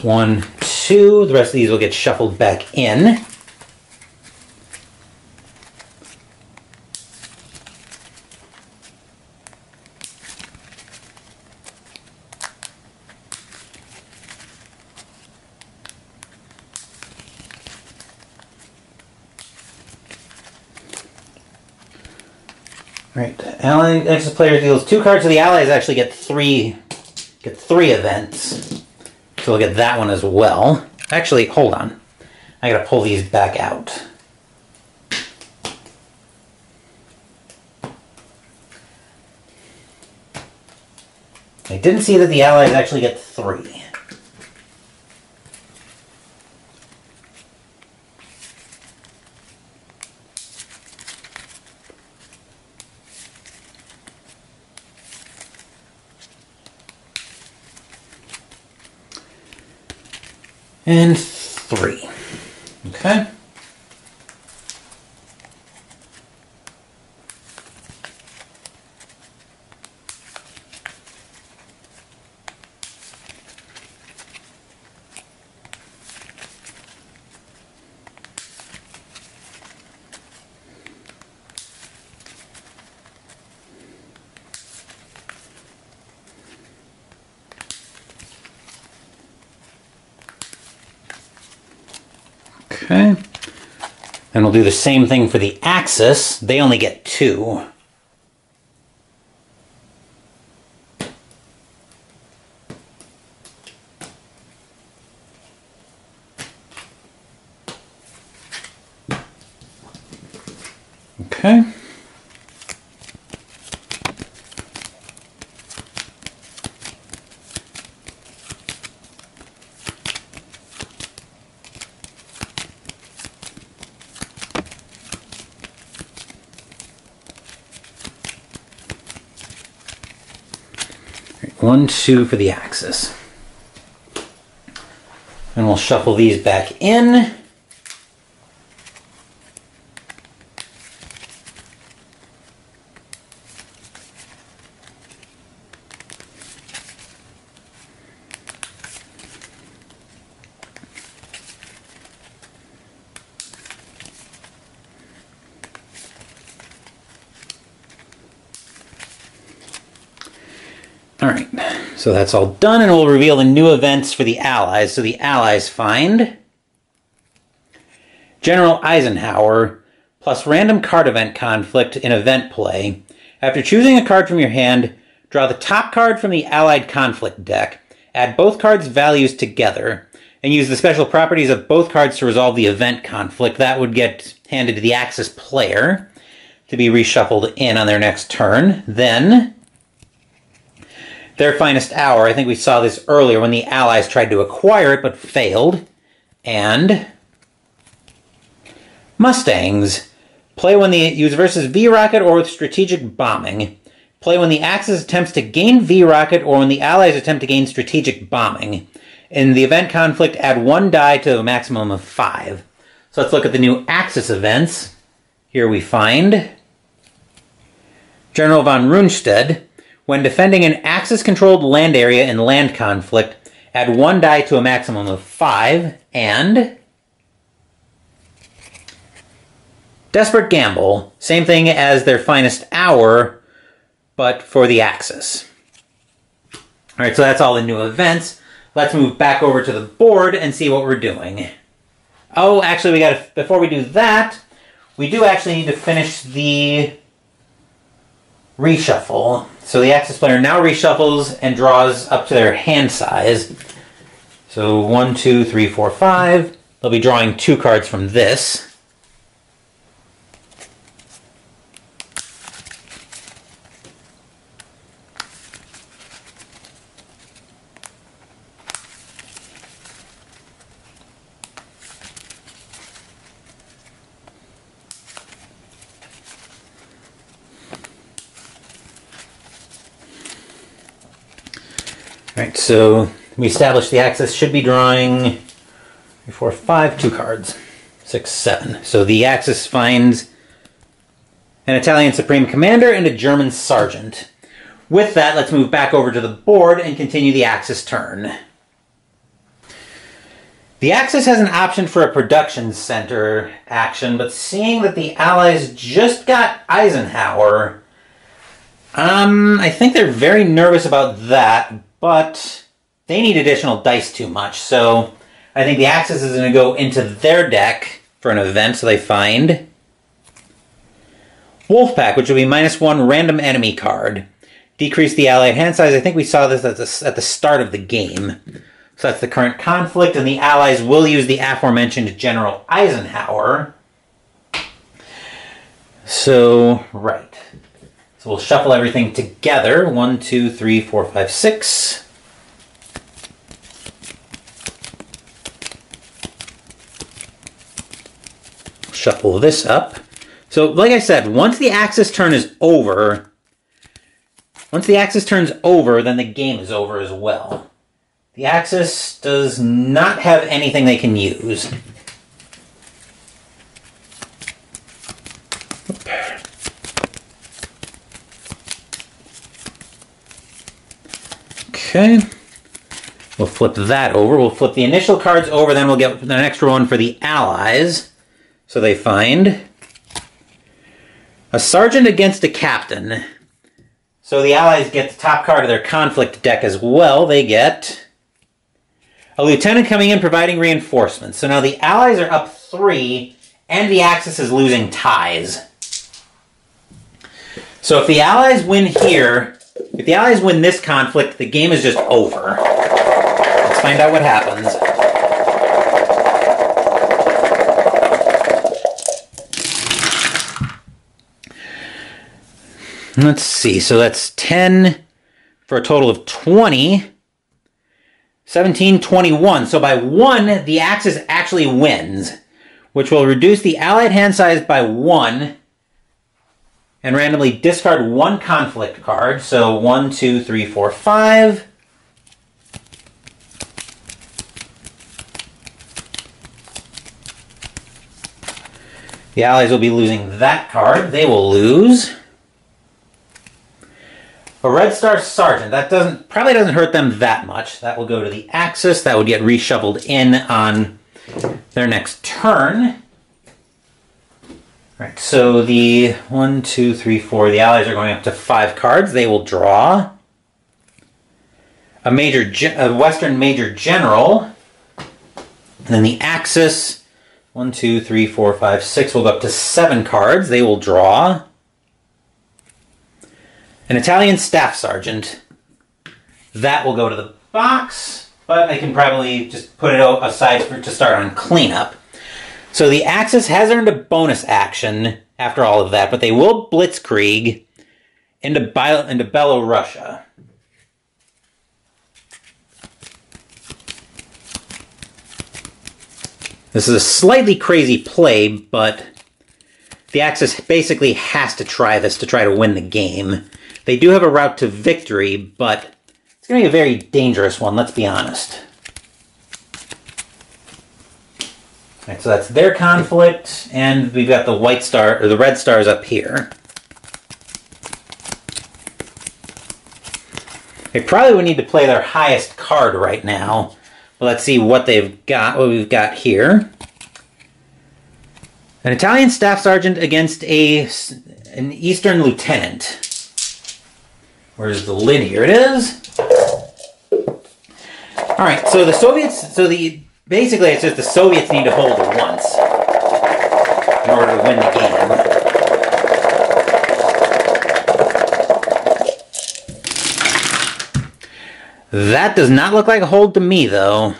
1, 2. The rest of these will get shuffled back in. Right, ally extra player deals 2 cards, so the allies actually get 3 events. So we'll get that one as well. Actually, hold on. I gotta pull these back out. I didn't see that the allies actually get 3. And 3. Okay. Okay. And we'll do the same thing for the Axis. They only get 2. Okay. One, 2 for the Axis. And we'll shuffle these back in. Alright, so that's all done, and we'll reveal the new events for the Allies. So the Allies find General Eisenhower plus random card event conflict in event play. After choosing a card from your hand, draw the top card from the Allied conflict deck, add both cards' values together, and use the special properties of both cards to resolve the event conflict. That would get handed to the Axis player to be reshuffled in on their next turn. Then their finest hour. I think we saw this earlier when the Allies tried to acquire it but failed. And Mustangs. Play when the use versus V-Rocket or with strategic bombing. Play when the Axis attempts to gain V-Rocket or when the Allies attempt to gain strategic bombing. In the event conflict, add 1 die to a maximum of 5. So let's look at the new Axis events. Here we find General von Rundstedt. When defending an Axis-controlled land area in land conflict, add 1 die to a maximum of 5, and Desperate Gamble, same thing as their finest hour, but for the Axis. Alright, so that's all the new events. Let's move back over to the board and see what we're doing. Oh, actually, before we do that, we do actually need to finish the reshuffle. So the Axis player now reshuffles and draws up to their hand size. So 1, 2, 3, 4, 5. They'll be drawing 2 cards from this. Alright, so we established the Axis should be drawing 3, 4, 5, 2 cards. 6, 7. So the Axis finds an Italian Supreme Commander and a German Sergeant. With that, let's move back over to the board and continue the Axis turn. The Axis has an option for a production center action, but seeing that the Allies just got Eisenhower, I think they're very nervous about that, but they need additional dice too much, so I think the Axis is going to go into their deck for an event, so they find Wolfpack, which will be -1 random enemy card. Decrease the Allied hand size. I think we saw this at the start of the game. So that's the current conflict, and the Allies will use the aforementioned General Eisenhower. So, right. So we'll shuffle everything together. 1, 2, 3, 4, 5, 6. Shuffle this up. So, like I said, once the Axis turn is over, then the game is over as well. The Axis does not have anything they can use. Okay. We'll flip that over. We'll flip the initial cards over, then we'll get an extra one for the Allies. So they find a Sergeant against a Captain. So the Allies get the top card of their conflict deck as well. They get a Lieutenant coming in providing reinforcements. So now the Allies are up 3, and the Axis is losing ties. So if the Allies win here, if the Allies win this conflict, the game is just over. Let's find out what happens. Let's see, so that's 10 for a total of 20. 17, 21. So by 1, the Axis actually wins, which will reduce the Allied hand size by 1 and randomly discard 1 conflict card. So 1, 2, 3, 4, 5. The Allies will be losing that card. They will lose a Red Star Sergeant. That probably doesn't hurt them that much. That will go to the Axis. That would get reshuffled in on their next turn. Right, so the 1, 2, 3, 4, the Allies are going up to 5 cards. They will draw a Western Major General. And then the Axis, 1, 2, 3, 4, 5, 6, will go up to 7 cards. They will draw an Italian Staff Sergeant. That will go to the box, but I can probably just put it aside to start on cleanup. So the Axis has earned a bonus action after all of that, but they will blitzkrieg into Belorussia. This is a slightly crazy play, but the Axis basically has to try this to try to win the game. They do have a route to victory, but it's going to be a very dangerous one, let's be honest. Alright, so that's their conflict, and we've got the the red stars up here. They probably would need to play their highest card right now. But let's see what we've got here. An Italian Staff Sergeant against an Eastern Lieutenant. Where's the lid? Here it is. Alright, so the Soviets, basically it's just the Soviets need to hold it once in order to win the game. That does not look like a hold to me, though.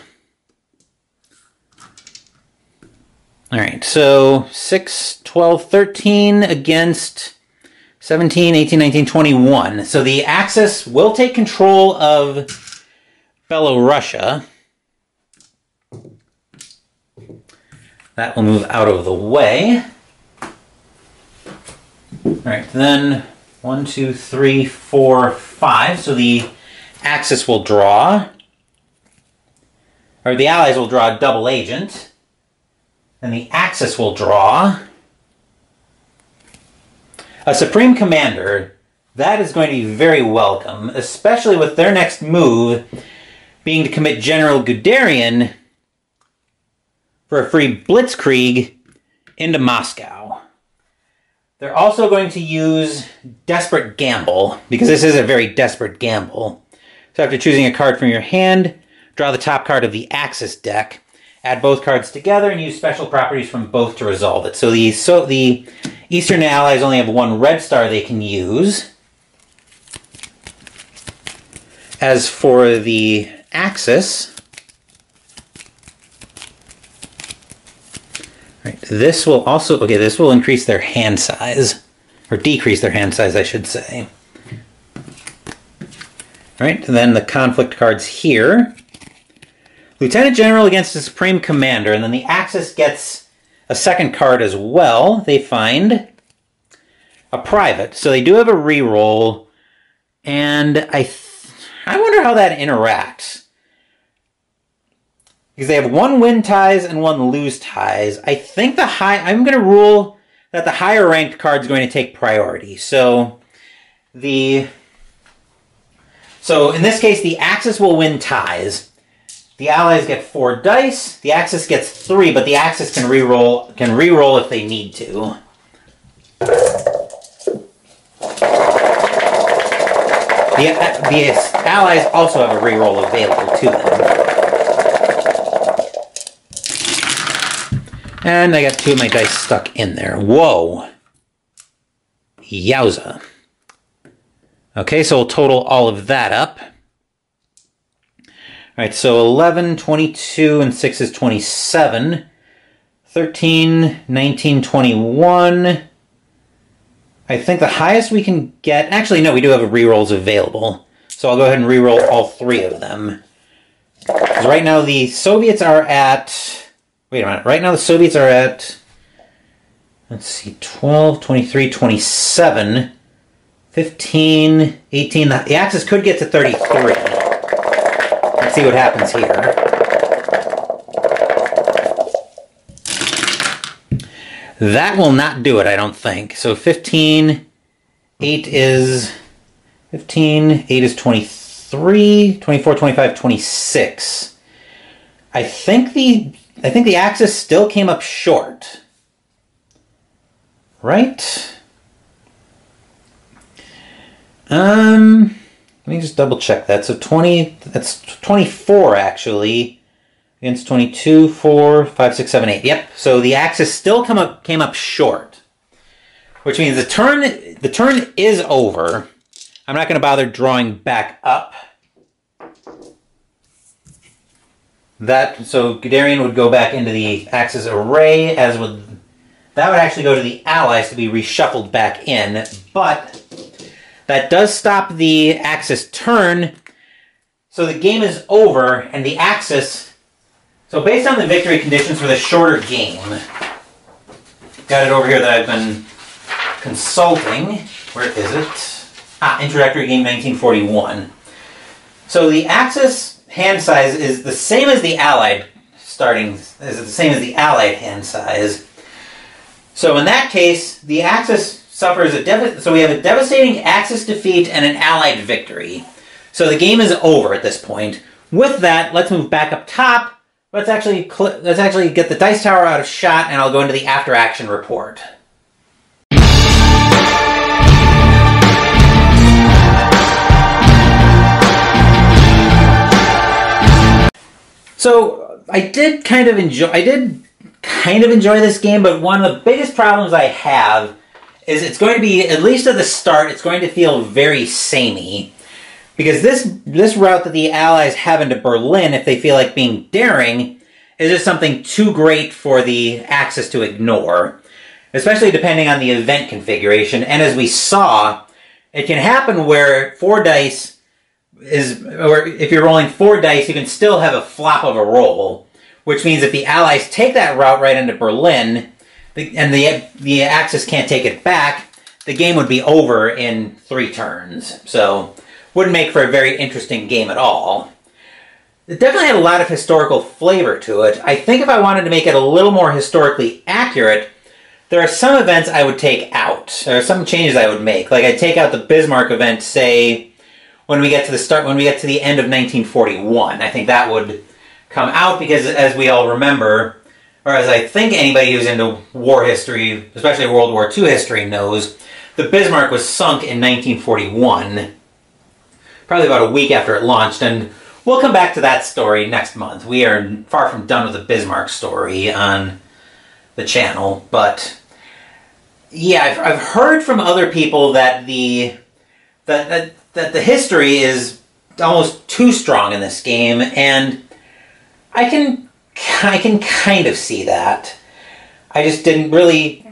Alright, so 6, 12, 13 against 17, 18, 19, 21. So the Axis will take control of Belorussia. That will move out of the way. Alright, then 1, 2, 3, 4, 5. So the Axis will draw, or the Allies will draw a double agent, and the Axis will draw a Supreme Commander. That is going to be very welcome, especially with their next move being to commit General Guderian for a free blitzkrieg into Moscow. They're also going to use Desperate Gamble, because this is a very desperate gamble. So after choosing a card from your hand, draw the top card of the Axis deck, add both cards together, and use special properties from both to resolve it. So the Eastern Allies only have one red star they can use. As for the Axis, right, this will also, okay, this will increase their hand size, or decrease their hand size, I should say. All right, and then the conflict cards here. Lieutenant General against the Supreme Commander, and then the Axis gets a second card as well. They find a private, so they do have a reroll, and I wonder how that interacts. Because they have one win ties and one lose ties. I think I'm going to rule that the higher ranked card is going to take priority. So in this case, the Axis will win ties. The Allies get 4 dice. The Axis gets 3, but the Axis can reroll if they need to. The Allies also have a reroll available to them. And I got 2 of my dice stuck in there. Whoa. Yowza. Okay, so we'll total all of that up. All right, so 11, 22, and 6 is 27. 13, 19, 21. I think the highest we can get... Actually, no, we do have a rerolls available. So I'll go ahead and reroll all 3 of them. Because right now the Soviets are at... Wait a minute. Right now the Soviets are at... Let's see, 12, 23, 27, 15, 18... The Axis could get to 33. Let's see what happens here. That will not do it, I don't think. So 15, 8 is 15, 8 is 23, 24, 25, 26. I think the Axis still came up short. Right? Let me just double check that. So that's 24 actually. Against 22, 4, 5, 6, 7, 8. Yep. So the Axis still came up short. Which means the turn is over. I'm not going to bother drawing back up. So Guderian would go back into the Axis array, that would actually go to the Allies to be reshuffled back in, but that does stop the Axis turn, so the game is over, and the Axis... So based on the victory conditions for the shorter game, got it over here that I've been consulting. Where is it? Introductory game 1941. So the Axis hand size is the same as the Allied hand size. So in that case, the Axis suffers so we have a devastating Axis defeat and an Allied victory. So the game is over at this point. With that, let's move back up top. Let's actually get the dice tower out of shot, and I'll go into the after-action report. So I did kind of enjoy this game, but one of the biggest problems I have is it's going to be, at least at the start, it's going to feel very samey. Because this route that the Allies have into Berlin, if they feel like being daring, is just something too great for the Axis to ignore. Especially depending on the event configuration. And as we saw, it can happen where 4 dice or if you're rolling 4 dice, you can still have a flop of a roll. Which means if the Allies take that route right into Berlin, and the Axis can't take it back, the game would be over in 3 turns. So... wouldn't make for a very interesting game at all. It definitely had a lot of historical flavor to it. I think if I wanted to make it a little more historically accurate, there are some events I would take out. There are some changes I would make. Like I'd take out the Bismarck event, say, when we get to the end of 1941. I think that would come out because, as we all remember, or as I think anybody who's into war history, especially World War II history, knows, the Bismarck was sunk in 1941, probably about a week after it launched, and we'll come back to that story next month. We are far from done with the Bismarck story on the channel, but yeah, I've heard from other people that the history is almost too strong in this game, and I can kind of see that. I didn't really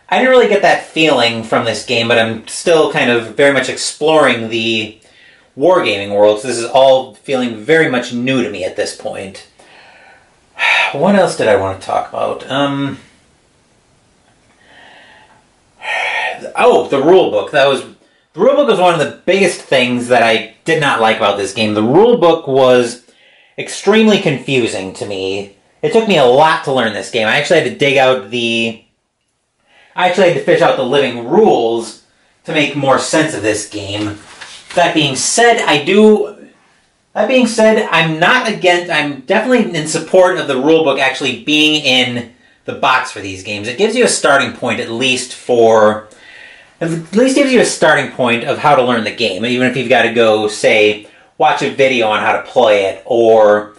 get that feeling from this game, but I'm still kind of very much exploring the wargaming world, so this is all feeling very much new to me at this point. What else did I want to talk about? Oh, the rulebook. The rulebook was one of the biggest things that I did not like about this game. The rulebook was extremely confusing to me. It took me a lot to learn this game. I actually had to fish out the living rules to make more sense of this game. That being said, I'm definitely in support of the rulebook actually being in the box for these games. It gives you a starting point at least gives you a starting point of how to learn the game, even if you've got to go, say, watch a video on how to play it, or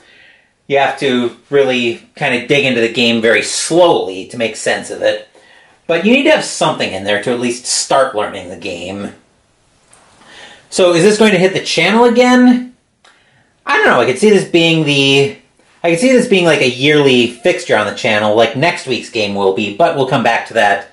you have to really kind of dig into the game very slowly to make sense of it. But you need to have something in there to at least start learning the game. So is this going to hit the channel again? I don't know. I could see this being like a yearly fixture on the channel, like next week's game will be, but we'll come back to that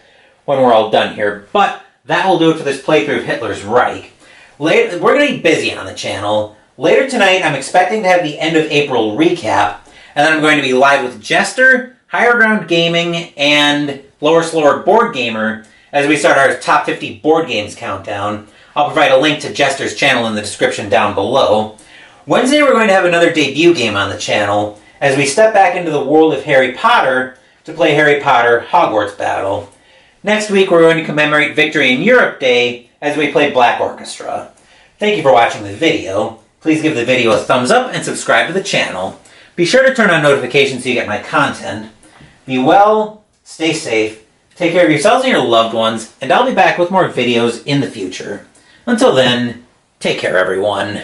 when we're all done here. But that will do it for this playthrough of Hitler's Reich. We're going to be busy on the channel. Later tonight, I'm expecting to have the end of April recap, and then I'm going to be live with Jester, Higher Ground Gaming, and Lower Slower Board Gamer as we start our top 50 board games countdown. I'll provide a link to Jester's channel in the description down below. Wednesday, we're going to have another debut game on the channel as we step back into the world of Harry Potter to play Harry Potter Hogwarts Battle. Next week, we're going to commemorate Victory in Europe Day as we play Black Orchestra. Thank you for watching the video. Please give the video a thumbs up and subscribe to the channel. Be sure to turn on notifications so you get my content. Be well, stay safe, take care of yourselves and your loved ones, and I'll be back with more videos in the future. Until then, take care everyone.